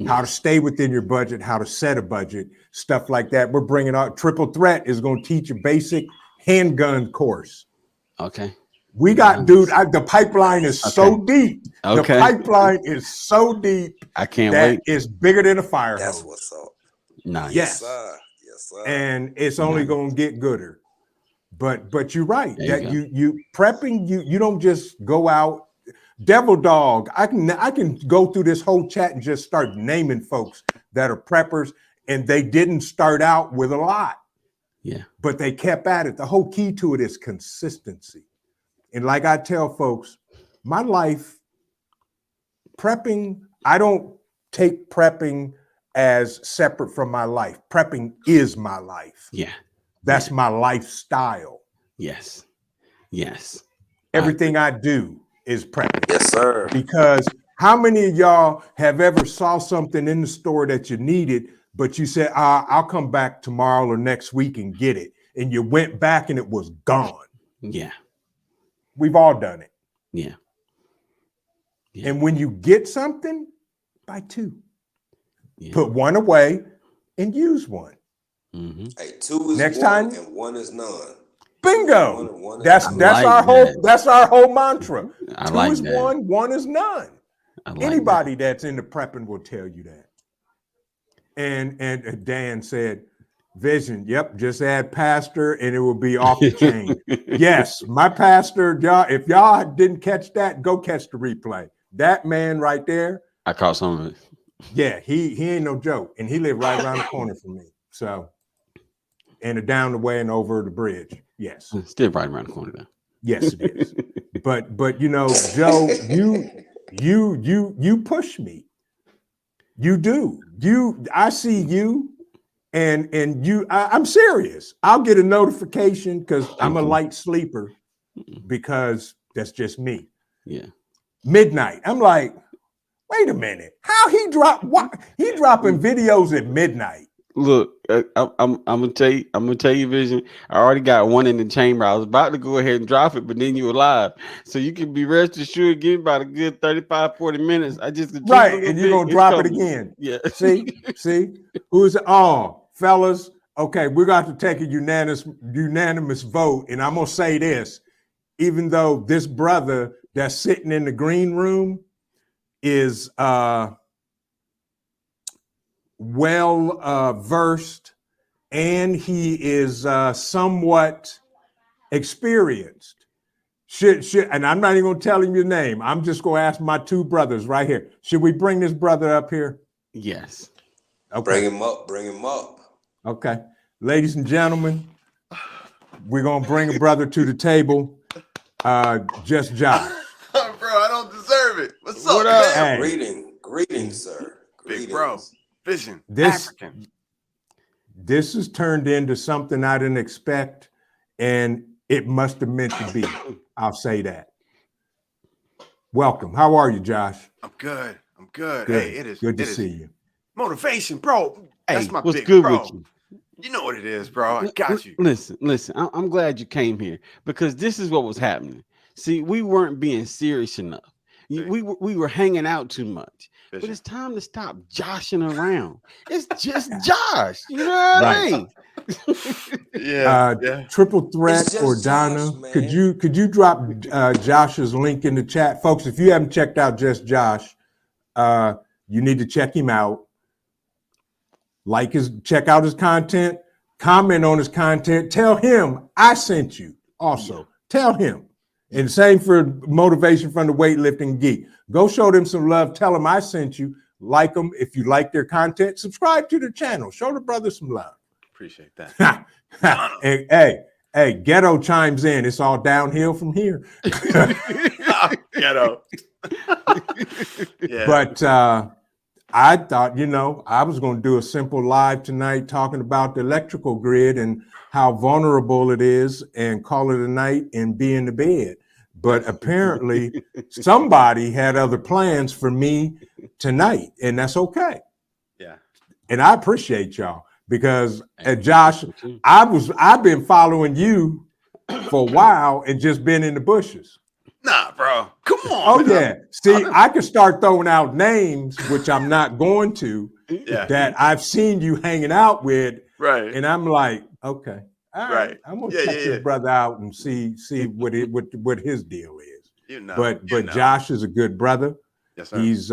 how to stay within your budget, how to set a budget, stuff like that. We're bringing out Triple Threat is going to teach a basic handgun course. Okay. We got, dude, the pipeline is so deep. Okay. The pipeline is so deep. I can't that wait. It's bigger than a fire That's hose. what's up. Nice. Yes. Sir. Yes, sir. And it's only going to get gooder. But you're right. There That you you prepping, you don't just go out. Devil Dog, I can go through this whole chat and just start naming folks that are preppers, and they didn't start out with a lot. Yeah. But they kept at it. The whole key to it is consistency. And like I tell folks, my life, prepping, I don't take prepping as separate from my life. Prepping is my life. Yeah. That's my lifestyle. Yes. Yes. Everything I do is prepping. Yes, sir. Because how many of y'all have ever saw something in the store that you needed, but you said, I'll come back tomorrow or next week and get it. And you went back and it was gone. Yeah. We've all done it. Yeah. Yeah. And when you get something, buy two. Yeah. Put one away and use one. Mm-hmm. Hey, two is Next one time, and one is none. Bingo. One is That's none. like our that. that's our whole mantra. I Two like is that. one is none. I like Anybody that's into prepping will tell you that. And Dan said, Vision, yep, just add pastor and it will be off the chain. Yes, my pastor, y'all, if y'all didn't catch that, go catch the replay. That man right there, I caught some of it. yeah, he ain't no joke. And he lived right around the corner from me. So, and down the way and over the bridge. Yes. Still right around the corner though. Yes, it is. But you know, Joe, you push me. You do. I see you and you I'm serious. I'll get a notification because I'm a light sleeper because that's just me. Yeah. Midnight. I'm like, wait a minute. How he what? He dropping videos at midnight. Look, I'm gonna tell you. I'm gonna tell you, Vision. I already got one in the chamber. I was about to go ahead and drop it, but then you were live, so you can be rest assured. Give about a good 35, 40 minutes. I just right, and you're gonna drop it again. Yeah. See, who's fellas? Okay, we're going to take a unanimous vote, and I'm gonna say this: even though this brother that's sitting in the green room is well versed and he is somewhat experienced. Should and I'm not even gonna tell him your name. I'm just gonna ask my two brothers right here. Should we bring this brother up here? Yes. Okay. Bring him up. Bring him up. Okay, ladies and gentlemen, we're gonna bring a brother to the table. Just Josh. Bro, I don't deserve it. What's up, What up? man? Hey. Greetings, sir. Big bro. Vision. This African. this has turned into something I didn't expect, and it must have meant to be. I'll say that. Welcome. How are you, Josh? I'm good. I'm good. Good. Hey, it is good to it is see you. motivation, bro. That's Hey, my what's big good bro. with you? You know what it is, bro. I got you. Listen. I'm glad you came here because this is what was happening. See, we weren't being serious enough. We were hanging out too much. But Vision. it's time to stop joshing around. It's just Josh. You know what I mean? Yeah. Triple Threat It's just or Donna, Josh, man. could you drop Josh's link in the chat, folks? If you haven't checked out Just Josh, you need to check him out. Check out his content, comment on his content. Tell him I sent you. Also, tell him. And same for Motivation from the Weightlifting Geek. Go show them some love. Tell them I sent you. like them. If you like their content, subscribe to the channel. Show the brother some love. Appreciate that. And, hey, Ghetto chimes in. It's all downhill from here. Ghetto. Yeah. But I thought, I was going to do a simple live tonight talking about the electrical grid and how vulnerable it is and call it a night and be in the bed. But apparently somebody had other plans for me tonight, and that's okay. Yeah. And I appreciate y'all because Josh, I've been following you for a while and just been in the bushes. Nah, bro. Come on. Oh, yeah. See, I could start throwing out names, which I'm not going to, that I've seen you hanging out with. Right. And I'm like, okay. All right. I'm going to check this brother out and see what his deal is. But Josh is a good brother. Yes, sir. He's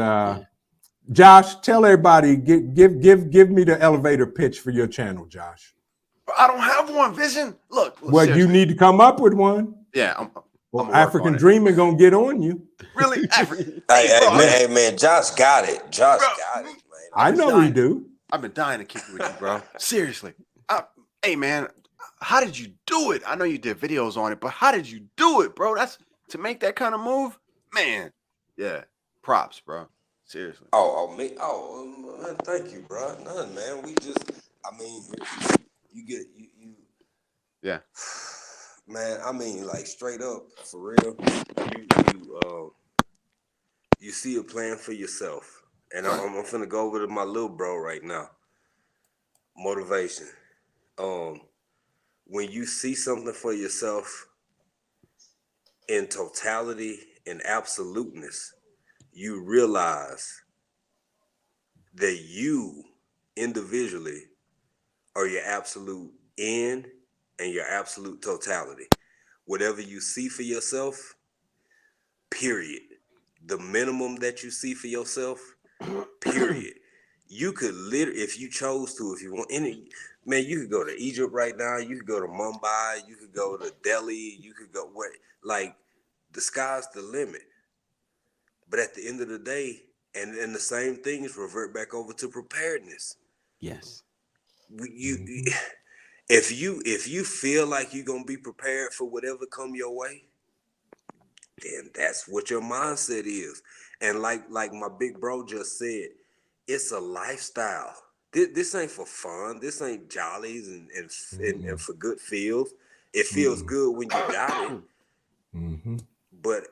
Josh, tell everybody, give me the elevator pitch for your channel, Josh. I don't have one, Vision. Look well, seriously. you need to come up with one. Yeah, Well, African Dreaming gonna get on you. Really? African. Hey, man, Josh got it. Josh got it, man. I know he do. I've been dying to kick it with you, bro. Seriously. Hey, man, how did you do it? I know you did videos on it, but how did you do it, bro? That's to make that kind of move, man. Yeah, props, bro. Seriously. Man, thank you, bro. None, man. We just, you get you. Yeah. Man, like straight up, for real. You see a plan for yourself, and I'm finna go over to my little bro right now. Motivation. When you see something for yourself in totality and absoluteness, you realize that you individually are your absolute end and your absolute totality. Whatever you see for yourself, period. The minimum that you see for yourself, period. You could literally, if you chose to, if you want any, man, you could go to Egypt right now. You could go to Mumbai. You could go to Delhi. You could go the sky's the limit. But at the end of the day, and the same things revert back over to preparedness. Yes. If you feel like you're gonna be prepared for whatever come your way, then that's what your mindset is. And like my big bro just said, it's a lifestyle. This ain't for fun. This ain't jollies and for good feels. It feels good when you got it. But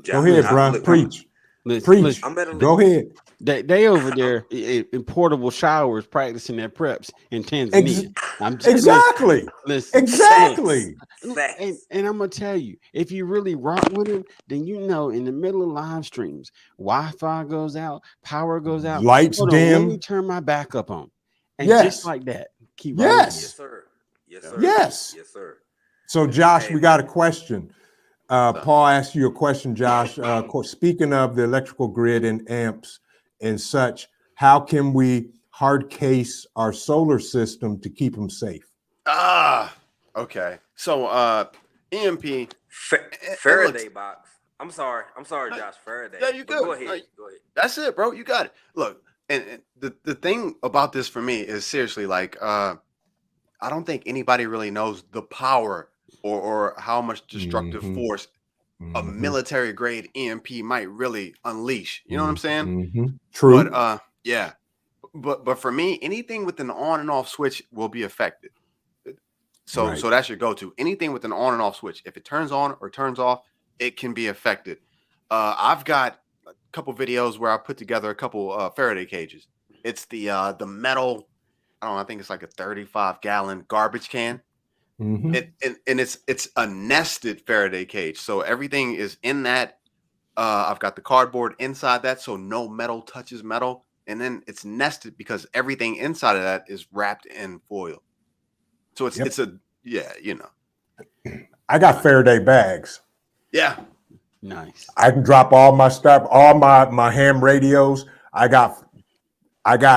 go ahead, bro. Preach. Preach. Go ahead. They over there in portable showers practicing their preps in Tanzania. Exactly. And I'm gonna tell you, if you really rock with it, then in the middle of live streams, Wi-Fi goes out, power goes out, lights dim. Let me turn my backup on, and just like that, keep right. Yes, sir. Yes, sir. Yes, sir. So, Josh, we got a question. Paul asked you a question, Josh. Speaking of the electrical grid and amps and such, how can we hard case our solar system to keep them safe? Okay. So, EMP Faraday box. I'm sorry, Josh. Faraday. Yeah, you good. Go ahead. That's it, bro. You got it. Look, and the thing about this for me is seriously like, I don't think anybody really knows the power or how much destructive force a military grade EMP might really unleash. You know what I'm saying? True. But but for me, anything with an on and off switch will be affected. So that's your go-to. Anything with an on and off switch, if it turns on or turns off, it can be affected. I've got a couple videos where I put together a couple Faraday cages. It's the metal. I don't know. I think it's like a 35-gallon garbage can. And it's a nested Faraday cage. So everything is in that. I've got the cardboard inside that, so no metal touches metal. And then it's nested because everything inside of that is wrapped in foil. So it's I got Faraday bags. Yeah. Nice. I can drop all my stuff, all my ham radios. I got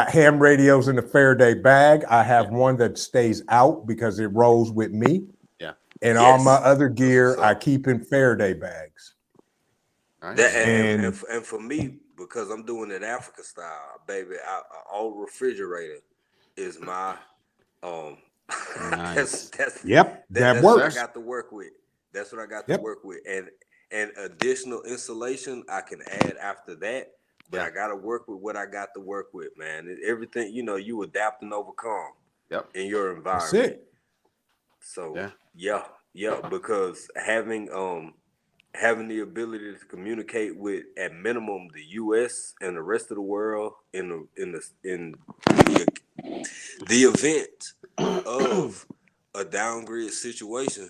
ham radios in the Faraday bag. I have one that stays out because it rolls with me. Yeah. And all my other gear I keep in Faraday bags. All right. That And and for me, because I'm doing it Africa style, baby, all refrigerator is my um. Nice. yep, that That's what I works. got to work with. That's what I got to Yep. work with, and additional insulation I can add after that. But Yeah. I got to work with what I got to work with, man. Everything, you adapt and overcome Yep. in your That's environment. it. So Yeah. yeah, because having the ability to communicate with at minimum the U.S. and the rest of the world in the event of a downgrade situation,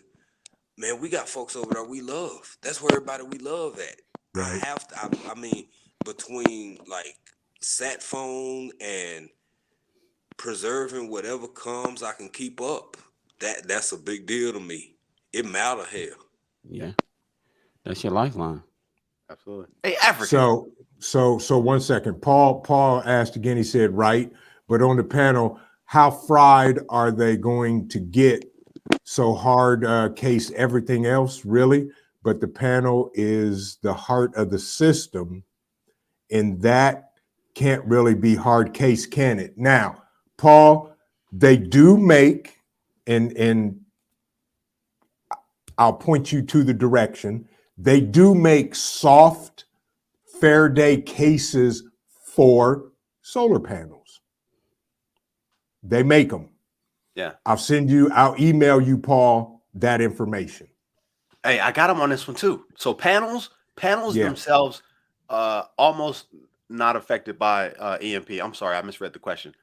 man, we got folks over there we love. That's where everybody we love at. Right. I mean, between like sat phone and preserving whatever comes I can keep up, that's a big deal to me. It matter hell. Yeah. That's your lifeline. Absolutely. Hey, African. So 1 second. Paul asked again, he said, right, but on the panel, how fried are they going to get? So hard case everything else, really, but the panel is the heart of the system, and that can't really be hard case, can it? Now, Paul, they do make, and I'll point you to the direction, they do make soft Faraday cases for solar panels. They make them. Yeah. I'll email you, Paul, that information. Hey, I got them on this one too. So panels Yeah. themselves, almost not affected by EMP. I'm sorry, I misread the question.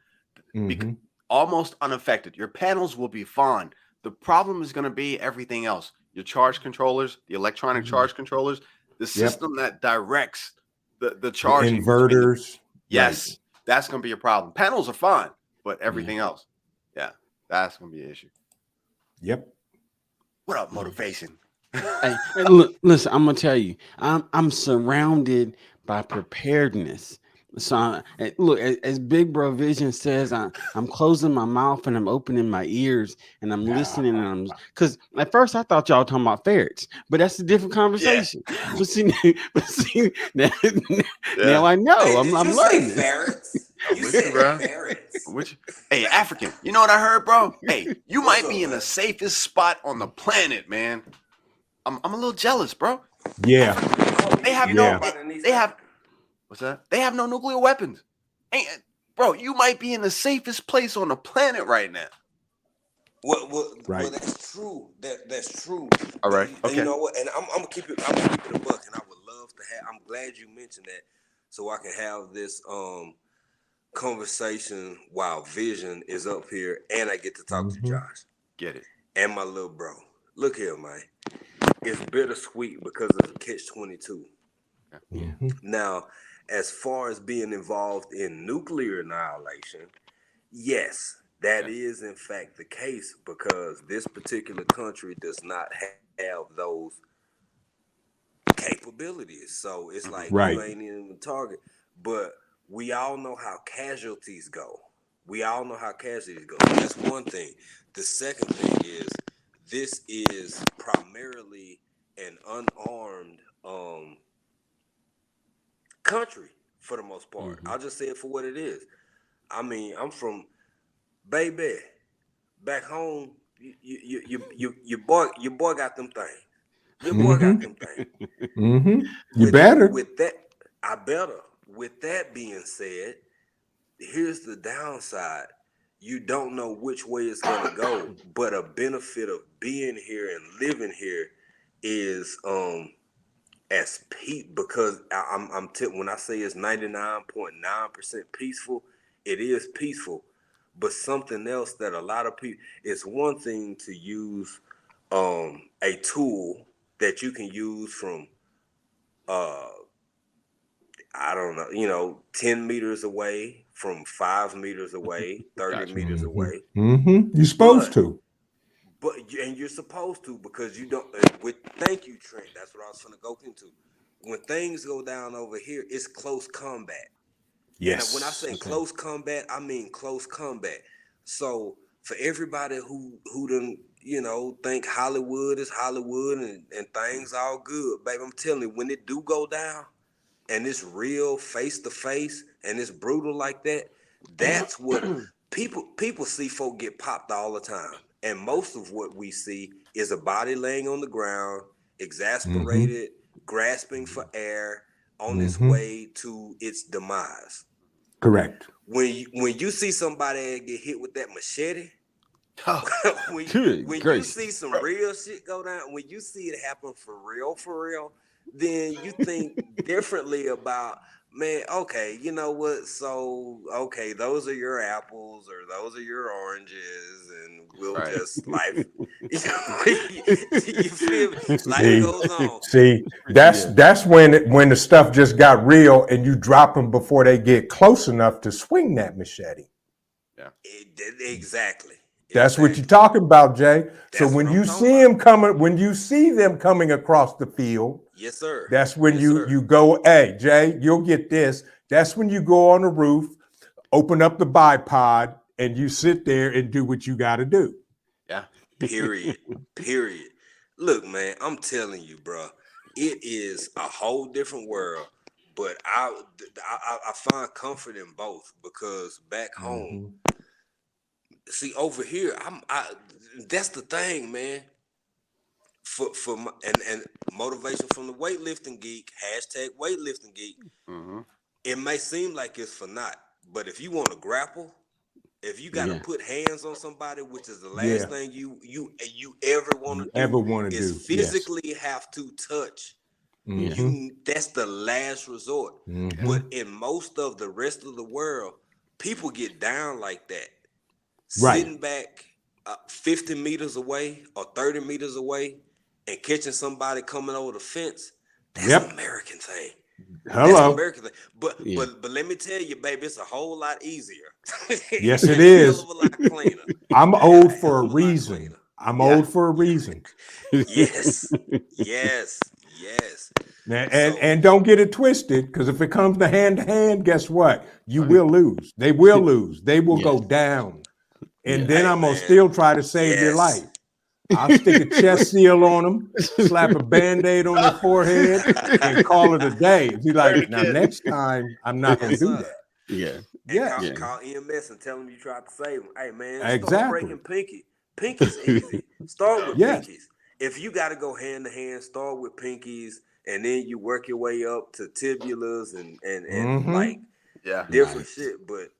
Mhm. Almost unaffected. Your panels will be fine. The problem is going to be everything else. Your charge controllers, the electronic charge controllers, the system that directs the The charging between the, inverters. yes, Right. that's going to be a problem. Panels are fine, but everything else, yeah, that's going to be an issue. Yep. What up, motivation? Hey, look, listen, I'm gonna tell you, I'm surrounded by preparedness. So look, as Big Bro Vision says, I'm closing my mouth and I'm opening my ears and I'm listening and I'm because at first I thought y'all talking about ferrets, but that's a different conversation. But see, now, now I know. Hey, did I'm you say learning. ferrets? I'm You with you, said bro. ferrets. Which, hey, African, you know what I heard, bro? Hey, you What's might up, be in the man? safest spot on the planet, man. I'm a little jealous, bro. Yeah. Oh, They have you know Yeah. about in East they have Africa? what's that? They have no nuclear weapons. Ain't, bro, you might be in the safest place on the planet right now. Well, Right. that's true. That's true. All But right. you Okay. know what? And I'm gonna keep it. I'm gonna keep it a buck. And I would love to have. I'm glad you mentioned that, so I can have this conversation while Vision is up here, and I get to talk to Mhm. Josh Get it. and my little bro. Look here, man. It's bittersweet because of the catch-22. Yeah. Mhm. Now, as far as being involved in nuclear annihilation, yes, that is in fact the case because this particular country does not have those capabilities. So it's like you Right. ain't even a target. But we all know how casualties go. We all know how casualties go. That's one thing. The second thing is this is primarily an unarmed country for the most part. I'll just say it for what it is. I mean, I'm from baby back home. Your boy got them things. Your boy got Mhm. them things. Mhm. You With better. with that, I better. With that being said, here's the downside. You don't know which way it's gonna go, but a benefit of being here and living here is as peak because when I say it's 99.9% peaceful, it is peaceful. But something else that a lot of people, it's one thing to use a tool that you can use from uh I don't know, 10 meters away, from 5 meters away, 30 Gotcha. meters Mhm. away. Mhm. You're supposed But to. and you're supposed to because you don't. With thank you, Trent. That's what I was gonna go into. When things go down over here, it's close combat. And when I Yes. say Okay. close combat, I mean close combat. So for everybody who done, think Hollywood is Hollywood and things all good, baby. I'm telling you, when it do go down and it's real face to face and it's brutal like that, that's what people see folk get popped all the time. And most of what we see is a body laying on the ground, exasperated, grasping for air on its way to its demise. Correct. When you see somebody get hit with that machete, when you see some real shit go down, when you see it happen for real, then you think differently about, man, okay, you know what? So, okay, those are your apples or those are your oranges, and we'll just life. You feel me? Life goes on. See, that's when the stuff just got real, and you drop them before they get close enough to swing that machete. Yeah, exactly. That's what you're talking about, Jay. That's so when you see them coming, when you see them coming across the field, yes, sir. That's when you go, hey, Jay, you'll get this. That's when you go on the roof, open up the bipod, and you sit there and do what you got to do. Yeah. Period. Look, man, I'm telling you, bro, it is a whole different world. But I find comfort in both, because back home, see, over here, that's the thing, man. For my, and motivation from the weightlifting geek, #weightlifting geek. It may seem like it's for naught, but if you want to grapple, if you got to put hands on somebody, which is the last thing you ever want to do, is physically have to touch. That's the last resort. But in most of the rest of the world, people get down like that, sitting back 50 meters away or 30 meters away and catching somebody coming over the fence. That's an American thing. Hello. That's an American thing. But let me tell you, baby, it's a whole lot easier. Yes, it is. A hell of a lot cleaner. I'm old for a reason. I'm old for a reason. Yes. And don't get it twisted, because if it comes to hand, guess what? You will lose. They will lose. They will go down. And then I'm going to still try to save their life. I'll stick a chest seal on them, slap a Band-Aid on their forehead, and call it a day. Be like, now next time, I'm not going to do that. Call EMS and tell them you tried to save them. Hey, man, Exactly. start breaking pinky. Pinky's easy. Start with pinkies. If you got to go hand to hand, start with pinkies, and then you work your way up to tibulas and like different shit. But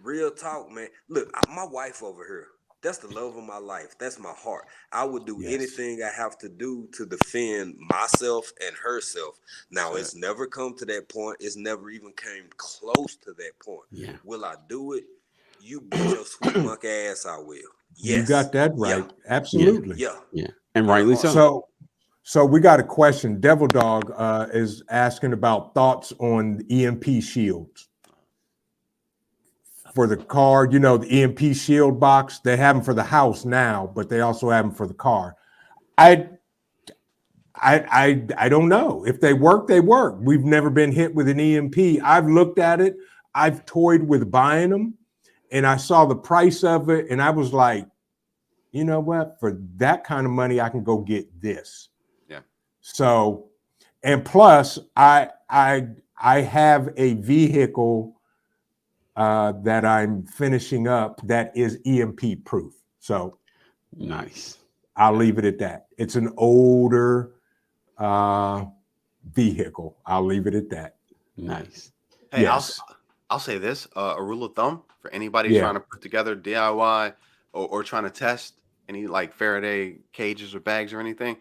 real talk, man. Look, my wife over here, that's the love of my life. That's my heart. I would do anything I have to do to defend myself and herself. Now, it's never come to that point. It's never even came close to that point. Will I do it? You bet your sweet monkey ass I will. Yes. You got that right. Absolutely. Yeah. And rightly so. So we got a question. Devil Dog is asking about thoughts on the EMP shields. For the car, the EMP shield box, they have them for the house now, but they also have them for the car. I don't know. If they work, they work. We've never been hit with an EMP. I've looked at it. I've toyed with buying them, and I saw the price of it, and I was like, you know what? For that kind of money, I can go get this. Yeah. So, and plus, I have a vehicle that I'm finishing up that is EMP proof. So nice. I'll leave it at that. It's an older vehicle. I'll leave it at that. Nice. Hey, yes. I'll say this, a rule of thumb for anybody trying to put together DIY or trying to test any like Faraday cages or bags or anything.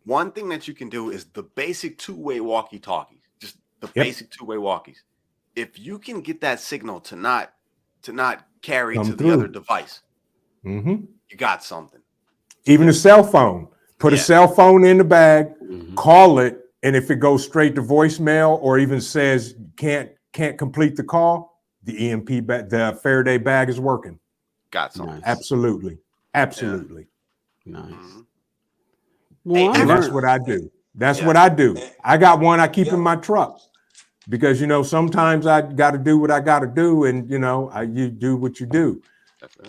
One thing that you can do is the basic two-way walkie-talkies, just the basic two-way walkies. If you can get that signal to not carry to the other device, you got something. Even a cell phone. Put a cell phone in the bag, call it, and if it goes straight to voicemail or even says can't complete the call, the EMP bag, the Faraday bag is working. Got something. Nice. Absolutely. Nice. Well, that's what I do. That's what I do. I got one I keep in my truck. Because, sometimes I got to do what I got to do, and, you do what you do.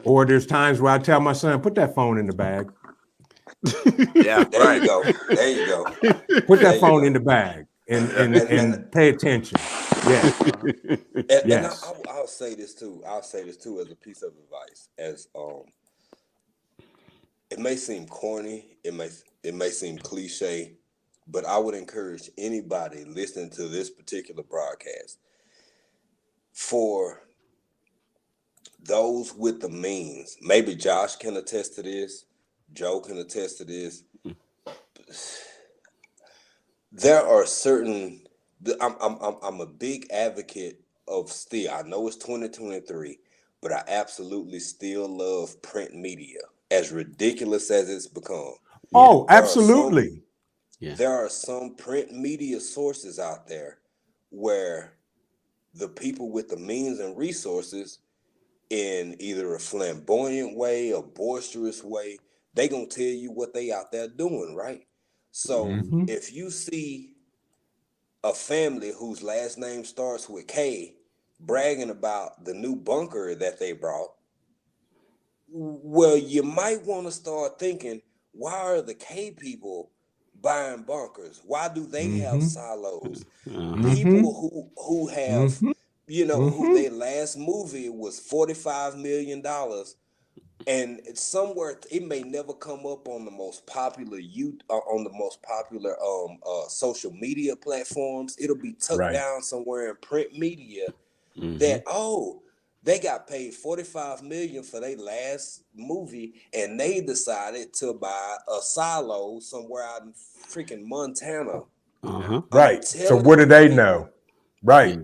Or there's times where I tell my son, put that phone in the bag. Yeah, There you go. There you go. Put There that you phone go. in the bag and And pay attention. Yes. Yes. I'll say this too. I'll say this too as a piece of advice. As it may seem corny, it may seem cliche, but I would encourage anybody listening to this particular broadcast, for those with the means. Maybe Josh can attest to this. Joe can attest to this. There are certain. I'm a big advocate of still. I know it's 2023, but I absolutely still love print media, as ridiculous as it's become. Oh, absolutely. There are some print media sources out there where the people with the means and resources, in either a flamboyant way, a boisterous way, they gonna tell you what they out there doing, right? So if you see a family whose last name starts with K bragging about the new bunker that they brought, well, you might want to start thinking, why are the K people buying bunkers? Why do they have silos? People who have, who their last movie was $45 million, and somewhere it may never come up on the most popular social media platforms. It'll be tucked down somewhere in print media that they got paid $45 million for their last movie, and they decided to buy a silo somewhere out in freaking Montana. Right. So what do they know? Right.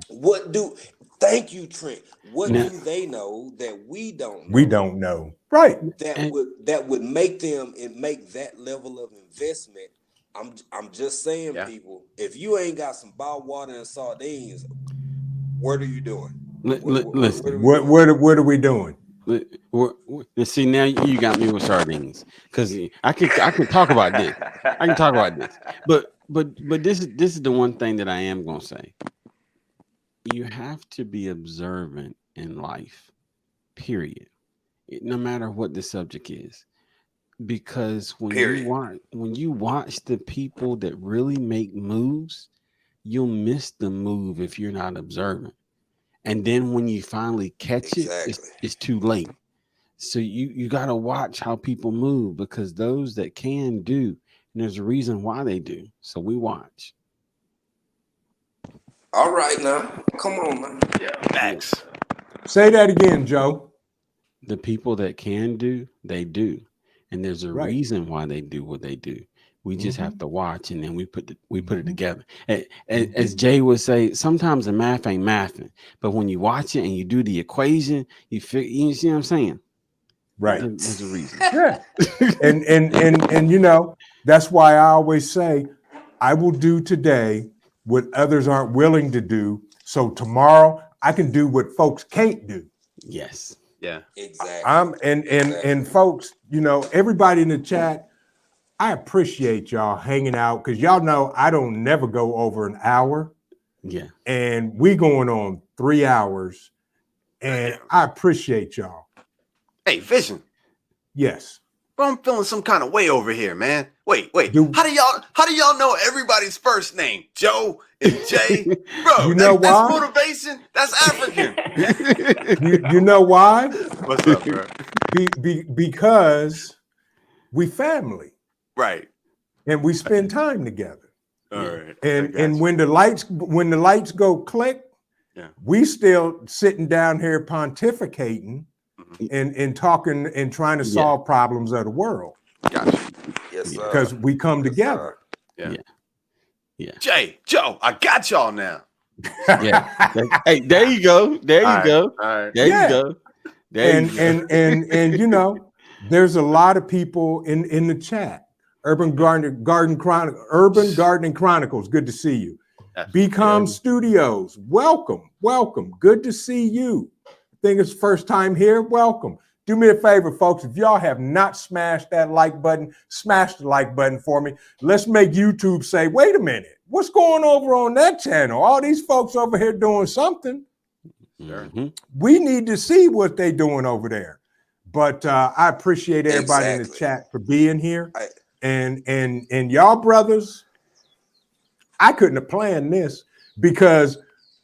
Thank you, Trent. What do they know that we don't know? We don't know. Right. That would make them and make that level of investment. I'm just saying, people, if you ain't got some bottled water and sardines, what are you doing? Listen, what are we doing? See, now you got me with sardines, because I can talk about this. I can talk about this, but this is the one thing that I am gonna say. You have to be observant in life, period. No matter what the subject is, because when you watch the people that really make moves, you'll miss the move if you're not observant. And then when you finally catch it, it's too late. So you got to watch how people move, because those that can do, and there's a reason why they do. So we watch. All right, now, come on, man. Yeah, Max. Say that again, Joe. The people that can do, they do, and there's a reason why they do what they do. We just have to watch, and then we put it together. As Jay would say, sometimes the math ain't mathing, but when you watch it and you do the equation, you see what I'm saying? Right. There's a reason. Yeah. and that's why I always say, I will do today what others aren't willing to do, so tomorrow I can do what folks can't do. Yes. Yeah. Exactly. And folks, everybody in the chat, I appreciate y'all hanging out, because y'all know I don't never go over an hour. Yeah. And we going on 3 hours, and I appreciate y'all. Hey, Vision. Yes. Bro, I'm feeling some kind of way over here, man. Wait. How do y'all know everybody's first name? Joe and Jay? Bro, that's motivation. That's African. you know why? What's up, bro? Because we family. Right. And we spend time together. All right. And when the lights go click, we still sitting down here pontificating and talking and trying to solve problems of the world. Gotcha. Yes, sir. Because we come together. Yeah. Jay, Joe, I got y'all now. Yeah. Hey, there you go. There you go. All right. There you go. And there's a lot of people in the chat. Urban Gardening Chronicles, good to see you. BCom Studios, welcome. Good to see you. I think it's first time here. Welcome. Do me a favor, folks. If y'all have not smashed that like button, smash the like button for me. Let's make YouTube say, wait a minute, what's going over on that channel? All these folks over here doing something. Mm-hmm. We need to see what they're doing over there. But I appreciate everybody in the Exactly. chat for being here. And y'all brothers, I couldn't have planned this because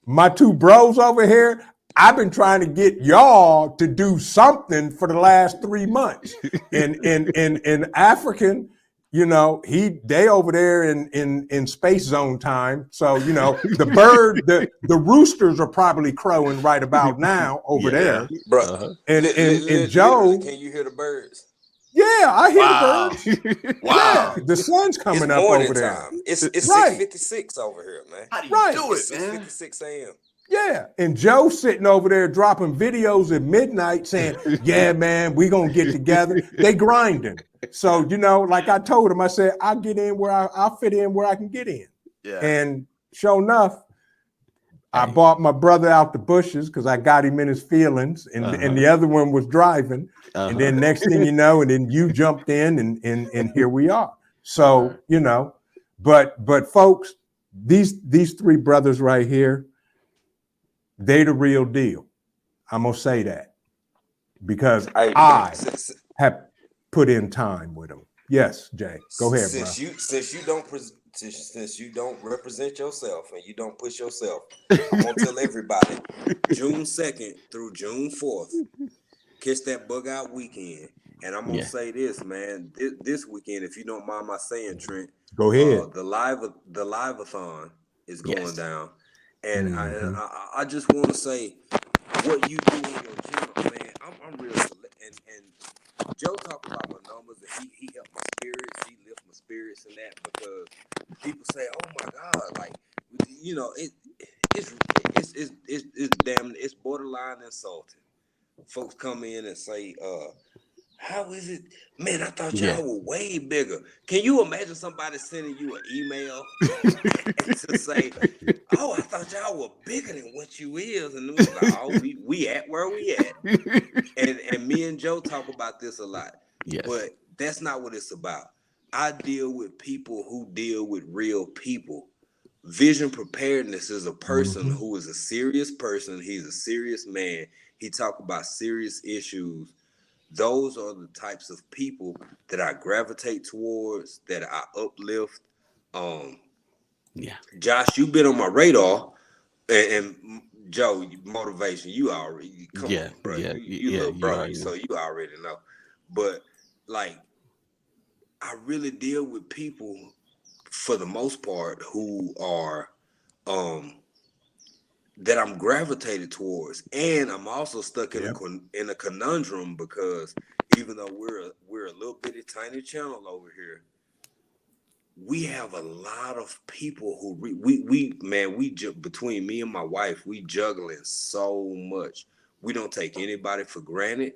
my two bros over here, I've been trying to get y'all to do something for the last 3 months. And African, you know, they over there in space zone time. So, you know, the roosters are probably crowing right about now over there. Bro, And Joe, can you hear the birds? Yeah, I hear Wow. the birds. Wow. Yeah, the sun's coming It's up morning over there. time. It's Right. 6:56 over here, man. How do you Right. do it, It's man? 6:56 a.m. Yeah, and Joe's sitting over there dropping videos at midnight saying, yeah, man, we going to get together. They grinding. So, you know, like I told him, I said, I'll fit in where I can get in. Yeah. And sure enough, I bought my brother out the bushes because I got him in his feelings, and the other one was driving. And then next thing you know, and then you jumped in, and here we are. So, you know, but folks, these three brothers right here, they the real deal. I'm gonna say that because I have put in time with them. Yes, Jay, go ahead, bro. Since you don't represent yourself and you don't push yourself, I'm gonna tell everybody, June 2nd through June 4th, catch that bug out weekend. And I'm gonna say this, man. This weekend, if you don't mind my saying, Trent, go ahead. The live-a-thon is going down, and I just want to say what you do on your channel, man. I'm real, and Joe talked about my numbers, and he helped my spirits, he lift my spirits and that, because people say, oh my God, like, you know, it's borderline insulting. Folks come in and say, how is it, man? I thought y'all were way bigger. Can you imagine somebody sending you an email to say, oh, I thought y'all were bigger than what you is, and it was like, oh, we at where we at. And me and Joe talk about this a lot. But that's not what it's about. I deal with people who deal with real people. Vision Preparedness is a person who is a serious person. He's a serious man. He talk about serious issues. Those are the types of people that I gravitate towards, that I uplift. Josh, you've been on my radar, and Joe, motivation, you already come on, bro. You little bro, so you already know. But like, I really deal with people for the most part who are that I'm gravitated towards, and I'm also stuck in a conundrum, because even though we're a little bitty tiny channel over here, we have a lot of people who between me and my wife, we juggling so much. We don't take anybody for granted.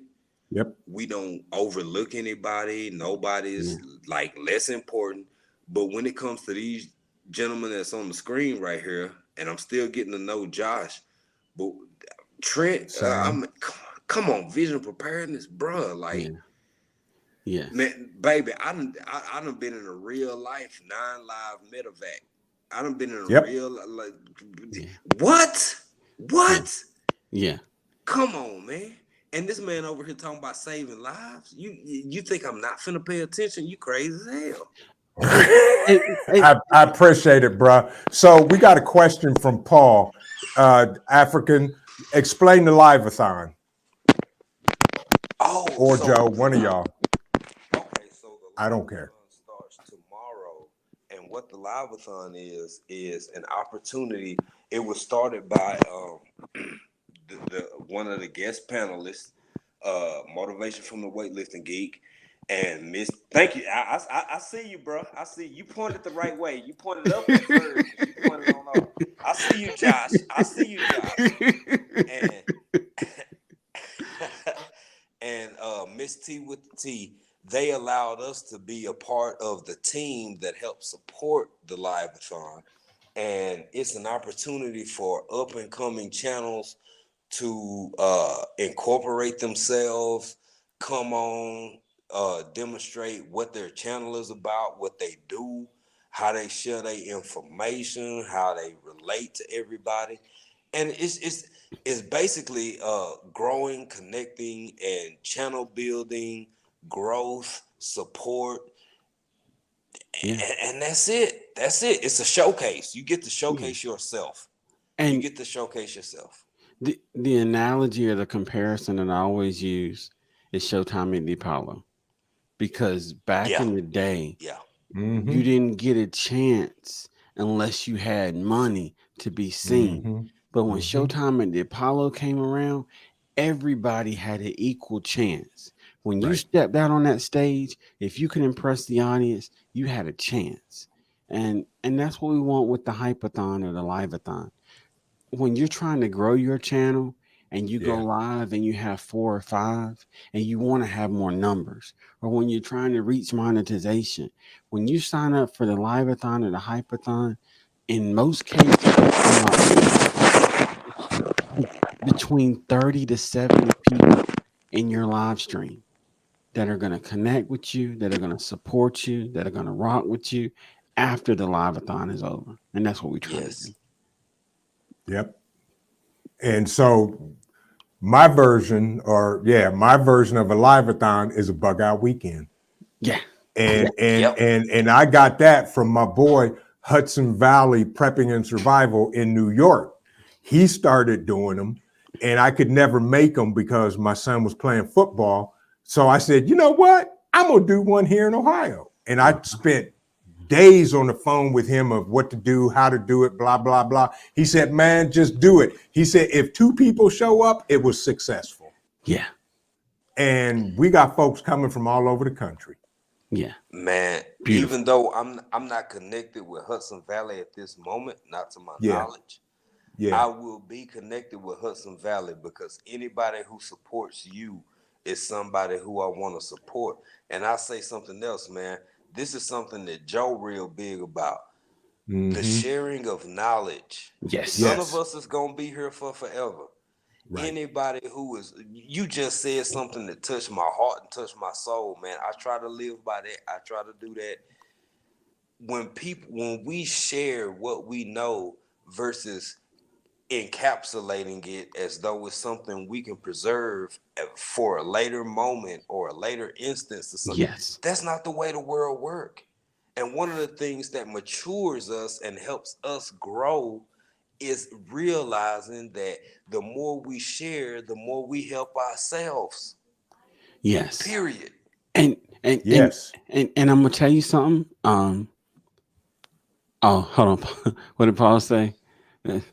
We don't overlook anybody. Nobody's like less important. But when it comes to these gentlemen that's on the screen right here, and I'm still getting to know Josh, but Trent, come on, Vision Preparedness, bro. Like, man, baby, I done been in a real life 9 Live medevac. I done been in a real like what? Yeah. Come on, man. And this man over here talking about saving lives. You think I'm not finna pay attention? You crazy as hell. I appreciate it, bro. So we got a question from Paul, African. Explain the live-a-thon. Oh, or Joe, one of y'all. Okay, so the I don't care. Starts tomorrow, and what the live-a-thon is an opportunity. It was started by the one of the guest panelists, Motivation from the Weightlifting Geek, and Miss. Thank you. I see you, bro. I see you pointed the right way. You pointed up at first. You pointed on up. I see you, Josh. And Miss T with the T. They allowed us to be a part of the team that helped support the live-a-thon, and it's an opportunity for up and coming channels to incorporate themselves, come on, demonstrate what their channel is about, what they do, how they share their information, how they relate to everybody. And it's basically growing, connecting, and channel building, growth, support. Yeah. And that's it. That's it. It's a showcase. You get to showcase yourself. You And get to showcase yourself. the analogy or the comparison that I always use is Showtime at the Apollo. Because back Yeah. in the day, Yeah. you didn't get a chance unless you had money to be seen. But when Showtime at the Apollo came around, everybody had an equal chance. When you Right. stepped out on that stage, if you could impress the audience, you had a chance. And that's what we want with the hypathon or the liveathon. When you're trying to grow your channel and you go Yeah. live and you have 4 or 5 and you want to have more numbers, or when you're trying to reach monetization, when you sign up for the liveathon or the hypathon, in most cases, between 30 to 70 people in your live stream that are going to connect with you, that are going to support you, that are going to rock with you after the liveathon is over. And that's what we're trying to Yes. do. Yep. And so my version of a liveathon is a bug out weekend. Yeah. And I got that from my boy Hudson Valley Prepping and Survival in New York. He started doing them, and I could never make them because my son was playing football. So I said, you know what? I'm gonna do one here in Ohio. And I spent days on the phone with him of what to do, how to do it, blah, blah, blah. He said, man, just do it. He said, if 2 people show up, it was successful. Yeah. And we got folks coming from all over the country. Yeah. Man, Beautiful. even though I'm not connected with Hudson Valley at this moment, not to my knowledge, I will be connected with Hudson Valley because anybody who supports you is somebody who I want to support. And I say something else, man. This is something that Joe real big about. The sharing of knowledge. Yes. None of us is gonna be here for forever. Right. Anybody who is, you just said something that touched my heart and touched my soul, man. I try to live by that. I try to do that. When we share what we know versus encapsulating it as though it's something we can preserve for a later moment or a later instance or something. Yes. That's not the way the world works. And one of the things that matures us and helps us grow is realizing that the more we share, the more we help ourselves. Yes. Period. And Yes. and I'm gonna tell you something. Oh, hold on. What did Paul say?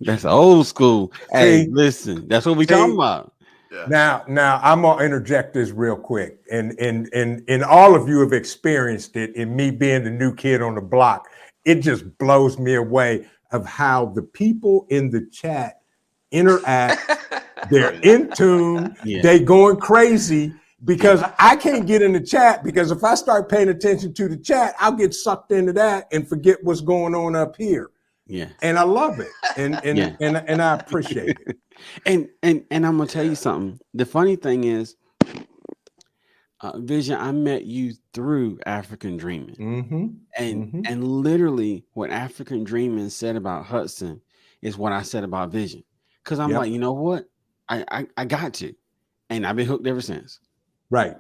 That's old school. Hey, listen, that's what we talking about. Yeah. Now I'm gonna interject this real quick, and all of you have experienced it. In me being the new kid on the block, it just blows me away of how the people in the chat interact. They're in tune. Yeah. They going crazy because I can't get in the chat, because if I start paying attention to the chat, I'll get sucked into that and forget what's going on up here. Yeah. And I love it. And I appreciate it. And I'm gonna tell you something. The funny thing is, Vision, I met you through African Dreaming. And literally what African Dreaming said about Hudson is what I said about Vision. Because I'm like, you know what? I got to. And I've been hooked ever since. Right.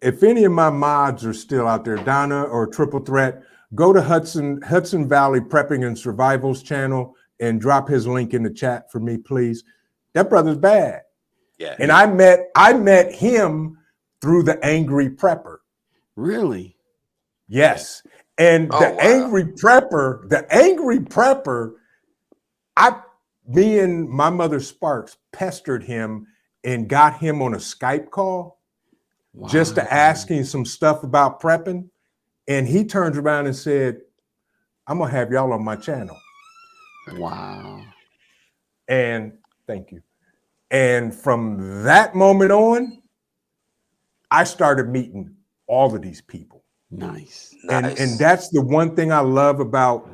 If any of my mods are still out there, Donna or Triple Threat, go to Hudson Valley Prepping and Survival's channel and drop his link in the chat for me, please. That brother's bad. Yeah. And I met him through the Angry Prepper. Really? Yes. And the Angry Prepper, me and my mother Sparks pestered him and got him on a Skype call just to ask him some stuff about prepping. And he turns around and said, I'm gonna have y'all on my channel. Wow. And thank you. And from that moment on, I started meeting all of these people. Nice. And that's the one thing I love about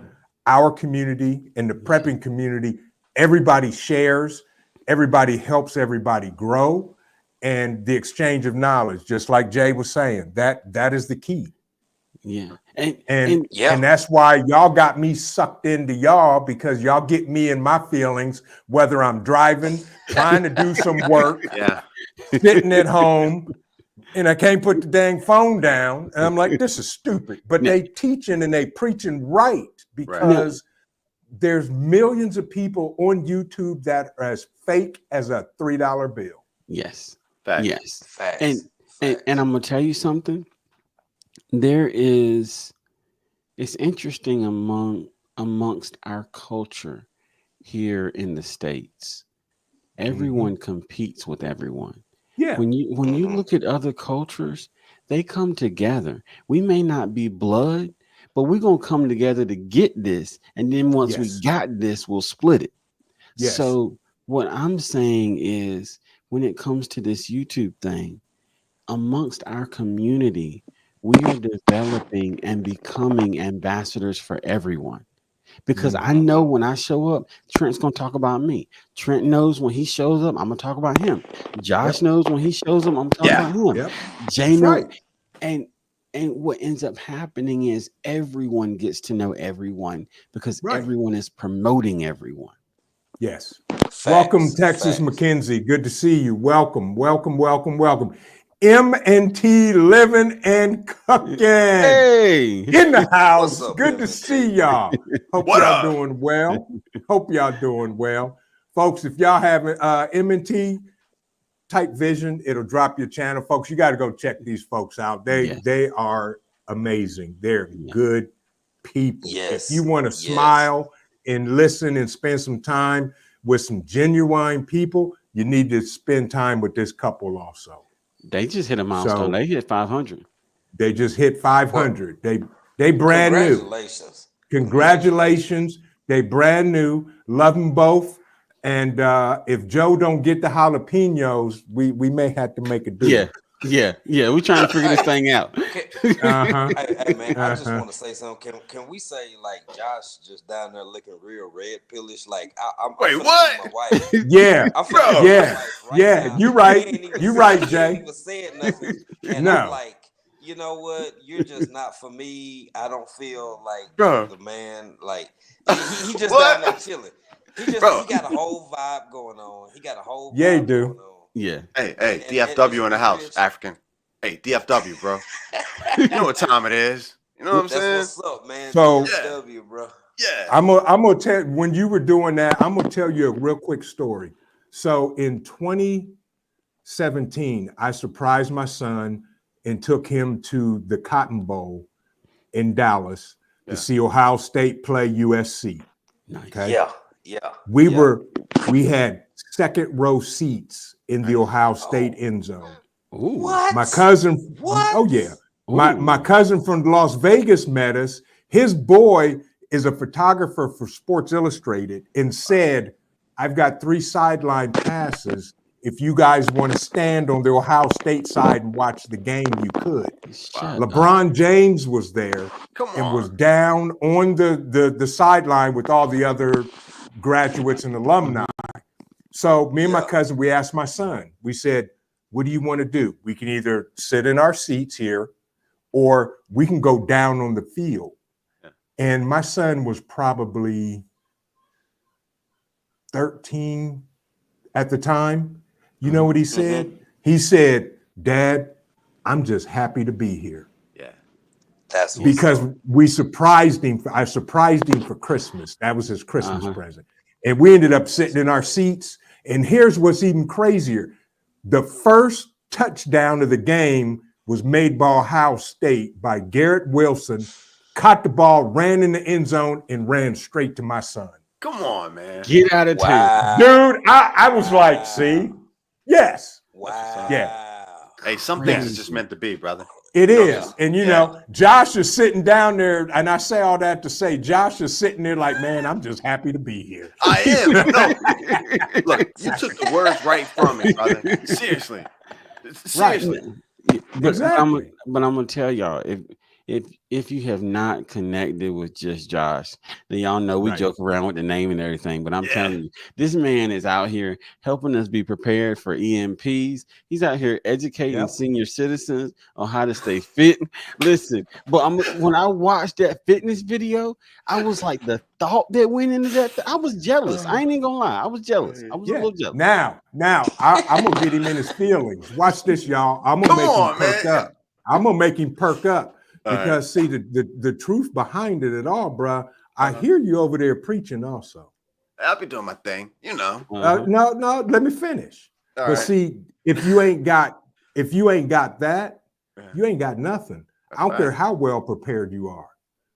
our community and the prepping community. Everybody shares, everybody helps everybody grow, and the exchange of knowledge, just like Jay was saying, that is the key. Yeah. And yeah, that's why y'all got me sucked into y'all, because y'all get me in my feelings, whether I'm driving, trying to do some work, Yeah. sitting at home, and I can't put the dang phone down. And I'm like, this is stupid. But Now- they teaching and they preaching right, because there's millions of people on YouTube that are as fake as a $3 bill. yes, Facts. yes, facts. and I'm gonna tell you something. It's interesting amongst our culture here in the States. Everyone competes with everyone. Yeah. When you look at other cultures, they come together. We may not be blood, but we're gonna come together to get this, and then once we Yes. got this, we'll split it. Yes. So what I'm saying is, when it comes to this YouTube thing, amongst our community, we are developing and becoming ambassadors for everyone. Because I know when I show up, Trent's gonna talk about me. Trent knows when he shows up, I'm gonna talk about him. Josh knows when he shows up, I'm gonna talk about him. Yep. Jay That's knows, right. and what ends up happening is everyone gets to know everyone, because Right. everyone is promoting everyone. Yes. Facts, Welcome, Texas facts. McKenzie. Good to see you. Welcome, welcome, welcome, welcome. M&T living and cooking Hey, in the house. What's up, Good to M&T? see y'all. Hope What y'all up? doing well. Hope y'all doing well. Folks, if y'all haven't M&T type vision, it'll drop your channel. Folks, you got to go check these folks out. They are amazing. They're good people. Yes. If you want to Yes. smile and listen and spend some time with some genuine people, you need to spend time with this couple also. they just hit a milestone. So They hit 500. they just hit 500. They brand new. Congratulations. Congratulations. They brand new. Love them both. And if Joe don't get the jalapenos, we may have to make a deal. Yeah. We're trying to figure this thing out. Hey, man, I just want to say something. Can we say, like, Josh just down there looking real red pillish? Like, I'm Wait, finna what? leave my wife. Yeah. I'm finna Bro. leave my Yeah. wife Yeah. now. You He right. ain't even You said- right, he Jay. ain't even said nothing. And No. I'm like, you know what? You're just not for me. I don't feel like Bro. the man. Like, he just What? down there chilling. He Bro. got a whole vibe going on. He got a whole Yeah, he vibe do. going on. Yeah. Hey, And DFW in the house, Rich. African. Hey, DFW, bro. You know what time it is. You know what I'm That's saying? what's up, man. So- DFW, bro. Yeah. I'm gonna tell, when you were doing that, I'm gonna tell you a real quick story. So in 2017, I surprised my son and took him to the Cotton Bowl in Dallas to see Ohio State play USC. Nice. Okay. Yeah. We had second row seats in the Ohio State end zone. Ooh. What? My cousin, What? oh yeah. Ooh. My cousin from Las Vegas met us. His boy is a photographer for Sports Illustrated and said, I've got 3 sideline passes. If you guys want to stand on the Ohio State side and watch the game, you could. Shut LeBron James was there Come and was on. down on the sideline with all the other graduates and alumni. So me and my cousin, we asked my son, we said, what do you want to do? We can either sit in our seats here or we can go down on the field. Yeah. And my son was probably 13 at the time. You know what he said? He said, Dad, I'm just happy to be here. Yeah. That's what's Because up. we surprised him. I surprised him for Christmas. That was his Christmas Uh-huh. present. And we ended up sitting in our seats. And here's what's even crazier. The first touchdown of the game was made by Ohio State by Garrett Wilson, caught the ball, ran in the end zone, and ran straight to my son. Come on, man. Get out of town. Dude, I was like, see? Yes. Wow. Yeah. Hey, some things is Crazy. just meant to be, brother. It No, is. And you know, Josh is sitting down there, and I say all that to say Josh is sitting there like, man, I'm just happy to be here. I am. No. Look, you took the words right from me, brother. Seriously. Seriously. But Exactly. I'm gonna tell y'all, if you have not connected with Just Josh, then y'all know we Right. joke around with the name and everything. But I'm Yeah. telling you, this man is out here helping us be prepared for EMPs. He's out here educating Yep. senior citizens on how to stay fit. Listen, but when I watched that fitness video, I was like, the thought that went into that, I was jealous. I ain't even gonna lie, I was jealous. I was a Yeah. little jealous. Now, I'm gonna get him in his feelings. Watch this, y'all. I'm gonna Come make on, him perk man. up. I'm gonna make him perk up All right. because see the truth behind it all, bruh. I Uh-huh. hear you over there preaching also. I'll be doing my thing, you know. No, let me finish. All But right. see, if you ain't got that, Yeah. you ain't got nothing. That's I don't care facts. how well prepared you are.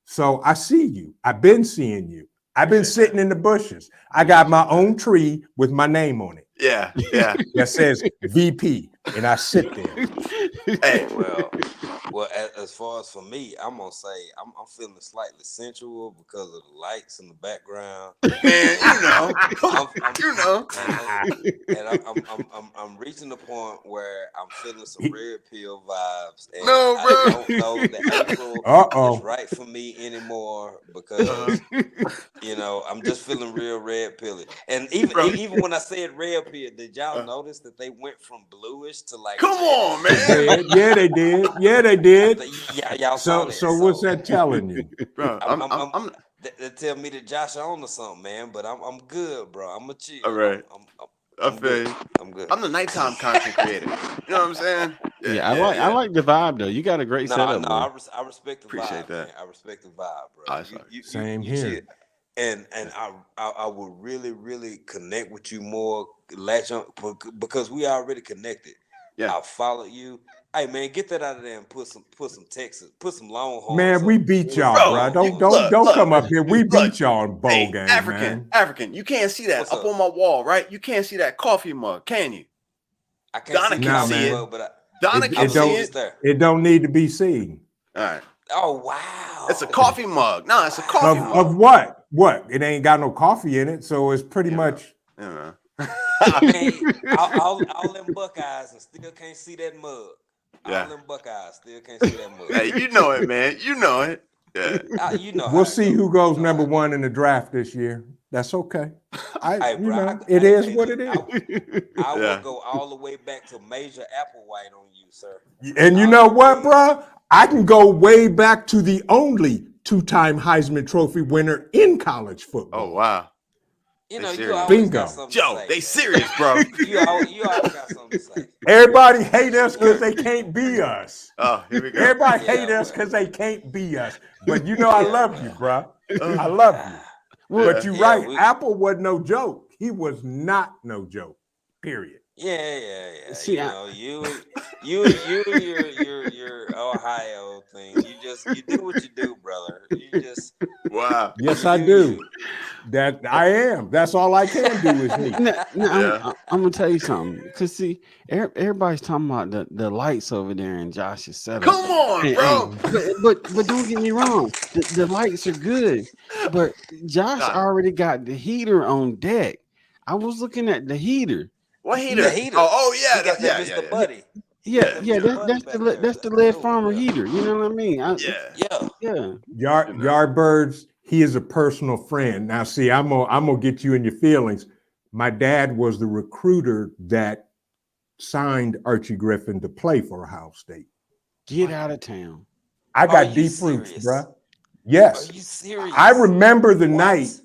So I see you. I've been seeing you. I've been Appreciate sitting in the bushes. I got my own tree with my name on it Yeah. that says VP, and I sit there. Hey, Well, as far as for me, I'm gonna say I'm feeling slightly sensual because of the lights in the background. man, you know. I'm reaching the point where I'm feeling some He- red pill vibes, and No, bro. I don't know that April Uh-oh. is right for me anymore because I'm just feeling real red pilly. And even when I said red pill, did y'all notice that they went from bluish to like Come on, To man. red. Yeah, they did. Yeah, they did. Yeah, y'all saw that. So what's that telling you? Bro, I'm They tell me that Josh on or something, man. But I'm good, bro. I'm a chill. all right. I I'm feel good. you. I'm good. I'm the nighttime content creator. You know what I'm saying? Yeah, I like the vibe though. You got a great setup, No, bro. I respect the Appreciate vibe, that. man. I respect the vibe, bro. Oh, sorry. Same You here. chill. And I would really connect with you more, latch on because we already connected. Yeah. I'll follow you. Hey man, get that out of there and put some Texas, put some Longhorns. Man, we up. beat y'all, Bro, bro. Don't come up here. We beat y'all in bowl Hey, game, man. African, you can't see that What's up up? on my wall, right? You can't see that coffee mug, can you? I can't Donna see can Nah, see man. it. but Donna I can see believe it. it's there. It don't need to be seen. All right. Oh wow! It's a coffee mug. No, it's a coffee mug. Of what? What? It ain't got no coffee in it, so it's pretty Yeah, much. Yeah, Man, all them Buckeyes and still can't see that mug. Yeah. All them Buckeyes still can't see that mug. Hey, you know it, man. You know it. Yeah. You know We'll how it see go. who goes You know number how it one in the draft this year. That's okay. Hey, bro, It is hey, what look, it is. I Yeah. will go all the way back to Major Applewhite on you, sir. And you know what, bro? I can go way back to the only two-time Heisman Trophy winner in college football. Oh wow. You They know, you serious. always Bingo. got something Joe, to say. they man. serious, bro. You always got something to say. Everybody hate us because they can't be us. Oh, here we go. Everybody Yeah, hate us well. because they can't be us. But you know I Yeah, love well. you, bro. I love you. But you're Yeah, right. Apple was no joke. He was not no joke. Period. Yeah. See, You know, your Ohio thing. You do what you do, brother. You just Wow. Yes, you I do. you. That I am. That's all I can do is me. Yeah. I'm gonna tell you something. Cause see, everybody's talking about the lights over there in Josh's setup. Come on, bro. But don't get me wrong. The lights are good, but Josh God. already got the heater on deck. I was looking at the heater. What heater? The heater. Oh yeah, He got that yeah. Mr. Buddy. Yeah, Yeah, that's the lead farmer heater. You know what I mean? Yeah. Yardbirds, he is a personal friend. Now, see, I'm gonna get you in your feelings. My dad was the recruiter that signed Archie Griffin to play for Ohio State. Get out of town. I got you deep roots, serious? bruh. Yes. Are you serious? I remember the What? night.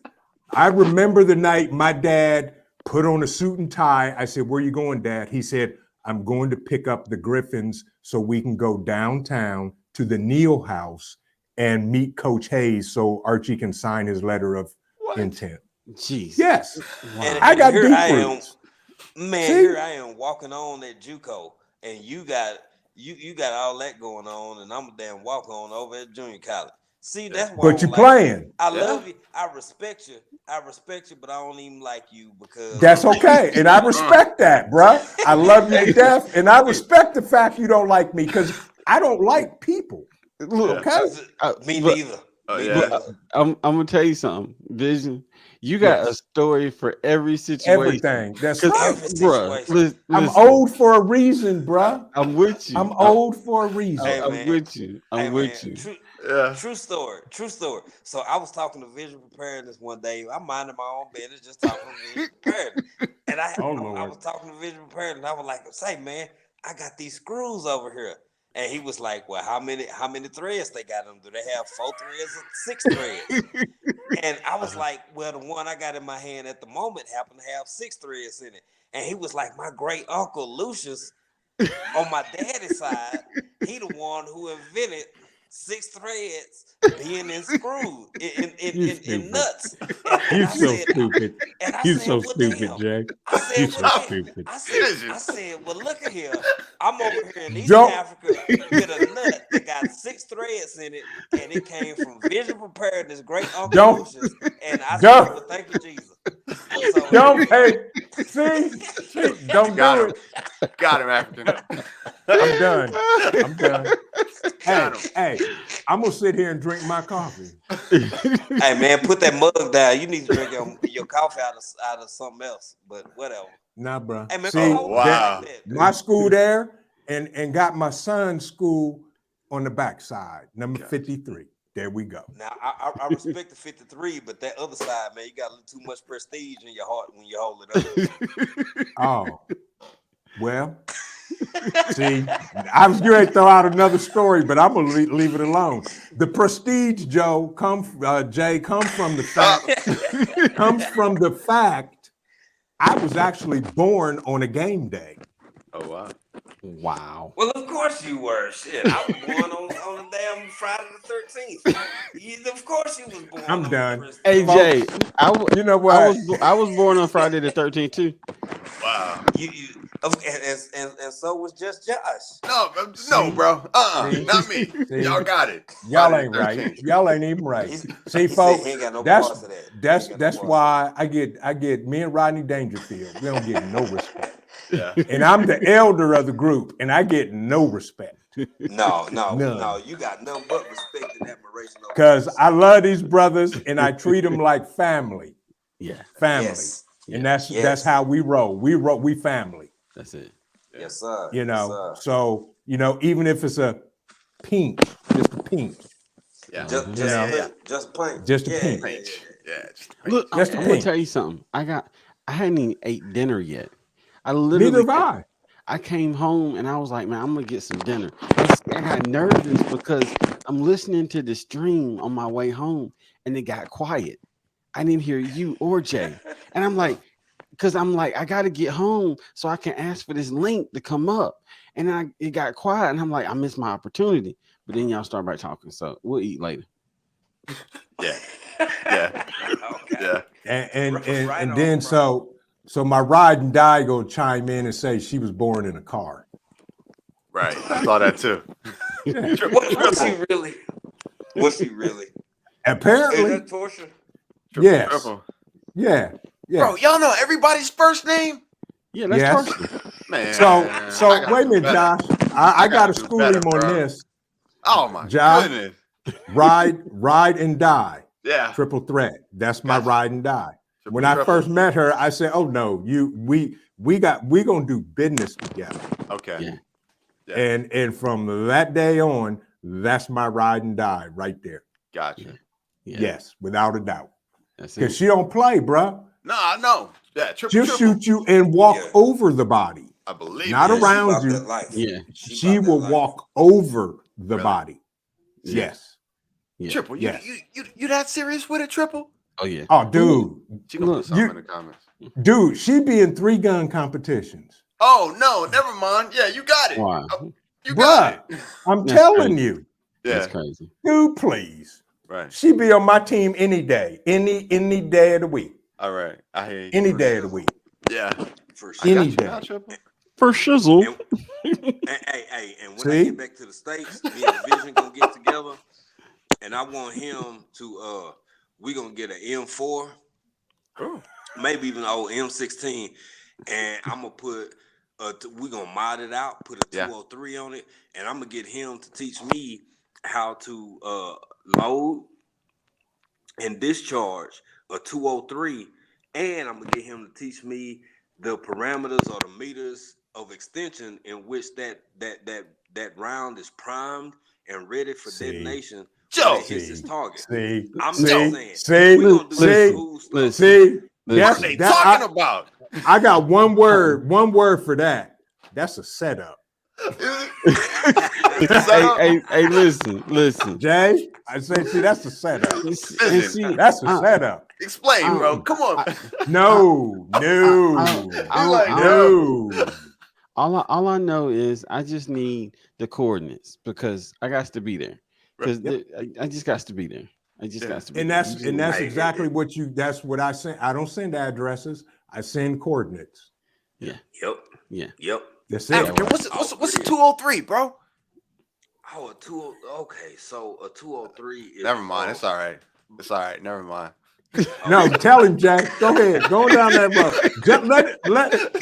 I remember the night my dad put on a suit and tie. I said, "Where you going, Dad?" He said, "I'm going to pick up the Griffins so we can go downtown to the Neal House and meet Coach Hayes so Archie can sign his letter of intent." Jeez. Yes. Wow. And I got here deep I am, roots. man. See? Here I am walking on at JUCO, and you got all that going on, and I'm a damn walk on over at junior college. See, that's why I But don't you like playing. you. I love you. I respect you, but I don't even like you because That's okay. And I respect that, bruh. I love you to death. And I respect the fact you don't like me because I don't like people. Look, Okay? Me but- neither. Oh, Me yeah. neither. I'm gonna tell you something, Vision. You got Yes. a story for every situation. Everything. That's right. Every situation. Bruh, I'm listen, old for a reason, bruh. I'm with you. I'm old for a reason. Hey, I'm man. with you. Hey, I'm man. with you. Yeah. True story. True story. So I was talking to Vision Preparedness one day. I'm minding my own business, just talking to Vision Preparedness. And I Lord. was talking to Vision Preparedness, and I was like, say, man, I got these screws over here. And he was like, well, how many threads they got them? Do they have 4 threads or 6 threads? And I was like, well, the one I got in my hand at the moment happened to have 6 threads in it. And he was like, my great uncle Lucius, on my daddy's side, he the one who invented 6 threads being in screws in nuts. You so stupid. And I You said, so well, stupid, damn. Jay. I said, You well, so damn. stupid. I said, well, look at here. I'm over here in East Joe- Africa with a nut that got 6 threads in it, and it came from Vision Preparedness, great uncle Don't- Lucius. And I don't- said, well, thank you, Jesus. So, Don't pay. See? Don't Got do him. it. Got him, African. I'm done. I'm done. Hey, Got him. hey, I'm gonna sit here and drink my coffee. hey, man, put that mug down. You need to drink your coffee out of something else, but whatever. Nah, bro. Hey, man, See, hold on wow. like that. my school there and got my son's school on the backside, number Gotcha. 53. There we go. Now, I respect the 53, but that other side, man, you got a little too much prestige in your heart when you hold it up. Oh, well, see, I was going to throw out another story, but I'm going to leave it alone. The prestige, Jay, comes from the fact I was actually born on a game day. Oh, wow. Wow. Well, of course you were. Shit, I was born on a damn Friday the 13th. Of course you was born. I'm on done. Christmas. Hey, Jay, You know what? I was born on Friday the 13th too. Wow. And so was just Josh. No, bro. See? Not me. See? Y'all got it. Y'all Friday ain't the right. 13th. Y'all ain't even right. He See, said folks, he ain't got no that's parts of that. He ain't got no that's parts why I get me and Rodney Dangerfield. We don't get no respect. Yeah. And I'm the elder of the group, and I get no respect. No, None. you got nothing but respect and admiration. Because I love these brothers and I treat them like family. Yeah, Family. Yes. And Yes. that's how we roll. We family. that's it. Yes, sir. You know, yes, sir. so even if it's a pinch, just a pinch. Yeah. Just plain. Just a Yeah, pinch. yeah, Yeah. Look, I'm Just a gonna pink. tell you something. I hadn't even ate dinner yet. I Neither literally have I. came home and I was like, man, I'm gonna get some dinner. And see, I got nervous because I'm listening to the stream on my way home and it got quiet. I didn't hear you or Jay. And I'm like, I gotta get home so I can ask for this link to come up. And it got quiet and I'm like, I missed my opportunity. But then y'all start by talking. So we'll eat later. Yeah. Yeah. Okay. Yeah. And Right on, then bro. so my ride and die go chime in and say she was born in a car. Right. I thought that too. Was she really? Was she really? Is Apparently, that Torsia? yes. Triple. Yeah. Bro, y'all know everybody's first name? Yeah, that's Yes. Torsten. Man. So I gotta wait a do minute, better. Josh. I got to do school better, him on bro. this. Oh my Josh. goodness. Ride and die. Yeah. Triple threat. That's my Gotcha. ride and die. Triple, When I triple. first met her, I said, "Oh no, we gonna do business together." Okay. Yeah. And from that day on, that's my ride and die right there. Gotcha. Yeah, Yes, without a doubt. that's Because it. she don't play, bruh. No, I know. Yeah, triple. She'll shoot you and walk Yeah. over the body. I believe Not it. Yeah, she around about you. that life. Yeah, She about will that life. walk over the Really? body. Yeah. Yes. Yeah. Triple. Yes. You that serious with it, Triple? Oh yeah. Oh, dude. She gonna Look, put something you- in the comments. Dude, she be in 3-gun competitions. Oh no, never mind. Yeah, you got it. Wow. Oh, you got it. I'm That's telling crazy. you. That's Yeah. crazy. Dude, please. Right. She be on my team any day. Any day of the week. All right. I hear you. Any day of the week. Yeah. For I sure. got Any you day. now, Triple. For shizzle. And when I See? get back to the States, me and Vision gonna get together, and I want him to we gonna get an M4, Cool. maybe even an old M16, and I'm gonna put we gonna mod it out, put a Yeah. 203 on it, and I'm gonna get him to teach me how to load and discharge a 203, and I'm gonna get him to teach me the parameters or the meters of extension in which that round is primed and ready for detonation when it hits its target. I'm just saying, we're gonna do some cool stuff. What are they talking about? I got one word for that. That's a setup. Hey, listen, Jay. I say, see, that's a setup. Listen, That's a setup. Explain, bro. Come on. No. All I know is I just need the coordinates because I got to be there. Because I just got to be there. I just got to be there. And that's exactly that's what I send. I don't send addresses. I send coordinates. Yeah. Yep. That's it. What's a 203, bro? Oh, a 20. Okay, so a 203 is. Never mind. It's all right. Never mind. No, tell him, Jay. Go ahead. Go down that road.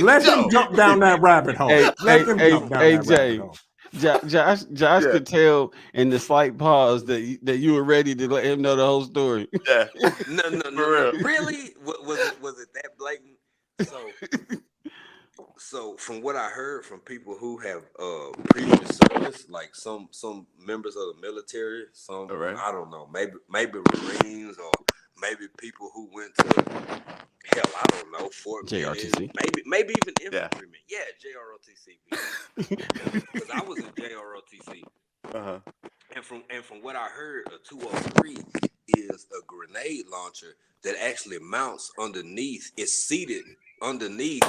Let him jump down that rabbit hole. Let him jump down that rabbit hole. Josh could tell in the slight pause that you were ready to let him know the whole story. Yeah. No. Really? Was it that blatant? So from what I heard from people who have previous service, like some members of the military, I don't know, maybe Marines or maybe people who went to I don't know, Fort JROTC, maybe even infantrymen. Yeah, JROTC. Because I was in JROTC. And from what I heard, a 203 is a grenade launcher that actually mounts underneath. It's seated underneath.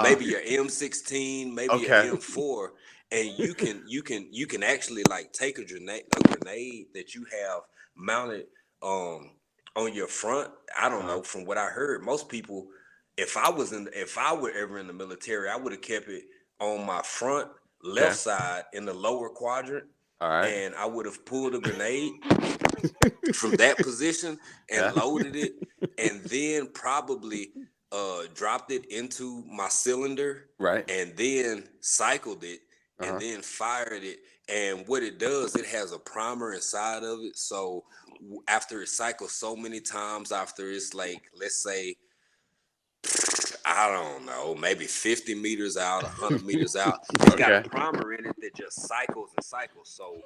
Maybe your M16, maybe your M4, and you can actually like take a grenade that you have mounted on your front. I don't know. From what I heard, most people, if I were ever in the military, I would have kept it on my front left side in the lower quadrant. All right. And I would have pulled a grenade from that position and loaded it, and then probably dropped it into my cylinder, right, and then cycled it, and then fired it. And what it does, it has a primer inside of it. So after it cycles so many times, after it's like, let's say, I don't know, maybe 50 meters out, 100 meters out, it's got a primer in it that just cycles and cycles. So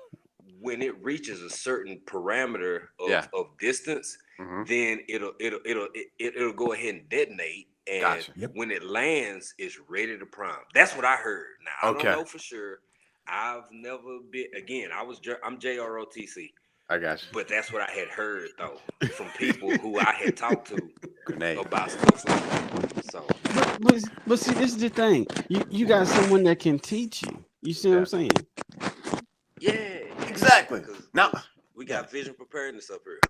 when it reaches a certain parameter of distance, then it'll go ahead and detonate, and when it lands, it's ready to prime. That's what I heard. Now I don't know for sure. I've never been. Again, I'm JROTC. I got you. But that's what I had heard though from people who I had talked to about stuff like that. So, but see, this is the thing. You got someone that can teach you. You see what I'm saying? Yeah, exactly. Now we got vision preparedness up here.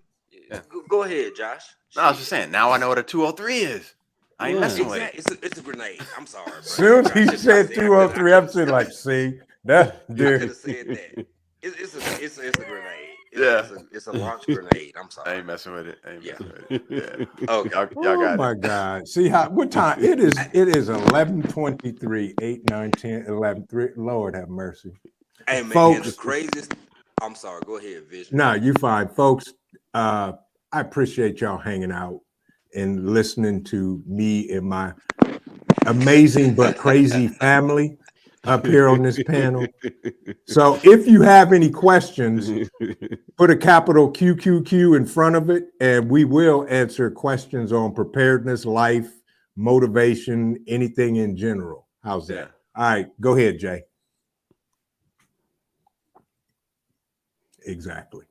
Yeah. Go ahead, Josh. No, I was just saying. Now I know what a 203 is. I ain't messing with it. It's a grenade. I'm sorry, bro. Soon as he said 203, I'm sitting like, see, that dude. I could have said that. It's a grenade. It's a launch grenade. I'm sorry. I ain't messing with it. Yeah. Okay. Y'all got it. Oh my God. See what time it is? It is 11:23, 8, 9, 10, 11, 3. Lord have mercy. Hey man, folks, the craziest. I'm sorry. Go ahead, Vision. No, you fine, folks. I appreciate y'all hanging out and listening to me and my amazing but crazy family up here on this panel. So if you have any questions, put a capital QQQ in front of it, and we will answer questions on preparedness, life, motivation, anything in general. How's that? All right, go ahead, Jay. Exactly.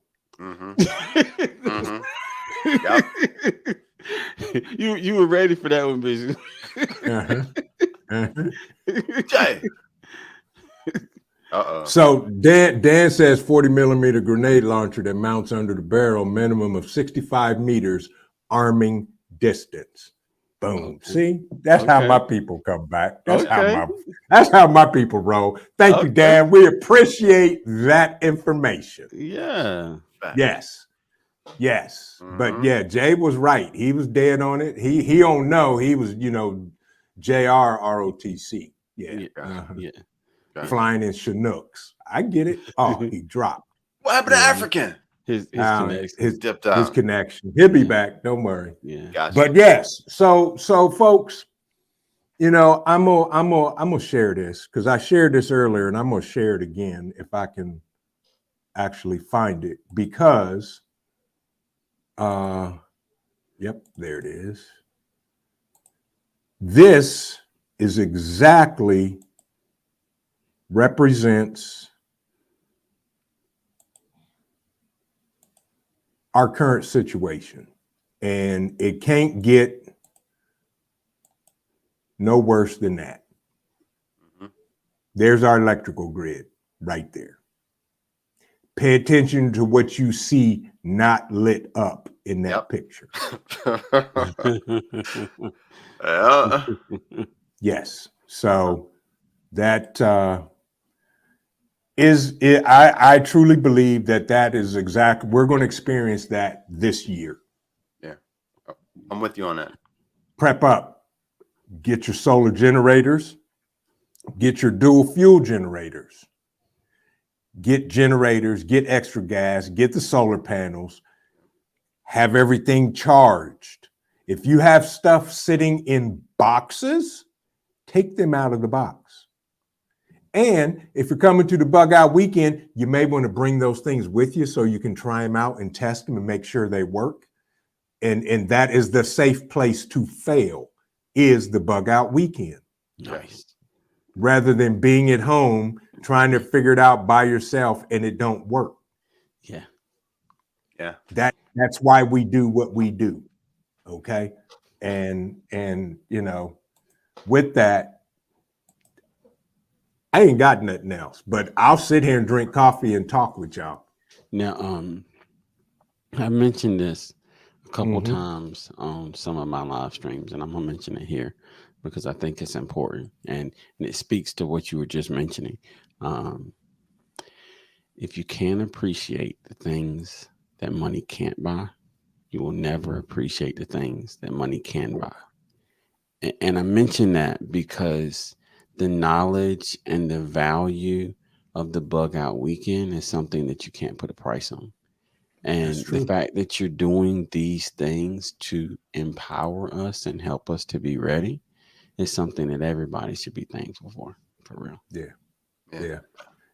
Yep. You were ready for that one, Vision. Jay. So Dan says 40 millimeter grenade launcher that mounts under the barrel, minimum of 65 meters, arming distance. Boom. See, that's how my people come back. That's how my people roll. Thank you, Dan. We appreciate that information. Yeah. Yes. But yeah, Jay was right. He was dead on it. He don't know. He was, JROTC. Yeah. Flying in Chinooks. I get it. Oh, he dropped. What happened to African? his connection. Dipped his out. connection. He'll be Yeah. back. Don't worry. Yeah. Gotcha. But yes, so folks, you know, I'm gonna share this because I shared this earlier, and I'm gonna share it again if I can actually find it because, yep, there it is. This is exactly represents our current situation, and it can't get no worse than that. Mhm. There's our electrical grid right there. Pay attention to what you see not lit up in that Yep. picture. Yeah. Yes. So that is it. I truly believe that is exactly, we're going to experience that this year. Yeah. I'm with you on that. Prep up. Get your solar generators. Get your dual fuel generators. Get generators, get extra gas, get the solar panels, have everything charged. If you have stuff sitting in boxes, take them out of the box. And if you're coming to the bug out weekend, you may want to bring those things with you so you can try them out and test them and make sure they work. And that is the safe place to fail, is the bug out weekend. Nice. Rather than being at home trying to figure it out by yourself and it don't work. Yeah. Yeah. That's why we do what we do. Okay. And you know, with that, I ain't got nothing else, but I'll sit here and drink coffee and talk with y'all. Now, I mentioned this a couple Mhm. times on some of my live streams, and I'm gonna mention it here because I think it's important and it speaks to what you were just mentioning. If you can't appreciate the things that money can't buy, you will never appreciate the things that money can buy. And I mention that because the knowledge and the value of the bug out weekend is something that you can't put a price on. And the fact that you're doing these things to empower us and help us to be ready is something that everybody should be thankful for real. Yeah.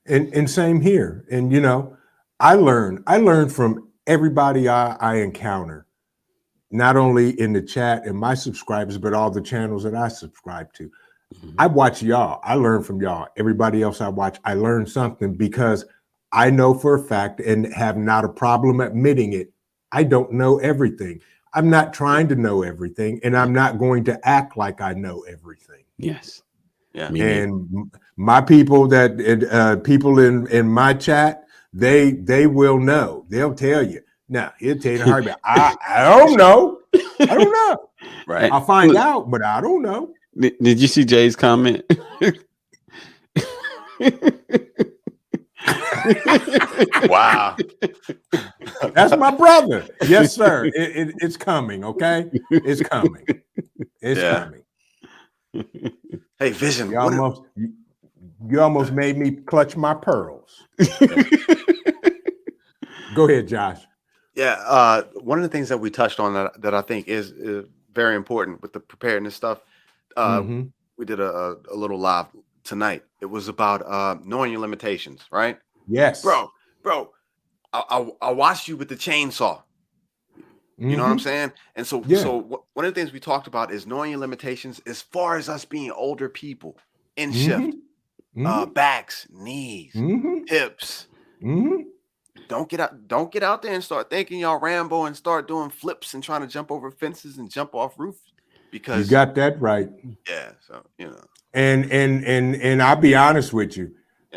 And same here. And you know, I learned from everybody I encounter, not only in the chat and my subscribers, but all the channels that I subscribe to. Mhm. I watch y'all. I learn from y'all. Everybody else I watch, I learn something because I know for a fact and have not a problem admitting it. I don't know everything. I'm not trying to know everything, and I'm not going to act like I know everything. Yes. Yeah. And my people that people in my chat, they will know. They'll tell you. Now he'll tell you in a heartbeat. I don't know. I don't know. Right. I'll find out, but I don't know. Did you see Jay's comment? Wow. That's my brother. Yes, sir. It's coming. Okay, it's coming. It's coming. Hey, Vision. You almost made me clutch my pearls. Go ahead, Josh. Yeah. One of the things that we touched on that I think is very important with the preparedness stuff. We did a little live tonight. It was about knowing your limitations, right? Yes, bro. I watched you with the chainsaw. You know what I'm saying? And so one of the things we talked about is knowing your limitations as far as us being older people in shift, backs, knees, hips. Don't get out there and start thinking y'all Rambo and start doing flips and trying to jump over fences and jump off roofs, because you got that right. Yeah. So, you know, and I'll be honest with you.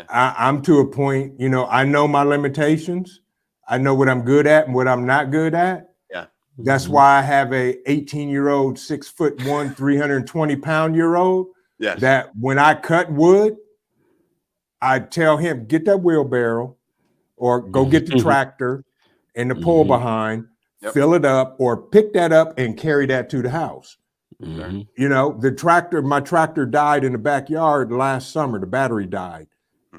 I'm to a point, you know, I know my limitations. I know what I'm good at and what I'm not good at. Yeah. That's why I have a 18-year-old, 6'1", 320-pound-year-old. Yes. That when I cut wood, I tell him, get that wheelbarrow or go get the tractor and the pull behind, fill it up, or pick that up and carry that to the house. You know, my tractor died in the backyard last summer. The battery died.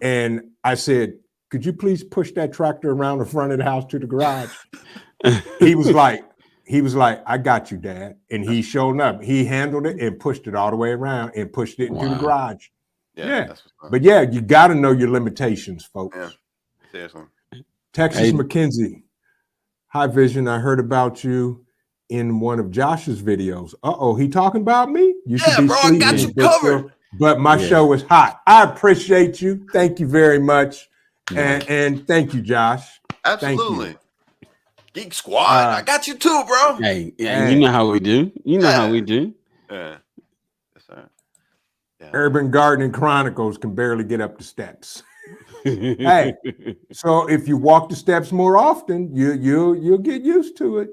And I said, could you please push that tractor around the front of the house to the garage? He was like, I got you, Dad. And he showed up. He handled it and pushed it all the way around and pushed it into the garage. Yeah. But yeah, you got to know your limitations, folks. Yeah. Seriously. Texas McKenzie. Hi, Vision. I heard about you in one of Josh's videos. He talking about me? You should be sleeping. I got you covered. But my show is hot. I appreciate you. Thank you very much. And thank you, Josh. Absolutely. Thank you. Geek Squad. I got you too, bro. Hey, you know how we do. You know how we do. Yeah. Yes, sir. Yeah. Urban Gardening Chronicles can barely get up the steps. Hey, so if you walk the steps more often, you'll get used to it.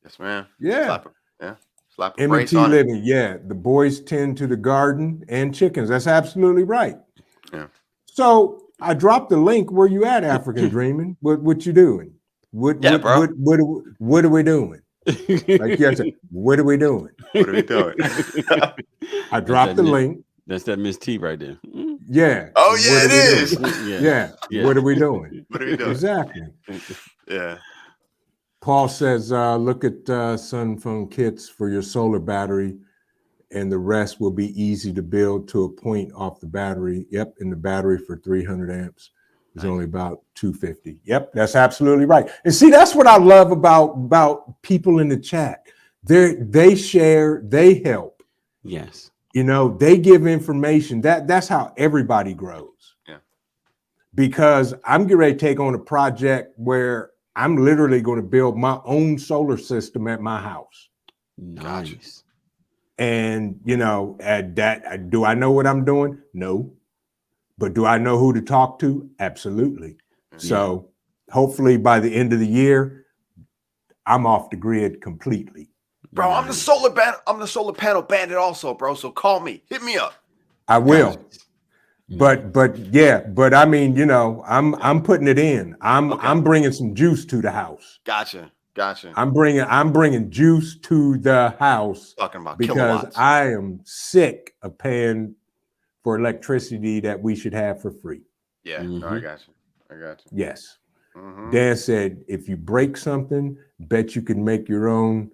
Yes, man. Yeah. Slap a M&T brace on living. it. Yeah. The boys tend to the garden and chickens. That's absolutely right. Yeah. So I dropped the link. Where you at, African Dreaming? What you doing? What are we doing? Like yes, what are we doing? What are we doing? I dropped the link. That's that Miss T right there. Yeah. Oh yeah, it is. Yeah. What are we doing? What are we doing? Exactly. Yeah. Paul says, look at Sun Phone kits for your solar battery, and the rest will be easy to build to a point off the battery. Yep, and the battery for 300 amps is only about 250. Yep, that's absolutely right. And see, that's what I love about people in the chat. They share, they help. Yes. You know, they give information. That's how everybody grows. Yeah. Because I'm getting ready to take on a project where I'm literally going to build my own solar system at my house. Nice. And, you know, do I know what I'm doing? No. But do I know who to talk to? Absolutely. Yeah. So hopefully by the end of the year, I'm off the grid completely. Bro, I'm the solar panel bandit also, bro. So call me. Hit me up. I will. But I mean, you know, I'm putting it in. I'm bringing some juice to the house. Gotcha. I'm bringing juice to the house. Talking about because kilowatts. I am sick of paying for electricity that we should have for free. Yeah, no, I got you. Yes. Dan said, if you break something, bet you can make your own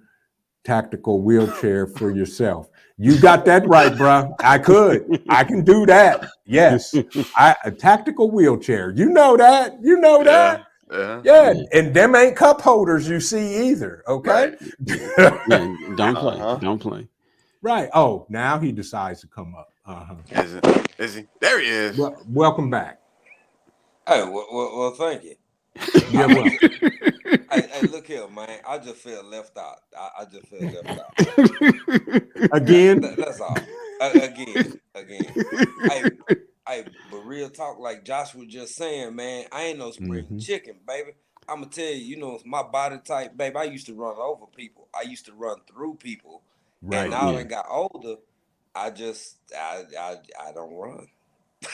tactical wheelchair for yourself. You got that right, bro. I can do that. Yes. A tactical wheelchair. You know that. That. Yeah. And them ain't cup holders you see either. Okay. Right. Don't play. Right. Oh, now he decides to come up. Is he? There he is. Well, welcome back. Hey, well, thank you. Yeah, well. Hey, look here, man. I just feel left out. I just feel left out. Again? That's all. Again. Hey, but real talk, like Josh was just saying, man, I ain't no spring chicken, baby. I'm going to tell you, you know, my body type, babe, I used to run over people. I used to run through people. Right. And now I got older, I don't run.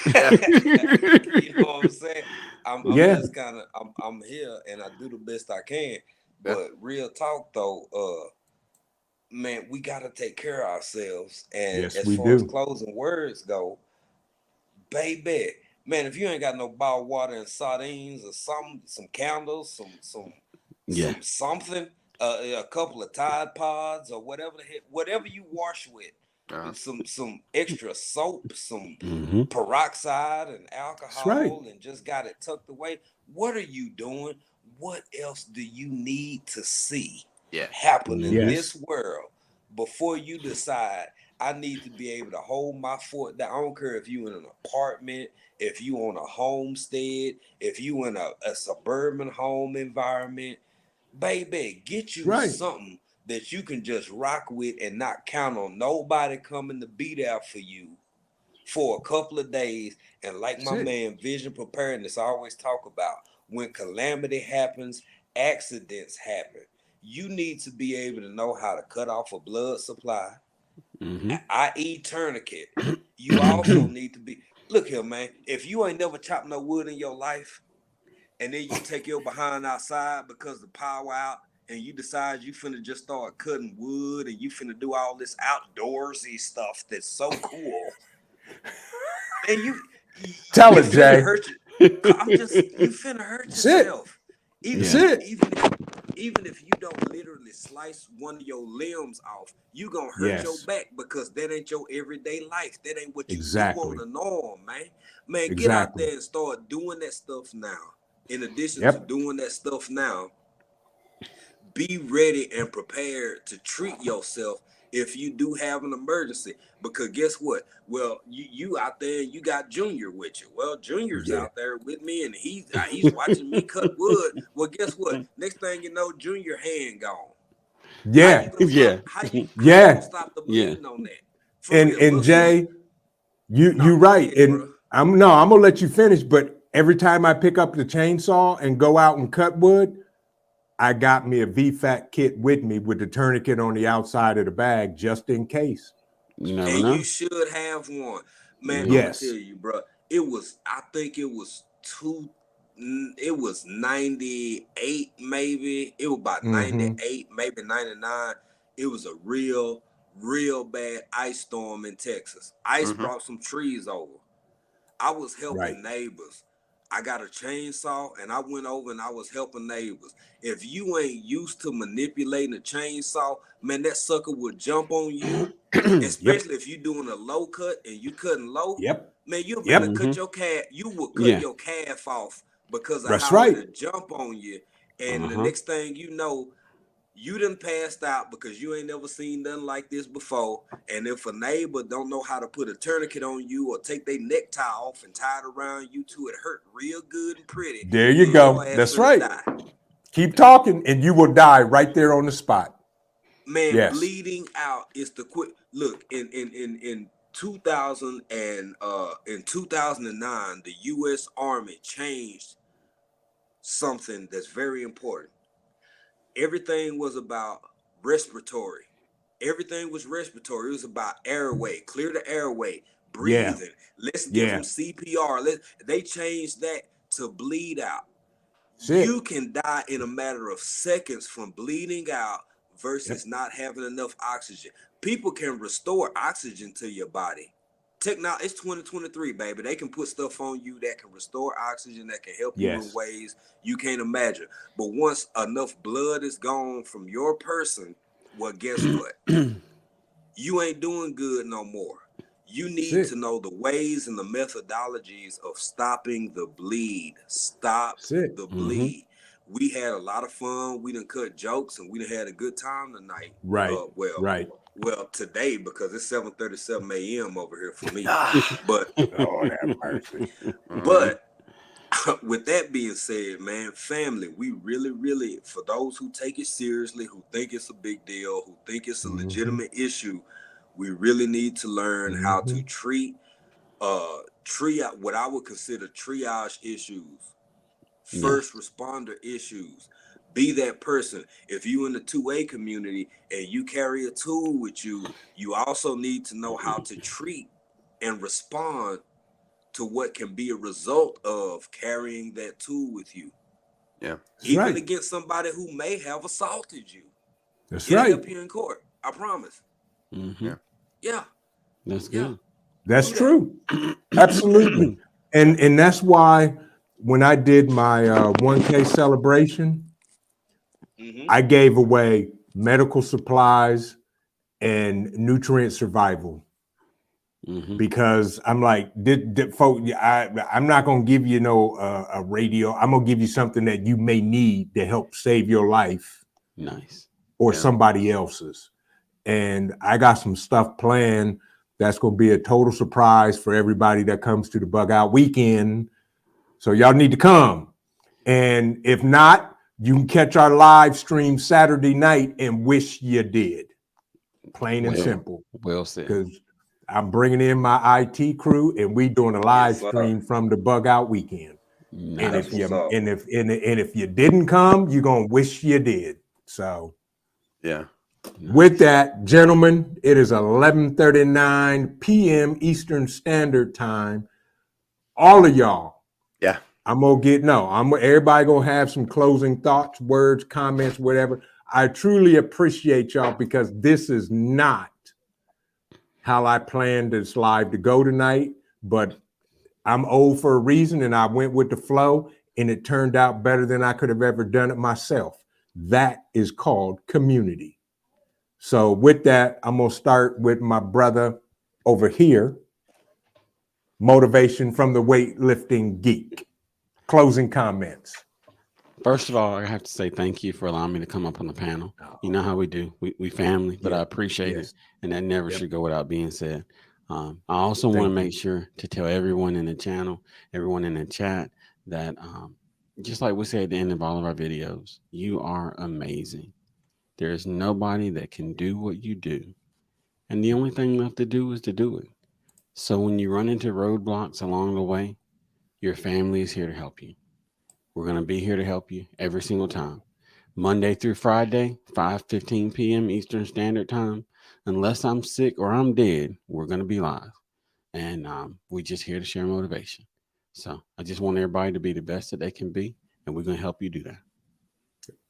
You know what I'm saying? I'm just kind of I'm here and I do the best I can. But real talk though, man, we gotta take care of ourselves. And as far as closing words go, baby, man, if you ain't got no bottled water and sardines or some candles, some something, a couple of Tide Pods or whatever you wash with. Some extra soap, some peroxide and alcohol, and just got it tucked away. What are you doing? What else do you need to see happen in this world before you decide I need to be able to hold my fort down? I don't care if you in an apartment, if you on a homestead, if you in a suburban home environment, baby, get you something that you can just rock with and not count on nobody coming to be there for you for a couple of days. And like my man Vision Preparedness always talk about, when calamity happens, accidents happen. You need to be able to know how to cut off a blood supply, i.e. tourniquet. You also need to be, look here, man, if you ain't never chopped no wood in your life, and then you take your behind outside because the power out, and you decide you finna just start cutting wood and you finna do all this outdoorsy stuff that's so cool. And you tell it, Jay. I'm just, you finna hurt That's it. yourself. That's it. Even if you don't literally slice one of your limbs off, you gonna hurt your Yes. back because that ain't your everyday life. That ain't what you do Exactly. on the norm, man. Man, get out Exactly. there and start doing that stuff now. In addition to Yep. doing that stuff now, be ready and prepared to treat yourself if you do have an emergency. Because guess what? Well, you out there, you got Junior with you. Well, Junior's Yeah. out there with me, and he's watching me cut wood. Well, guess what? Next thing you know, Junior hand gone. Yeah. How you Yeah. gonna stop the bleeding on that? For And real. Look, Jay, no, you go right. ahead, And bro. I'm gonna let you finish, but every time I pick up the chainsaw and go out and cut wood, I got me a VFAC kit with me with the tourniquet on the outside of the bag just in case. You never And know. you should have one. Man, I'm gonna Yes. tell you, bro. I think it was 98 maybe. It was about Mm-hmm. 98, maybe 99. It was a real bad ice storm in Texas. Ice brought some trees over. I was helping neighbors. I got a chainsaw and I went over and I was helping neighbors. If you ain't used to manipulating a chainsaw, man, that sucker would jump on you. Especially if you're doing a low cut and you cutting low, Yep. man, you Yep. better cut your calf. You will cut your calf off because of That's how right. it'll jump on you. And the next thing you know, you done passed out because you ain't never seen nothing like this before. And if a neighbor don't know how to put a tourniquet on you or take their necktie off and tie it around you to it hurt real good and pretty, There you then go. your ass That's finna right. die. Keep talking and you will die right there on the spot. Man, Yes. bleeding out is the quick look in 2000 and in 2009 the US Army changed something that's very important. Everything was about respiratory. Everything was respiratory. It was about airway, clear the airway, breathing. Let's give them CPR. They changed that to bleed out. You can die in a matter of seconds from bleeding out versus not having enough oxygen. People can restore oxygen to your body. Technology, it's 2023, baby. They can put stuff on you that can restore oxygen, that can help you in ways you can't imagine. But once enough blood is gone from your person, well, guess what? You ain't doing good no more. You need to know the ways and the methodologies of stopping the bleed. Stop the bleed. We had a lot of fun. We done cut jokes and we done had a good time tonight. Well, today because it's 7:37 a.m. over here for me. But Lord have mercy. But with that being said, man, family, we really, for those who take it seriously, who think it's a big deal, who think it's a legitimate issue, we really need to learn how to treat what I would consider triage issues, first responder issues. Be that person. If you in the 2A community and you carry a tool with you, you also need to know how to treat and respond to what can be a result of carrying that tool with you. Yeah. Even against somebody who may have assaulted you. It'll help you in court. I promise. Yeah. That's good. That's true. Absolutely. And that's why when I did my 1K celebration, I gave away medical supplies and nutrient survival. Because I'm like, I'm not gonna give you a radio. I'm gonna give you something that you may need to help save your life, or somebody else's. And I got some stuff planned that's gonna be a total surprise for everybody that comes to the Bug Out Weekend. So y'all need to come. And if not, you can catch our live stream Saturday night and wish you did. Plain and simple. Well said. Because I'm bringing in my IT crew and we doing a live stream from the Bug Out Weekend. And if you didn't come, you're gonna wish you did. So with that, gentlemen, it is 11:39 p.m. Eastern Standard Time. All of y'all. Everybody gonna have some closing thoughts, words, comments, whatever. I truly appreciate y'all because this is not how I planned this live to go tonight, but I'm old for a reason, and I went with the flow, and it turned out better than I could have ever done it myself. That is called community. So with that, I'm going to start with my brother over here. Motivation from the weightlifting geek. Closing comments. First of all, I have to say thank you for allowing me to come up on the panel. You know how we do. We family, but I appreciate it. And that never should go without being said. I also want to make sure to tell everyone in the channel, everyone in the chat, that just like we say at the end of all of our videos, you are amazing. There is nobody that can do what you do. And the only thing left to do is to do it. So when you run into roadblocks along the way, your family is here to help you. We're going to be here to help you every single time. Monday through Friday, 5:15 p.m. Eastern Standard Time. Unless I'm sick or I'm dead, we're going to be live. And we're just here to share motivation. So I just want everybody to be the best that they can be, and we're going to help you do that.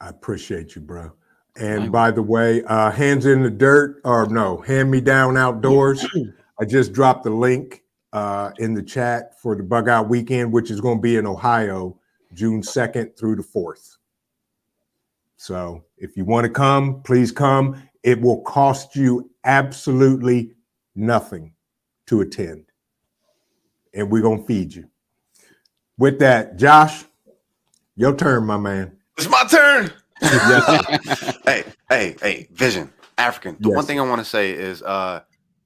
I appreciate you, bro. And by the way, hands in the dirt, or no, hand me down outdoors. I just dropped the link in the chat for the Bug Out Weekend, which is going to be in Ohio, June 2nd through the 4th. So if you want to come, please come. It will cost you absolutely nothing to attend. And we're going to feed you. With that, Josh, your turn, my man. It's my turn. Yes. Hey, Vision, African. The one thing I want to say is,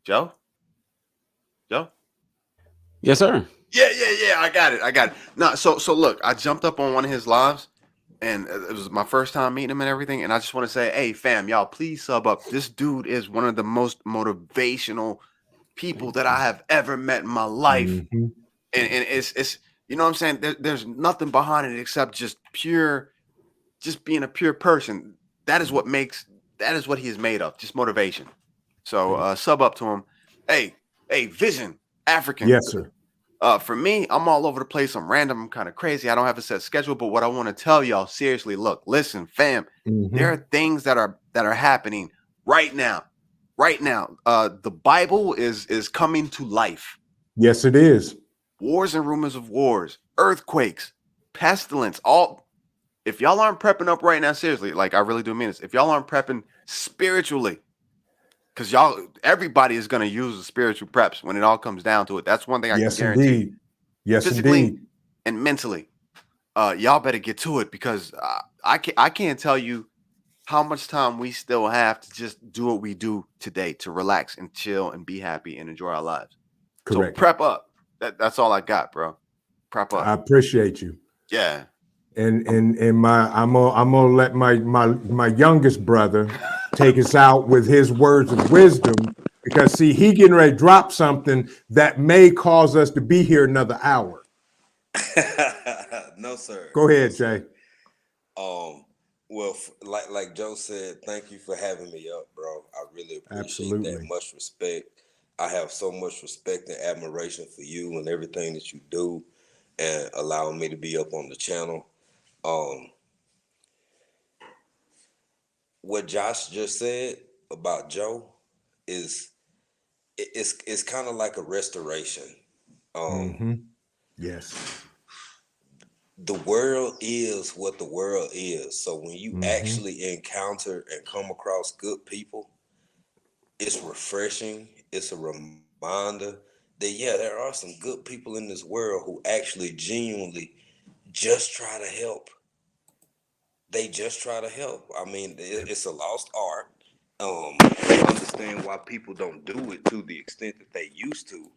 Joe? Yes, sir. Yeah. I got it. No, so look, I jumped up on one of his lives, and it was my first time meeting him and everything. And I just want to say, hey, fam, y'all, please sub up. This dude is one of the most motivational people that I have ever met in my life. Mm-hmm. And it's you know what I'm saying? There's nothing behind it except just being a pure person. That is what he is made of, just motivation. So sub up to him. Hey, Vision, African. Yes, sir. For me, I'm all over the place. I'm random. I'm kind of crazy. I don't have a set schedule. But what I want to tell y'all, seriously, look, listen, fam. Mm-hmm. There are things that are happening right now. Right now, the Bible is coming to life. Yes, it is. Wars and rumors of wars, earthquakes, pestilence. All. If y'all aren't prepping up right now, seriously, like I really do mean this. If y'all aren't prepping spiritually, because everybody is going to use the spiritual preps when it all comes down to it. That's one thing I can guarantee. Indeed. Yes, physically indeed. And mentally, y'all better get to it, because I can't tell you how much time we still have to just do what we do today, to relax and chill and be happy and enjoy our lives. Correct. So prep up. That's all I got, bro. Prep up. I appreciate you. Yeah. And I'm gonna let my youngest brother take us out with his words of wisdom, because see, he getting ready to drop something that may cause us to be here another hour. No, sir. Go ahead, Jay. Well, like Joe said, thank you for having me up, bro. I really appreciate that. Much respect. I have so much respect and admiration for you and everything that you do, and allowing me to be up on the channel. What Josh just said about Joe is it's kind of like a restoration. Yes. The world is what the world is. So when you actually encounter and come across good people, it's refreshing. It's a reminder that, yeah, there are some good people in this world who actually genuinely just try to help. They just try to help. I mean, it's a lost art. I understand why people don't do it to the extent that they used to,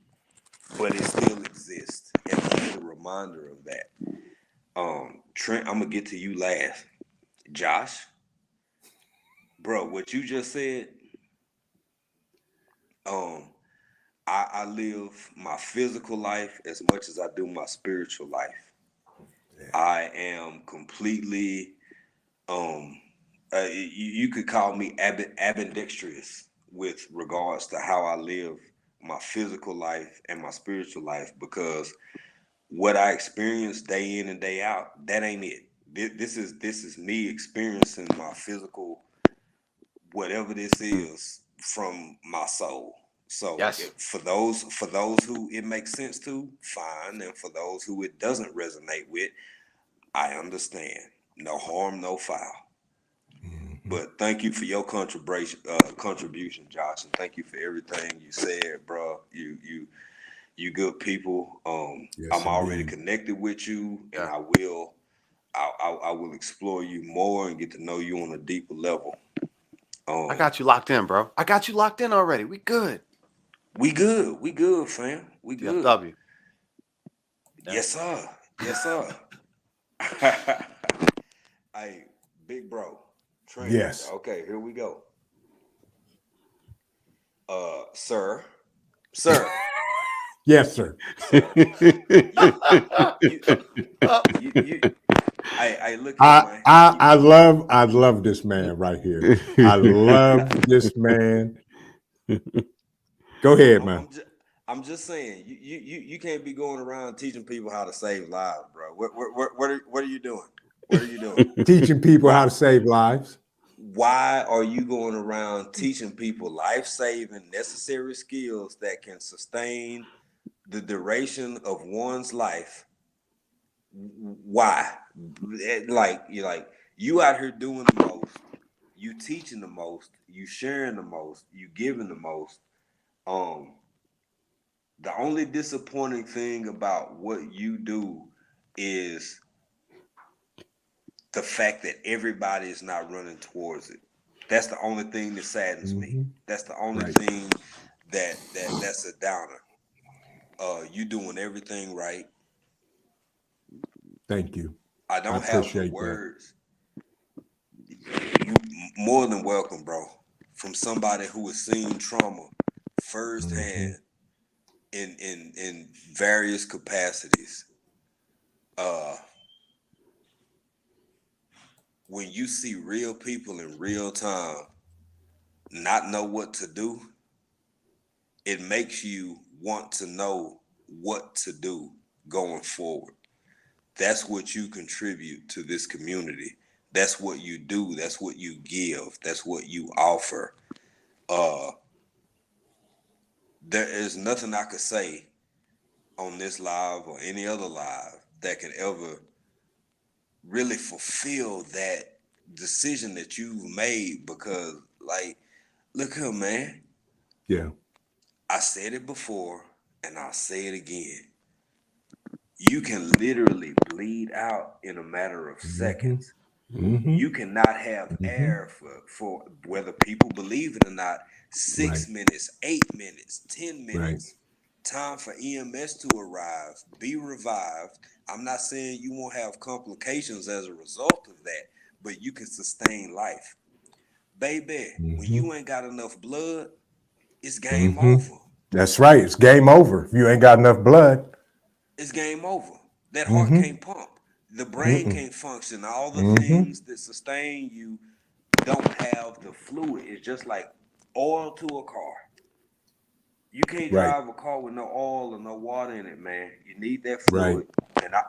but it still exists. And I'm a reminder of that. Trent, I'm gonna get to you last. Josh, bro, what you just said, I live my physical life as much as I do my spiritual life. Yeah. I am completely, you could call me ambidextrous with regards to how I live my physical life and my spiritual life, because what I experience day in and day out, that ain't it. This is me experiencing my physical, whatever this is, from my soul. So Yes. for those who it makes sense to, fine, and for those who it doesn't resonate with, I understand. No harm, no foul. But thank you for your contribution, Josh, and thank you for everything you said, bro. You good people. Yes, I'm already indeed. connected with you, and Yeah. I will explore you more and get to know you on a deeper level. I got you locked in, bro. I got you locked in already. We good. We good, fam. We good. TFW. Yeah. Yes, sir. Yes, sir. Hey, big bro, train. Yes. Okay, here we go. Sir, sir, Yes, sir. sir. You, you. I look here, man. I love this man right here. I love this man. Go ahead, man. I'm just saying, you can't be going around teaching people how to save lives, bro. What are you doing? What are you doing? Teaching people Why how to save lives. why are you going around teaching people life-saving necessary skills that can sustain the duration of one's life? Why? You out here doing the most, you teaching the most, you sharing the most, you giving the most. Um, the only disappointing thing about what you do is the fact that everybody is not running towards it. That's the only thing that saddens me. That's the only Right. thing that's a downer. You doing everything right. Thank you. I I don't have the appreciate that. words. You more than welcome, bro. From somebody who has seen trauma firsthand in various capacities. When you see real people in real time not know what to do, it makes you want to know what to do going forward. That's what you contribute to this community. That's what you do. That's what you give. That's what you offer. There is nothing I could say on this live or any other live that can ever really fulfill that decision that you've made, because like, look here, man. Yeah. I said it before and I'll say it again. You can literally bleed out in a matter of seconds. You cannot have air for whether people believe it or not, Right. 6 minutes, 8 minutes, 10 Right. minutes. Time for EMS to arrive, be revived. I'm not saying you won't have complications as a result of that, but you can sustain life. Baby, when you ain't got enough blood, it's game over. That's right. It's game over. If you ain't got enough blood. It's game over. That heart can't pump. The brain can't function. All the things that sustain you don't have the fluid. It's just like oil to a car. You can't Right. drive a car with no oil or no water in it, man. You need that Right. fluid. And I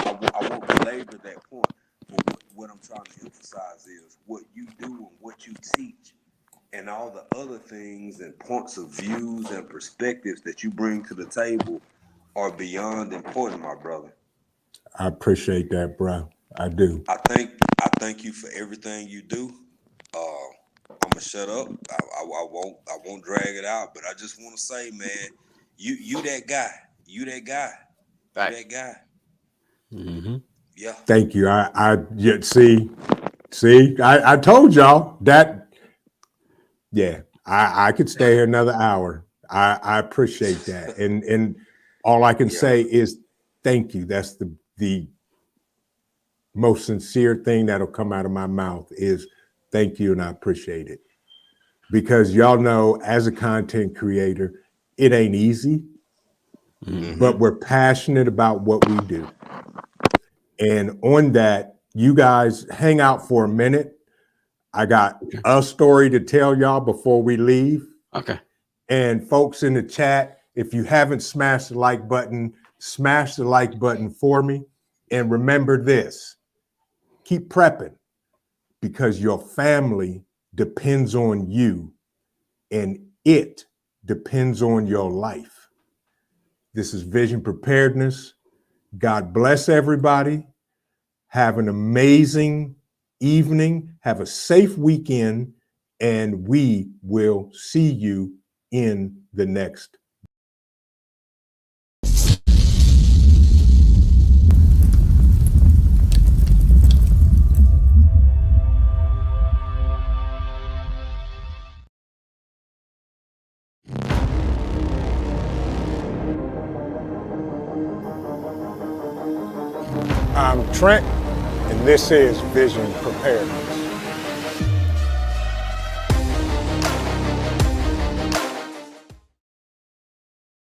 won't belabor that point. But what I'm trying to emphasize is what you do and what you teach and all the other things and points of views and perspectives that you bring to the table are beyond important, my brother. I appreciate that, bro. I do. I thank you for everything you do. I'm gonna shut up. I won't drag it out. But I just want to say, man, you that guy. You that guy. You Right. that guy. Yeah. Thank you. Yeah, see, I told y'all that. Yeah, I could stay here another hour. I appreciate that. And all I can Yeah. say is thank you. That's the most sincere thing that'll come out of my mouth is thank you, and I appreciate it. Because y'all know, as a content creator, it ain't easy, but we're passionate about what we do. And on that, you guys hang out for a minute. I got a story to tell y'all before we leave. Okay. And folks in the chat, if you haven't smashed the like button, smash the like button for me. And remember this, keep prepping, because your family depends on you and it depends on your life. This is Vision Preparedness. God bless everybody. Have an amazing evening. Have a safe weekend. And we will see you in the next. I'm Trent, and this is Vision Preparedness.